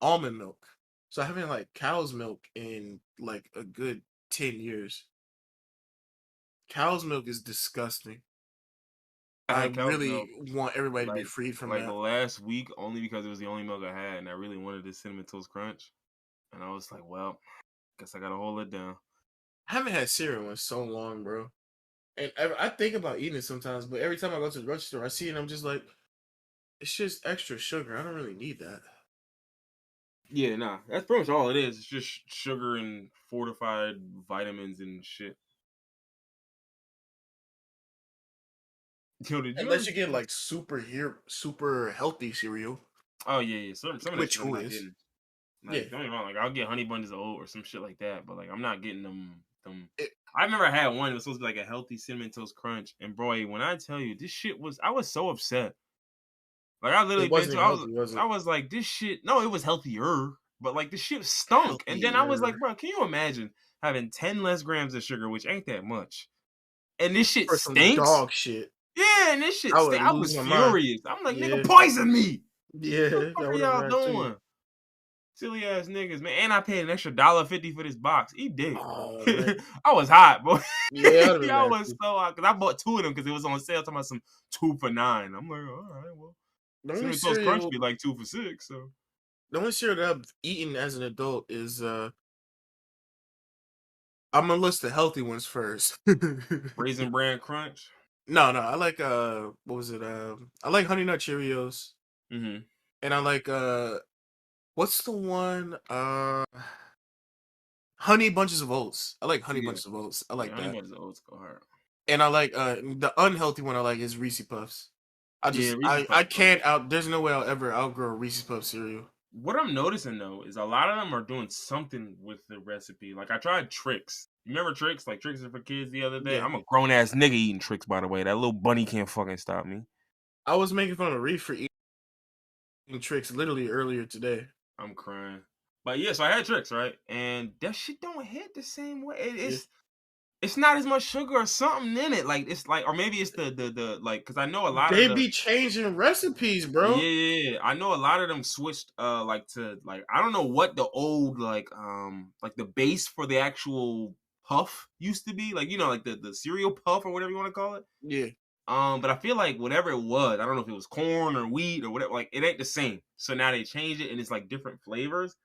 almond milk. So I haven't had like cow's milk in like a good 10 years. Cow's milk is disgusting. I I had cow's really milk want everybody to be like freed from like that. last week only because it was the only milk I had, and I really wanted this cinnamon toast crunch, and I was like, well, guess I gotta hold it down. I haven't had cereal in so long, bro. And I think about eating it sometimes, but every time I go to the grocery store, I see it and I'm just like, it's just extra sugar. I don't really need that. Yeah, nah, that's pretty much all it is. It's just sugar and fortified vitamins and shit. Yo, did you ever? Unless you get like super healthy cereal, Oh yeah, yeah. Some of that which shit I'm who not is? getting. Yeah. Like, don't get me wrong. Like, I'll get honey bunches of oat or some shit like that, but like, I'm not getting them. It, I remember I had one that was supposed to be like a healthy cinnamon toast crunch, and boy, when I tell you this shit was, I was so upset. Like, I it literally been wasn't to, even healthy, was I it? was like, this shit. No, it was healthier, but like, this shit stunk. And then I was like, Healthier bro, can you imagine having 10 less grams of sugar, which ain't that much, and this shit for some stinks? dog shit. Yeah, and this shit I would stink. I lose was my mind. furious. I'm like, nigga, Yeah, poison me. What the yeah, fuck I are would have y'all mad too. doing? Silly ass niggas, man. And I paid an extra $1.50 for this box. Eat dick. Oh man, I was hot, boy. yeah, I'd have been I mad was too. so hot because I bought two of them because it was on sale. Talking about some 2 for $9. I'm like, all right, well, The only Cinnamon Toast Crunch cereal, be like 2 for $6. So the only cereal that I've eaten as an adult is I'm gonna list the healthy ones first. Raisin Bran Crunch. No, I like what was it? I like Honey Nut Cheerios, Mm-hmm. and I like what's the one? Honey Bunches of Oats. I like Honey Yeah, Bunches of Oats. I yeah. like Honey that. Buns Oats go hard. And I like the unhealthy one I like is Reese Puffs. Yeah, Reese's I Puffs go hard. can't out there's no way I'll ever outgrow Reese Puff cereal. What I'm noticing though is a lot of them are doing something with the recipe. Like I tried Tricks. You remember Tricks? Like Tricks are for kids the other day. Yeah. I'm a grown ass nigga eating Tricks, by the way. That little bunny can't fucking stop me. I was making fun of Reese for eating tricks literally earlier today. I'm crying. But yeah, so I had Tricks, right? And that shit don't hit the same way. Yeah. It's not as much sugar or something in it. Like it's like, or maybe it's the like, because I know a lot of They the be changing recipes, bro. yeah, I know a lot of them switched like to like I don't know what the old like the base for the actual puff used to be, like like the cereal puff or whatever you want to call it. Yeah. But I feel like whatever it was, I don't know if it was corn or wheat or whatever, like it ain't the same. So now they changed it and it's like different flavors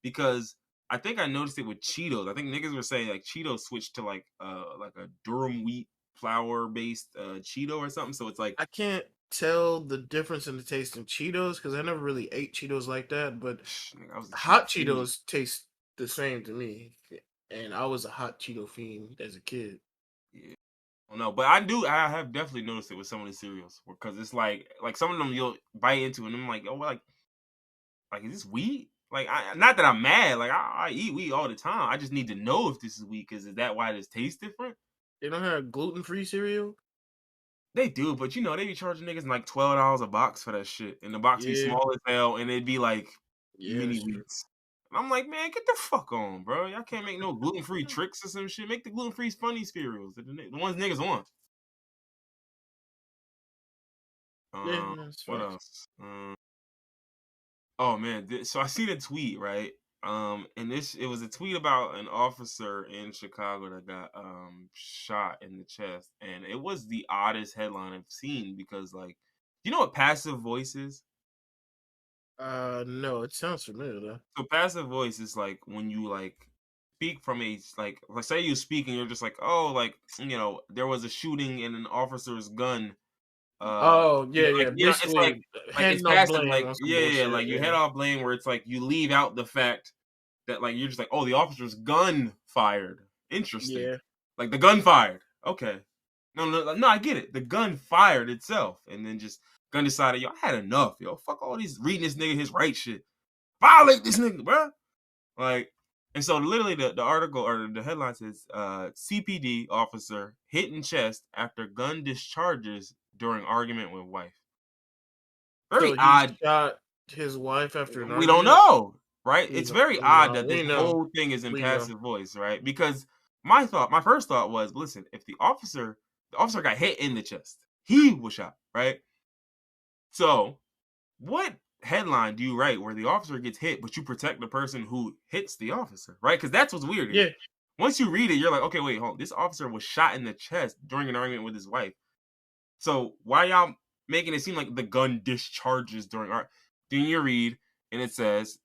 because I think I noticed it with Cheetos. I think niggas were saying like Cheetos switched to like a durum wheat flour based Cheeto or something. So it's like I can't tell the difference in the taste in Cheetos because I never really ate Cheetos like that, but nigga, I was a Cheeto hot fiend. Cheetos taste the same to me. And I was a hot Cheeto fiend as a kid. Yeah. No, but I have definitely noticed it with some of the cereals because it's like some of them you'll bite into and I'm like, oh, like is this wheat? Like I not that I'm mad, like I eat wheat all the time. I just need to know if this is wheat because is that why this tastes different? They don't have gluten-free cereal? They do, but they be charging niggas like $12 a box for that shit, and the box be Yeah. small as hell, and it'd be like Yeah, mini that's true. wheats. And I'm like, man, get the fuck on, bro. Y'all can't make no gluten free tricks or some shit. Make the gluten free funny cereals, the ones niggas want. Yeah, no, that's What facts. else? Oh man, so I seen a tweet, right? And it was a tweet about an officer in Chicago that got shot in the chest, and it was the oddest headline I've seen because you know what passive voice is? No, it sounds familiar though. So passive voice is like when you speak from let's say you speak and you're just like, oh, like there was a shooting and an officer's gun. Oh, yeah, yeah. It's Basically, like it's heading off passive, blame like on some yeah, bullshit. like you head Yeah, off blame where it's like you leave out the fact that like you're just like, oh, the officer's gun fired. Interesting. yeah. Like the gun fired. Okay. No, I get it. The gun fired itself, and then just gun decided, yo, I had enough, yo. Fuck all these reading this nigga his right shit. Violate this nigga, bro. Like, and so literally the article or the headline says CPD officer hit in chest after gun discharges during argument with wife. Very So he odd. shot his wife after an We don't argument. know, right? It's very odd No, that this we know, whole thing is in we know. passive voice, right? Because my first thought was, listen, if the officer The officer got hit in the chest. He was shot, right? So, what headline do you write where the officer gets hit, but you protect the person who hits the officer, right? Because that's what's weird here. Yeah. Once you read it, you're like, okay, wait, hold on. This officer was shot in the chest during an argument with his wife. So why y'all making it seem like the gun discharges during art? Then you read, and it says,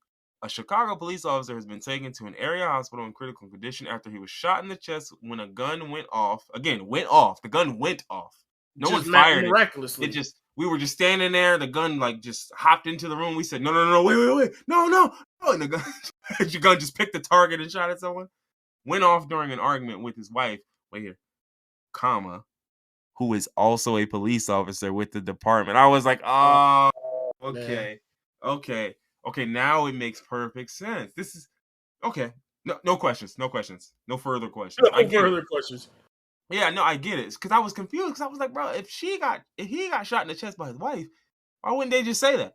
a Chicago police officer has been taken to an area hospital in critical condition after he was shot in the chest when a gun went off. Again, went off. The gun went off. No one Just fired it. miraculously. It just, we were just standing there. The gun like just hopped into the room. We said, no, wait, no. And the gun, your gun just picked the target and shot at someone. Went off during an argument with his wife. Wait here, comma, who is also a police officer with the department. I was like, oh, okay. Now it makes perfect sense. This is okay. No questions. No further questions. I get it. Questions. Yeah, no, I get it. Because I was confused. Because I was like, bro, if he got shot in the chest by his wife, why wouldn't they just say that?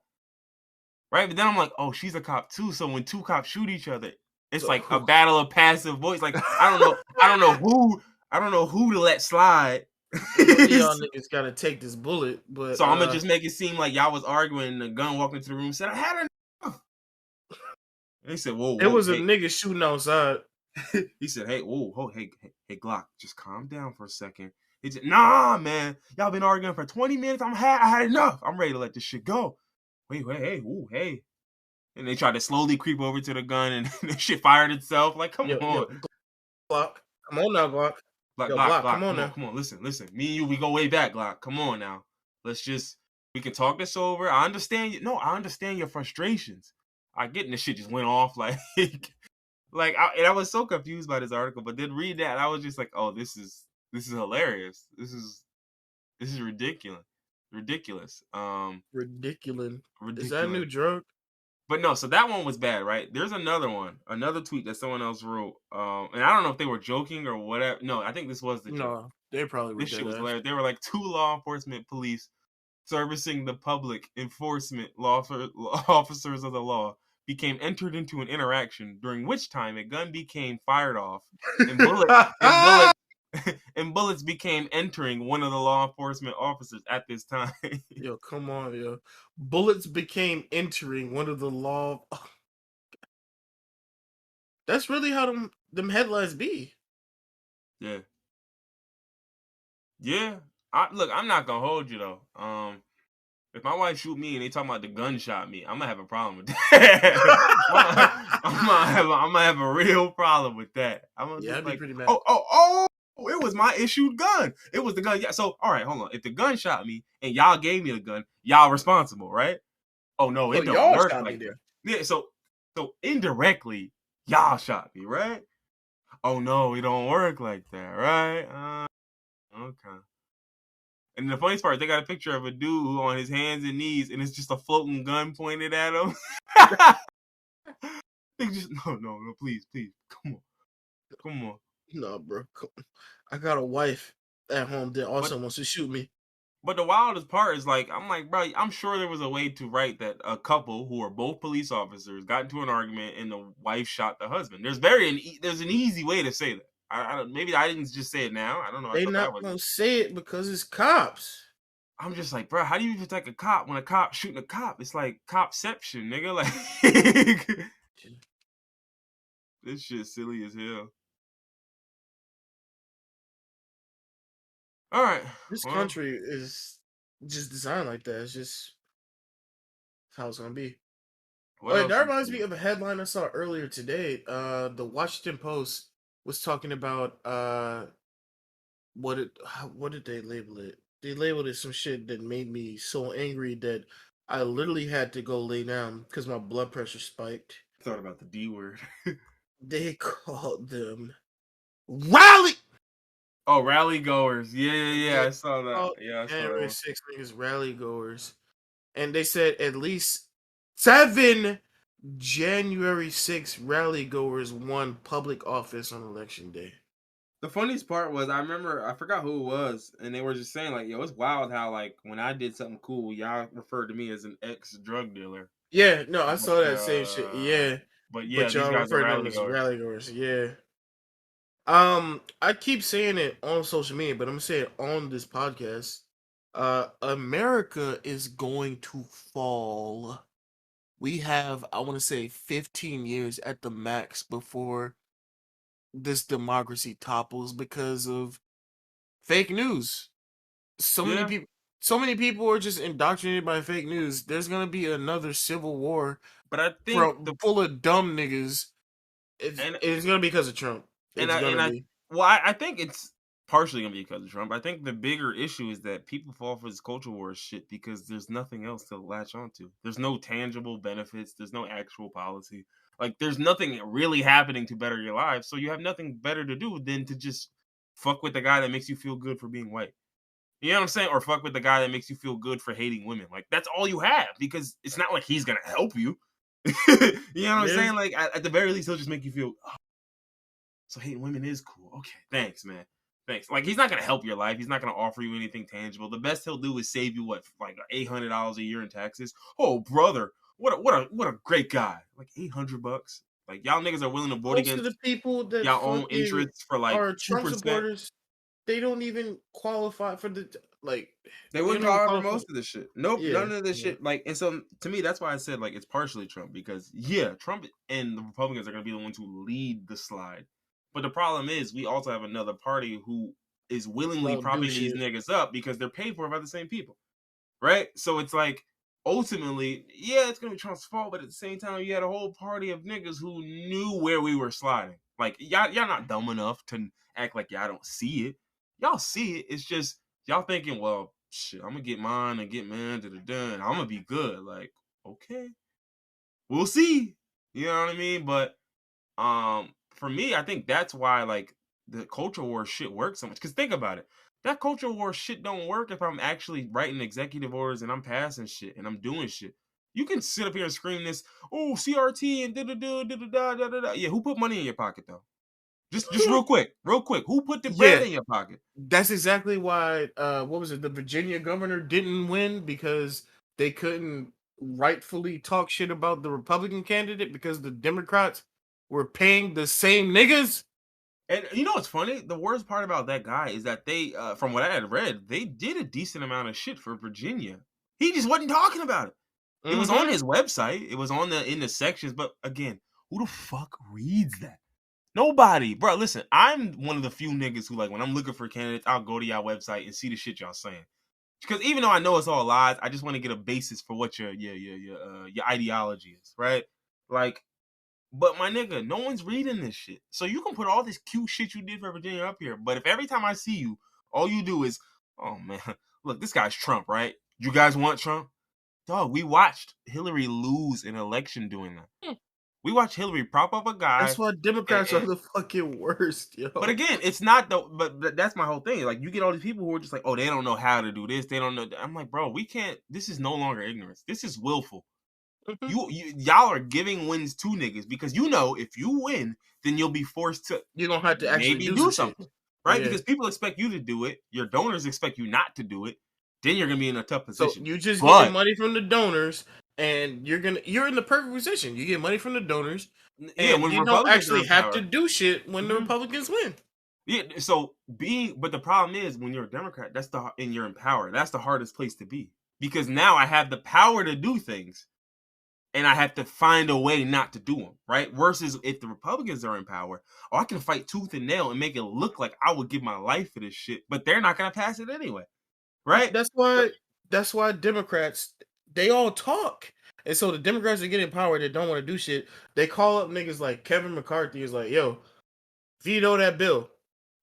Right? But then I'm like, oh, she's a cop too. So when two cops shoot each other, it's like a battle of passive voice. Like I don't know who to let slide. Y'all niggas gotta take this bullet, but so I'm gonna just make it seem like y'all was arguing. And the gun walked into the room, and said, "I had enough." And he said, "Whoa, it was a nigga shooting outside." He said, "Hey, hey, Glock, just calm down for a second." He said, "Nah, man, y'all been arguing for 20 minutes. I had enough. I'm ready to let this shit go." Wait, hey. And they tried to slowly creep over to the gun, and the shit fired itself. Like, come on, Glock, come on now, Glock. Glock, come on, listen. Me and you, we go way back, Glock. Come on now. We can talk this over. I understand you. No, I understand your frustrations. I get, and the shit just went off like, and I was so confused by this article, but then read that, and I was just like, oh, this is hilarious. This is ridiculous. Ridiculous. Is that a new drug? But no, so that one was bad, right? There's another one, another tweet that someone else wrote, and I don't know if they were joking or whatever. No, I think this was the joke. No, they probably were. This shit was hilarious. They were like, 2 law enforcement police servicing the public enforcement officers of the law became entered into an interaction during which time a gun became fired off and bullets became entering one of the law enforcement officers at this time. Yo, come on, yo. Bullets became entering one of the law. That's really how them headlines be. Yeah. Yeah. Look, I'm not gonna hold you though. If my wife shoot me and they talking about the gun shot me, I'm gonna have a problem with that. I'm gonna have a real problem with that. I'd be pretty mad. Oh, it was my issued gun. It was the gun. Yeah. So, all right, hold on. If the gun shot me and y'all gave me the gun, y'all responsible, right? Oh no, it don't work like that. Yeah. So indirectly, y'all shot me, right? Oh no, it don't work like that, right? Okay. And the funniest part, they got a picture of a dude on his hands and knees, and it's just a floating gun pointed at him. They just no, please, come on. No, bro, I got a wife at home that also wants to shoot me. But the wildest part is like, I'm like, bro, I'm sure there was a way to write that a couple who are both police officers got into an argument and the wife shot the husband. There's an easy way to say that. Maybe I didn't just say it now. I don't know. They not gonna say it because it's cops. I'm just like, bro, how do you protect a cop when a cop shooting a cop? It's like copception, nigga. Like, this shit silly as hell. All right, this country is just designed like that. It's just how it's gonna be. That reminds me of a headline I saw earlier today. The Washington Post was talking about what did they label it? They labeled it some shit that made me so angry that I literally had to go lay down because my blood pressure spiked. I thought about the D word. They called them rally. Oh, rally goers. Yeah. I saw that. Yeah, I saw January 6 niggas rally goers, and they said at least 7 January 6 rally goers won public office on election day. The funniest part was, I forgot who it was, and they were just saying like, yo, it's wild how like when I did something cool, y'all referred to me as an ex-drug dealer. Yeah, no, I saw that same shit. Yeah. But y'all referred to them as rally goers. Yeah. I keep saying it on social media, but I'm gonna say it on this podcast. America is going to fall. We have, I want to say, 15 years at the max before this democracy topples because of fake news. So many Yeah, people, so many people are just indoctrinated by fake news. There's gonna be another civil war but I think from the full of dumb niggas. and It's gonna be because of Trump. It's and gonna I be. well, I think it's partially gonna be because of Trump. I think the bigger issue is that people fall for this culture war shit because there's nothing else to latch onto. There's no tangible benefits. There's no actual policy. Like there's nothing really happening to better your life. So you have nothing better to do than to just fuck with the guy that makes you feel good for being white. You know what I'm saying? Or fuck with the guy that makes you feel good for hating women. Like that's all you have because it's not like he's gonna help you. You know what I'm Yeah. saying? Like at the very least, he'll just make you feel so hating women is cool. Okay, thanks, man. Thanks. Like he's not gonna help your life. He's not gonna offer you anything tangible. The best he'll do is save you what, like $800 a year in taxes. Oh, brother, what a great guy. Like $800. Like y'all niggas are willing to vote Most of the against people that y'all own fucking interests for like are two Trump percent. supporters, they don't even qualify for the like. They They wouldn't don't even call for qualify. most of this shit. Nope, Yeah, none of this yeah. shit. Like, and so to me, that's why I said like it's partially Trump because yeah, Trump and the Republicans are gonna be the ones who lead the slide. But the problem is we also have another party who is willingly Won't do propping these shit. niggas up because they're paid for by the same people. Right? So it's like ultimately, yeah, it's gonna be Trump's fault, but at the same time, you had a whole party of niggas who knew where we were sliding. Like y'all not dumb enough to act like y'all don't see it. Y'all see it. It's just y'all thinking, well, shit, I'm gonna get mine and get mine to the done. I'm gonna be good. Like, okay, we'll see. You know what I mean? But for me, I think that's why like the culture war shit works so much. Cause think about it. That culture war shit don't work if I'm actually writing executive orders and I'm passing shit and I'm doing shit. You can sit up here and scream this, oh CRT and da da da da da da da da. Yeah, who put money in your pocket though? Just real quick. Who put the bread Yeah, in your pocket? that's exactly why. What was it? The Virginia governor didn't win because they couldn't rightfully talk shit about the Republican candidate because the Democrats were paying the same niggas. And you know what's funny? The worst part about that guy is that they, from what I had read, they did a decent amount of shit for Virginia. He just wasn't talking about it. It was on Mm-hmm. his website. It was on the in the sections. But again, who the fuck reads that? Nobody, bro. Listen, I'm one of the few niggas who like when I'm looking for candidates, I'll go to y'all website and see the shit y'all saying. Because even though I know it's all lies, I just want to get a basis for what your ideology is, right? Like, but my nigga, no one's reading this shit. So you can put all this cute shit you did for Virginia up here, but if every time I see you, all you do is, oh man, look, this guy's Trump, right? You guys want Trump? Dog, we watched Hillary lose an election doing that. We watched Hillary prop up a That's guy, why and, Democrats are and the fucking worst, but yo. again, it's not the. But that's my whole thing. Like you get all these people who are just like, oh, they don't know how to do this. They don't know. I'm like, bro, we can't. This is no longer ignorance. This is willful. Mhm. Y'all are giving wins to niggas because you know if you win, then you'll be forced to You don't have to actually maybe do some do shit. something, right? Yeah. Because people expect you to do it. Your donors expect you not to do it. Then you're gonna be in a tough So position. you just getting But money from the donors, and you're in the perfect position. You get money from the donors, yeah, and when you don't Republicans are actually in have to power, do shit when the mhm, Republicans win. yeah. So but the problem is when you're a Democrat, and you're in power. That's the hardest place to be because now I have the power to do things, and I have to find a way not to do them, right? Versus if the Republicans are in power, oh, I can fight tooth and nail and make it look like I would give my life for this shit, but they're not gonna pass it anyway, right? That's So, why. That's why Democrats they all talk, and so the Democrats that get in power that don't want to do shit, they call up niggas like Kevin McCarthy is like, yo, veto that bill.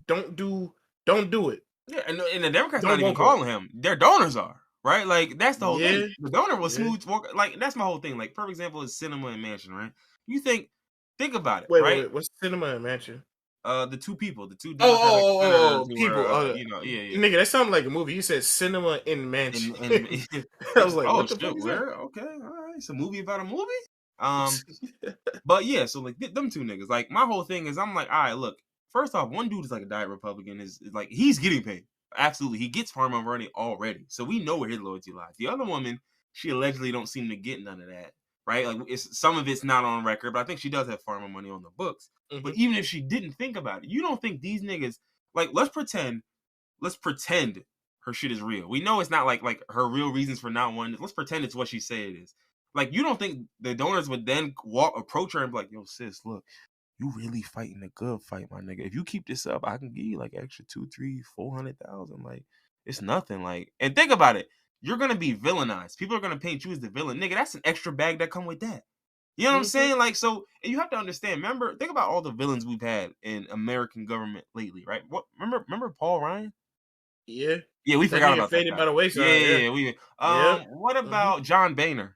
Don't do. Don't do it. yeah, and the Democrats not Don't even vote for it. calling him; their donors are, right? Like that's the whole thing. Yeah. The donor was Yeah. smooth. Like that's my whole thing. Like perfect example is Cinema and Mansion, right? You think about it, Wait, wait, right? wait. What's Cinema and Mansion? The two people, the two Oh, Democratic oh, oh, oh, senators oh, who were, people. yeah, yeah. Nigga, that sounded like a movie. You said cinema in And mansion. and I was like, oh what the fuck shit, is that? where? Okay, all right, it's a movie about a movie. Um, but yeah, so like them two niggas. Like my whole thing is, I'm like, all right, look. First off, one dude is like a diet Republican. Is like he's getting paid. Absolutely, he gets farm money already. So we know where his loyalty lies. The other woman, she allegedly don't seem to get none of that, right? Like some of it's not on record, but I think she does have pharma money on the books. But Mm-hmm. even if she didn't think about it, you don't think these niggas like let's pretend her shit is real. We know it's not like her real reasons for not wanting it. Let's pretend it's what she say it is. Like you don't think the donors would then approach her and be like, "Yo, sis, look, you really fighting a good fight, my nigga. If you keep this up, I can give you like extra 2, 3, 400,000. Like it's nothing. Like, and think about it. You're gonna be villainized. People are gonna paint you as the villain, nigga. That's an extra bag that come with that. You know what I'm Mm-hmm. saying? Like, so and you have to understand. Remember, think about all the villains we've had in American government lately, right? What? Remember Paul Ryan? Yeah. Yeah, we That forgot nigga about that faded by guy. the Yeah, wayside. yeah, Yeah. yeah. We Yep. what Mm-hmm. about John Boehner?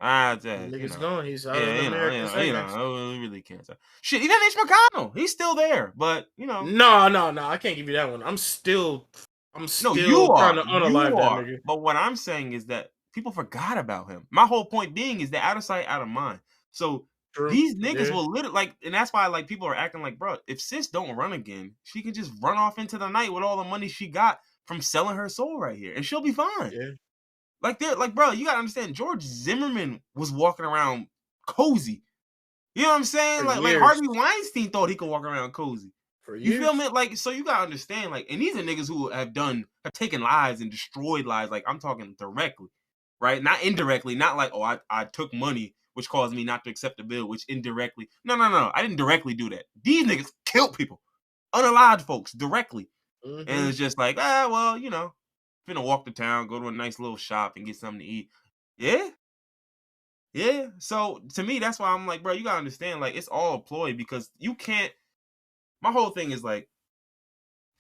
Ah, you Nigga's know. gone. He's out of Yeah, the American sentence. we really can't. Shit, even Mitch McConnell, he's still there, but No, no, no. I can't give you that one. I'm no, still trying to you unalive that are. nigga. But what I'm saying is that people forgot about him. My whole point being is that out of sight, out of mind. So True. these niggas Yeah. will literally like, and that's why like people are acting like, bro, if sis don't run again, she can just run off into the night with all the money she got from selling her soul right here, and she'll be fine. Yeah. Like they're like, bro, you gotta understand. George Zimmerman was walking around cozy. You know what I'm saying? For Like years. Harvey Weinstein thought he could walk around cozy. For You feel years. me? Like, so you gotta understand, like, and these are niggas who have taken lives and destroyed lives. Like, I'm talking directly, right? Not indirectly, not like, oh, I took money, which caused me not to accept the bill, which indirectly. No, no, no. I didn't directly do that. These niggas killed people, unalived folks directly. And Mm-hmm. it's just like, well, finna walk to town, go to a nice little shop and get something to eat. Yeah, yeah. So to me, that's why I'm like, bro, you gotta understand, like, it's all a ploy because you can't. My whole thing is like,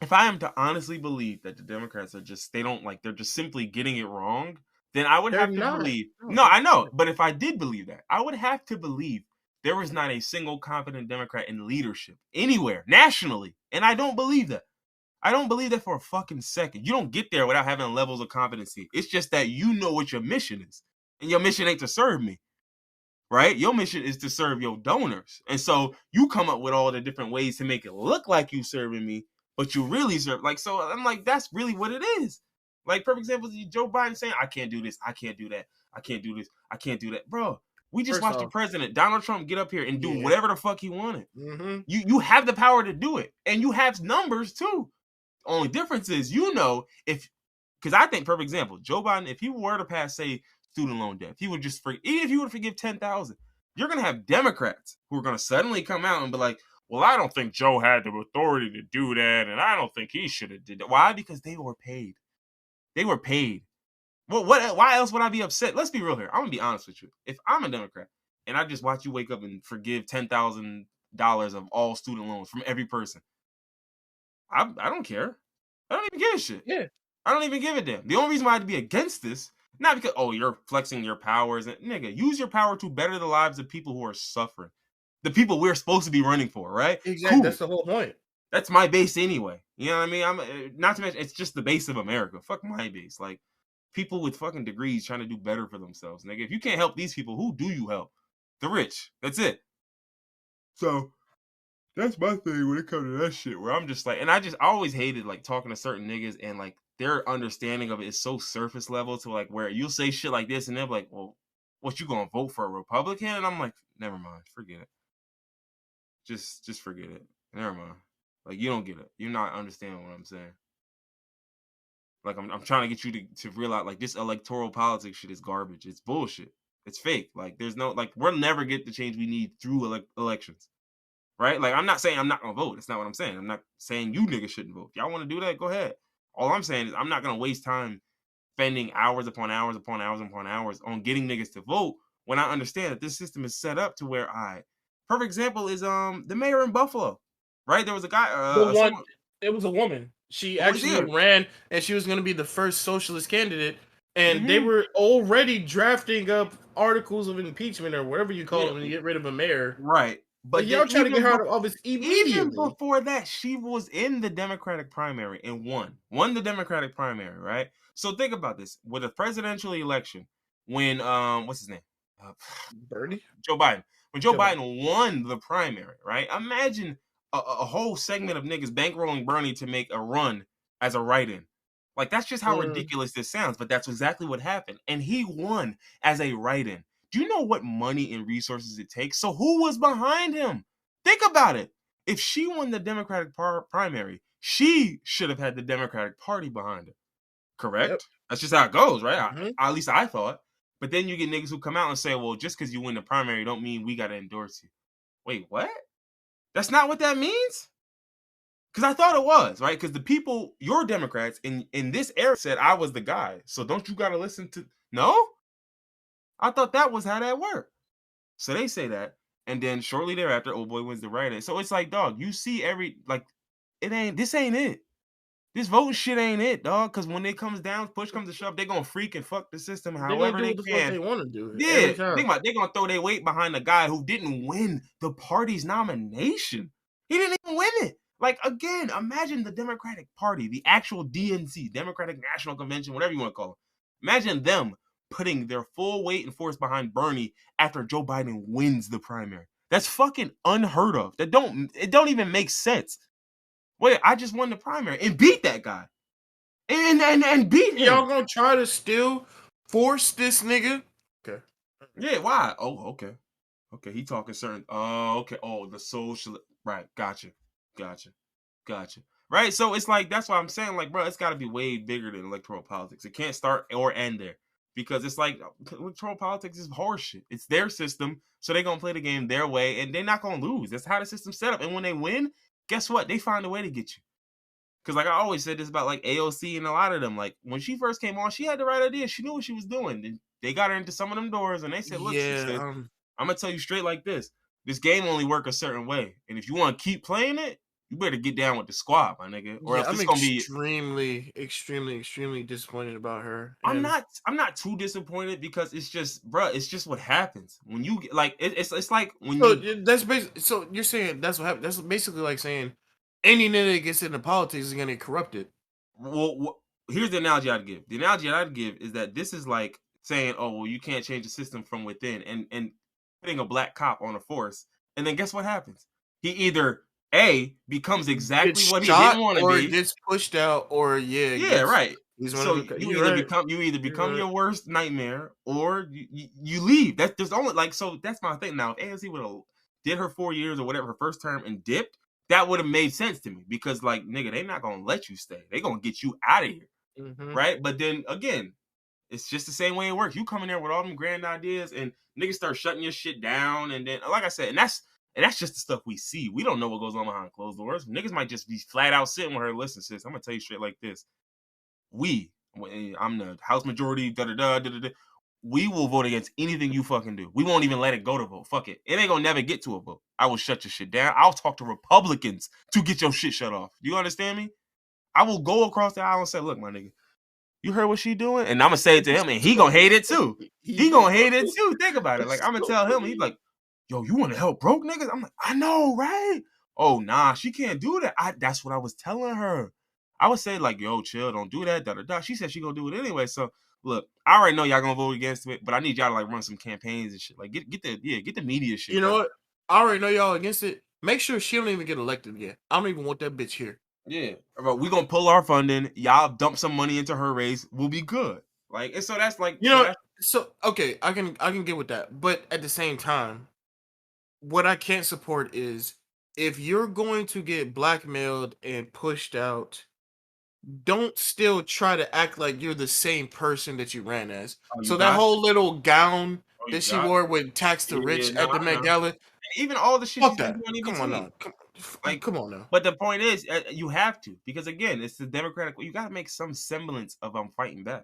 if I am to honestly believe that the Democrats are just they're just simply getting it wrong, then I would They're have to not. believe. No, No, they're I know, not. but if I did believe that, I would have to believe there was not a single competent Democrat in leadership anywhere nationally, and I don't believe that. I don't believe that for a fucking second. You don't get there without having levels of competency. It's just that you know what your mission is, and your mission ain't to serve me, right? Your mission is to serve your donors. And so you come up with all the different ways to make it look like you serving me, but you really serve. Like, so I'm like, that's really what it is. Like, perfect example is Joe Biden saying, I can't do this, I can't do that, I can't do this, I can't do that. Bro, we just First watched the off, president, Donald Trump, get up here and do yeah. whatever the fuck he wanted. Mm-hmm. You have the power to do it. And you have numbers too. Only difference is, if because I think perfect example, Joe Biden, if he were to pass, say, student loan debt, he would just even if he were to forgive 10,000, you're gonna have Democrats who are gonna suddenly come out and be like, well, I don't think Joe had the authority to do that, and I don't think he should have did that. Why? Because they were paid. They were paid. Well, what? Why else would I be upset? Let's be real here. I'm gonna be honest with you. If I'm a Democrat and I just watch you wake up and forgive $10,000 of all student loans from every person, I don't care. I don't even give a shit. Yeah. I don't even give a damn. The only reason why I'd be against this, not because, oh, you're flexing your powers. And, nigga, use your power to better the lives of people who are suffering. The people we're supposed to be running for, right? Exactly. That's Cool. the whole point. That's my base anyway. You know what I mean? I'm not to mention, it's just the base of America. Fuck my base. Like, people with fucking degrees trying to do better for themselves. Nigga, if you can't help these people, who do you help? The rich. That's it. So that's my thing when it comes to that shit. Where I'm just like, and I always hated like talking to certain niggas and like their understanding of it is so surface level to like where you'll say shit like this and they're like, well, what, you gonna vote for a Republican? And I'm like, never mind, forget it. Just forget it. Never mind. Like, you don't get it. You're not understanding what I'm saying. Like, I'm trying to get you to realize like this electoral politics shit is garbage. It's bullshit. It's fake. Like, there's no, like, we'll never get the change we need through elections. Right? Like, I'm not saying I'm not gonna vote. That's not what I'm saying. I'm not saying you niggas shouldn't vote. If y'all want to do that, go ahead. All I'm saying is I'm not gonna waste time spending hours upon hours upon hours upon hours on getting niggas to vote when I understand that this system is set up to where perfect example is the mayor in Buffalo. Right? There was a guy, The one, someone, it was a woman. She what was actually here? ran, and she was going to be the first socialist candidate. And they Mm-hmm. were already drafting up articles of impeachment or whatever you call Yeah, it when you get rid of a mayor. right. Like But then y'all trying to get her out of office even immediately. before that, she was in the Democratic primary and won the Democratic primary, right? So think about this: with a presidential election, when what's his name, uh, Bernie, Joe Biden, when Joe Joe Biden. Biden won the primary, right? Imagine a whole segment of niggas bankrolling Bernie to make a run as a write-in. Like, that's just how Mm, ridiculous this sounds, but that's exactly what happened, and he won as a write-in. Do you know what money and resources it takes? So who was behind him? Think about it. If she won the Democratic primary, she should have had the Democratic Party behind her. Yep. Correct? That's just how it goes, right? Mhm. At least I thought. But then you get niggas who come out and say, well, just because you win the primary don't mean we got to endorse you. Wait, what? That's not what that means? Because I thought it was, right? Because the people, your Democrats in this era said I was the guy. So don't you got to listen to. No? I thought that was how that worked. So they say that. And then shortly thereafter, old boy wins the write-in. So it's like, dog, you see this ain't it. This voting shit ain't it, dog. Because when it comes down, push comes to shove, they gonna freak and fuck the system They're gonna however do they what the fuck can. they want to do Yeah, every time. think about it, they're gonna throw their weight behind the guy who didn't win the party's nomination. He didn't even win it. Like, again, imagine the Democratic Party, the actual DNC, Democratic National Convention, whatever you want to call it. Imagine them putting their full weight and force behind Bernie after Joe Biden wins the primary. That's fucking unheard of. It don't even make sense. Wait, I just won the primary and beat that guy. And beat him. Y'all gonna try to still force this nigga? Okay. Yeah, why? Oh, okay. Okay, he talking certain. Oh, okay. Oh, the social. Right. Gotcha. Right. So it's like that's why I'm saying, like, bro, it's got to be way bigger than electoral politics. It can't start or end there because it's like electoral politics is horseshit. It's their system, so they're gonna play the game their way, and they're not gonna lose. That's how the system's set up. And when they win, guess what? They find a way to get you. Because like I always said this about like AOC and a lot of them. Like when she first came on, she had the right idea. She knew what she was doing. And they got her into some of them doors, and they said, "Look, she said, Yeah. I'm gonna tell you straight like this: this game only work a certain way, and if you want to keep playing it, you better get down with the squad, my nigga, or Yeah. else I'm it's gonna be." extremely disappointed about her. I'm And not. I'm not too disappointed because it's just, bro. It's just what happens when you get like. It's like when so you. that's basically. So you're saying that's what happened. That's basically like saying any nigga that gets into politics is gonna get corrupted. Well, here's the analogy I'd give. The analogy I'd give is that this is like saying, "Oh, well, you can't change the system from within," and putting a black cop on a force, and then guess what happens? He either A becomes exactly Gets what he shot didn't want to or be. gets pushed out or Yeah, gets. right. He's one So of the. You're right. you either become You're right. your worst nightmare or you leave. That's there's only like so that's my thing. Now, if AOC would have did her 4 years or whatever her first term and dipped, that would have made sense to me because like nigga, they not gonna let you stay. They gonna get you out of here. Mm-hmm. Right? But then again, it's just the same way it works. You come in there with all them grand ideas and niggas start shutting your shit down. And then, like I said, and that's just the stuff we see. We don't know what goes on behind closed doors. Niggas might just be flat out sitting with her. Listen, sis, I'm gonna tell you straight like this. I'm the House majority, we will vote against anything you fucking do. We won't even let it go to vote. Fuck it. It ain't gonna never get to a vote. I will shut your shit down. I'll talk to Republicans to get your shit shut off. Do you understand me? I will go across the aisle and say, look, my nigga, you heard what she doing? And I'm gonna say it to him, and he gonna hate it too. He gonna hate it too. Think about it. Like I'm gonna tell him, he's like, "Yo, you want to help broke niggas?" I'm like, "I know, right?" Oh nah, she can't do that. That's what I was telling her. I would say like, "Yo, chill, don't do that." Da da da. She said she gonna do it anyway. So look, I already know y'all gonna vote against it, but I need y'all to like run some campaigns and shit. Like get the media You shit know done. what? I already know y'all against it. Make sure she don't even get elected yet. I don't even want that bitch here. Yeah, but we gonna pull our funding. Y'all dump some money into her race. We'll be good. Like, and so that's like, You so know, that's so okay, I can get with that. But at the same time, what I can't support is if you're going to get blackmailed and pushed out, don't still try to act like you're the same person that you ran as. oh, you So that got whole little gown oh, you that she got wore with tax the yeah, rich no, at the I Met know. Gala, Even all the shit fuck she's been that. doing in Come on between. now. Like, Come on now. but the point is, you have to because again, it's the Democratic. You got to make some semblance of fighting back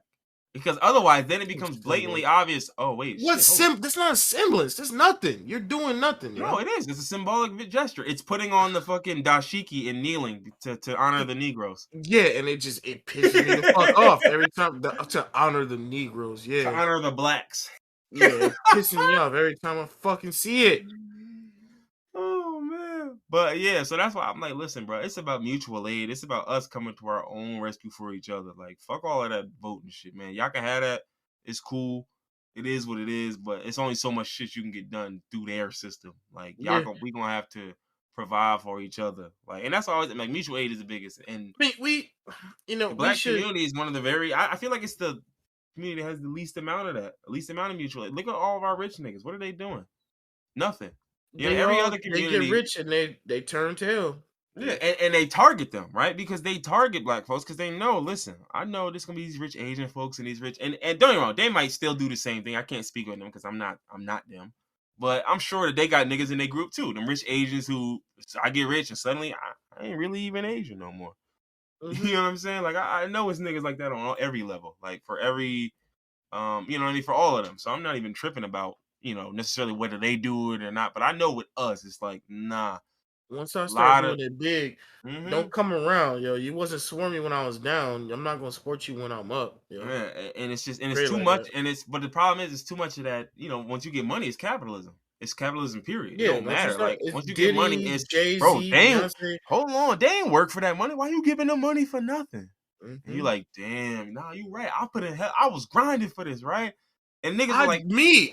because otherwise, then it becomes blatantly obvious. Oh wait, What shit, hold on. That's not a semblance. That's nothing. You're doing nothing, No, yo. it is. It's a symbolic gesture. It's putting on the fucking dashiki and kneeling to honor the Negroes. Yeah, and it pisses me the fuck off every time to honor the Negroes. To Yeah, honor the blacks. yeah, it pisses me off every time I fucking see it. Oh man. But yeah, so that's why I'm like, listen, bro, it's about mutual aid. It's about us coming to our own rescue for each other. Like, fuck all of that voting shit, man. Y'all can have that. It's cool. It is what it is, but it's only so much shit you can get done through their system. Like, Yeah, we gonna have to provide for each other. Like, and that's always like mutual aid is the biggest. And I mean, we the we black should. community is one of the very I feel like it's the community has the least amount of that, least amount of mutual aid. Look at all of our rich niggas. What are they doing? Nothing. You know, every other They get community. rich and they turn tail. Yeah, and they target them, right? Because they target black folks because they know, listen, I know there's gonna be these rich Asian folks and these rich and don't get me wrong, they might still do the same thing. I can't speak on them because I'm not them. But I'm sure that they got niggas in their group too. Them rich Asians who I get rich and suddenly I ain't really even Asian no more. Mm-hmm. You know what I'm saying? Like I know it's niggas like that on every level. Like for every you know what I mean, for all of them. So I'm not even tripping about, necessarily whether they do it or not. But I know with us, it's like, nah. Once I A start lot of doing it big, mm-hmm. don't come around, yo. You wasn't swarming when I was down. I'm not gonna support you when I'm up, yo. Yeah, and it's Great too like much, that. but the problem is it's too much of that. Once you get money, it's capitalism. It's capitalism. Period. It Yeah, don't once you matter. start, Like it's once you get money, Diddy, it's Jay bro. Z, They ain't Beyonce. hold on. They ain't work for that money. Why you giving them money for nothing? And you Mm-hmm. like, damn, nah, you right. I put in hell. I was grinding for this, right? And niggas were like,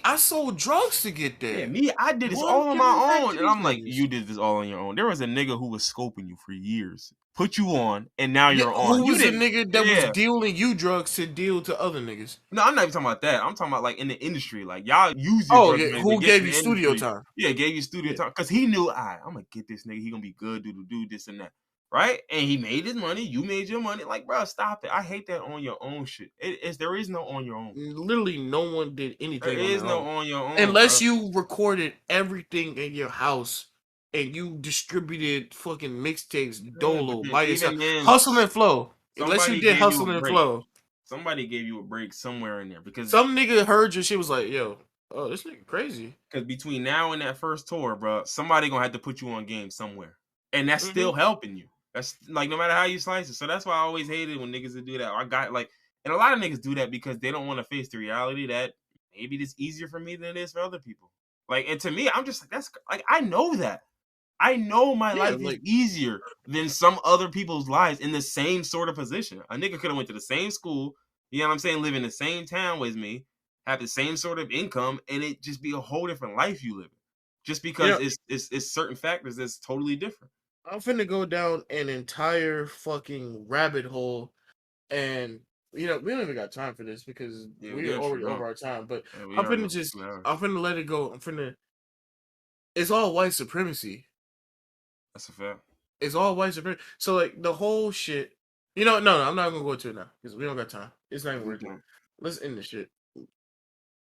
I sold drugs to get yeah, there. me, I did this Boy, I'm all on giving my back own. to And these I'm like, niggas. you did this all on your own. There was a nigga who was scoping you for years, put you on, and now Yeah, you're on. who You was the didn't, nigga that was yeah. dealing you drugs to deal to other niggas? No, I'm not even talking about that. I'm talking about like in the industry. Like y'all use your Oh drug yeah, money to who get gave in you the studio industry. time? Yeah, gave you studio Yeah. time because he knew, I'm gonna get this nigga. He gonna be good, do this and that, right? And he made his money. You made your money. Like, bro, stop it. I hate that on your own shit. There is no on your own. Literally, no one did There anything on is their no own on your own, unless bro. you recorded everything in your house and you distributed fucking mixtapes Yeah, but dolo then by yourself. even then, Hustle and flow. Unless you somebody did gave you a hustle and break. flow. Somebody gave you a break somewhere in there because Some nigga heard your shit was like, yo, oh, this nigga crazy. between now and that first tour, bro, somebody gonna have to put you on game somewhere, and that's Mm-hmm. still helping you. That's like no matter how you slice it. So that's why I always hated when niggas would do that. I got like, and a lot of niggas do that because they don't want to face the reality that maybe it's easier for me than it is for other people. Like, and to me, I'm just like that's like I know that. I know my Yeah, life is like, easier than some other people's lives in the same sort of position. A nigga could have went to the same school, you know what I'm saying, live in the same town with me, have the same sort of income, and it just be a whole different life you live in. Just because yeah, it's certain factors that's totally different. I'm finna go down an entire fucking rabbit hole, and we don't even got time for this because Yeah, we're yeah, sure already don't. over our time. But Yeah, we already over 2 hours. I'm finna let it go. It's all white supremacy. That's a fact. It's all white supremacy. So like the whole shit. No, I'm not gonna go to it now because we don't got time. It's not even We worth it. don't. Let's end this shit. We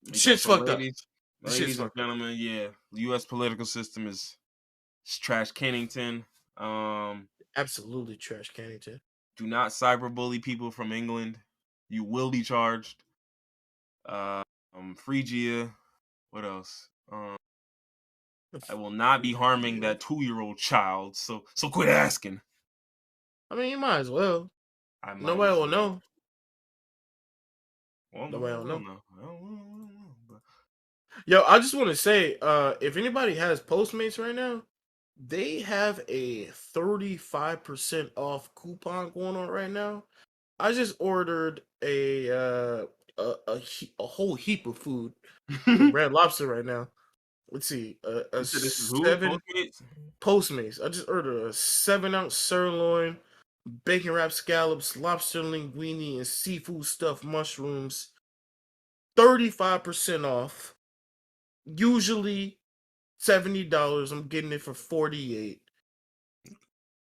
don't. Shit's So, fucked up. ladies, This shit's ladies and fucked up. gentlemen, yeah, the U.S. political system is trash. Kennington. Absolutely trash Cannington. Do not cyberbully people from England. You will be charged. Uh, Phrygia. What else? I will not be harming that 2-year-old child. So quit asking. I mean, you might as well. I might Nobody as will well. know. Well, Nobody nobody will will know. know. I don't know. But Yo, I just want to say, if anybody has Postmates right now, they have a 35% off coupon going on right now. I just ordered a whole heap of food from you Red Lobster right now. Let's see, said this is who? seven Postmates? Postmates. I just ordered a 7-ounce sirloin, bacon wrapped scallops, lobster linguine, and seafood stuffed mushrooms. 35% off. Usually $70. I'm getting it for 48.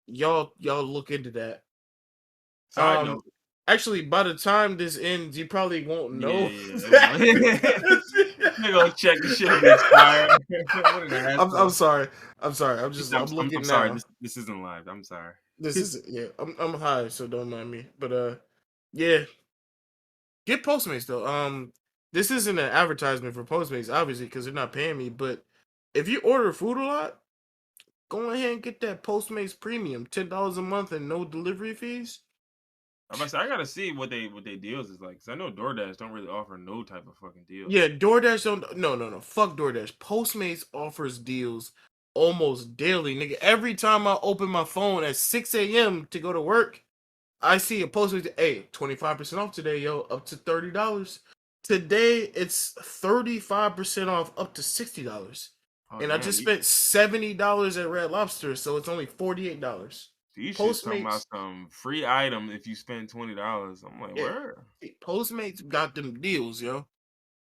Y'all look into that. Side note. Actually, by the time this ends, you probably won't Yeah, know. yeah. They're gonna check the shit will be expired. What an I'm asshole. sorry. I'm I'm looking sorry. now. This isn't live. I'm sorry. This is yeah. I'm high, so don't mind me. But yeah. Get Postmates though. This isn't an advertisement for Postmates, obviously, because they're not paying me. But if you order food a lot, go ahead and get that Postmates Premium, $10 a month and no delivery fees. I'm about to say, I gotta see what they deals is like. Cause I know DoorDash don't really offer no type of fucking deals. Yeah, DoorDash don't. No. Fuck DoorDash. Postmates offers deals almost daily, nigga. Every time I open my phone at 6 a.m. to go to work, I see a Postmates. Hey, 25% off today, yo, up to $30. Today it's 35% off, up to $60. Oh And I damn, just spent $70 at Red Lobster, so it's only $48. These shits talking about Postmates, some free item if you spend $20. I'm like, yeah, where? Postmates got them deals, yo.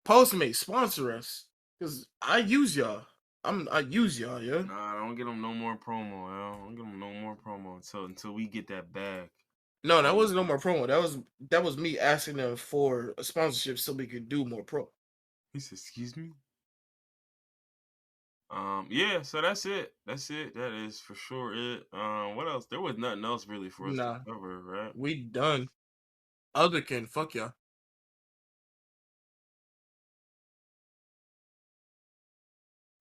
Postmates sponsor us because I use y'all. I use y'all, yeah. Nah, don't get them no more promo, yo. Don't get them no more promo until we get that bag. No, that Then we wasn't no more promo. That was me asking them for a sponsorship so we could do more pro. he said, excuse me. Yeah, so that's it. That's it. That is for sure it. What else? There was nothing else really for us to Nah, cover, right? we done. Other can fuck y'all.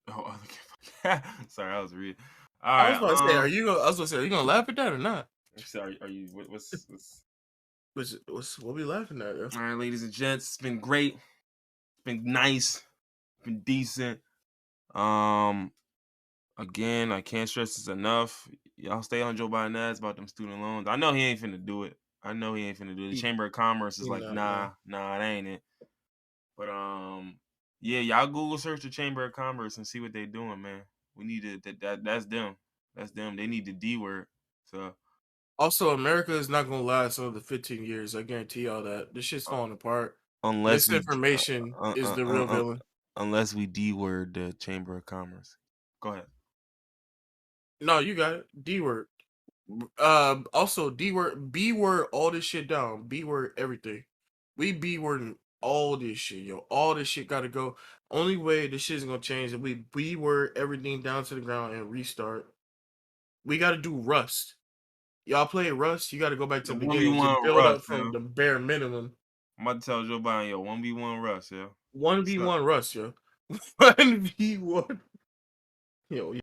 Oh, sorry, I was reading. All I was right. about to say, I was about to say, are you gonna laugh at that or not? Sorry, are you? What's? What's what we laughing at, yo? All right, ladies and gents, it's been great. It's been nice. It's been decent. Um, Again, I can't stress this enough. Y'all stay on Joe Biden ass about them student loans. I know he ain't finna do it. I know he ain't finna do it. The He, Chamber of Commerce is he like, not, yeah. nah, it ain't it. But yeah, y'all Google search the Chamber of Commerce and see what they doing, man. We need to that's them. That's them. They need the D word. So Also, America is not gonna last another 15 years. I guarantee y'all that. This shit's uh, falling apart. unless we Misinformation uh, is uh, the uh, real uh, villain. unless we D word the Chamber of Commerce. Go ahead. No, you got it. D word. Also D word, B word, all this shit down. B word, everything. We B wording all this shit, yo. All this shit gotta go. Only way this shit's gonna change is we B word everything down to the ground and restart. We gotta do Rust. Y'all play Rust, you gotta go back to The the one v beginning, just one build rush, up from yo. the bare minimum. I'm about to tell Joe Biden, yo, 1v1 rush, yo. One v What's up? one Rust, yo. 1v1. Yo,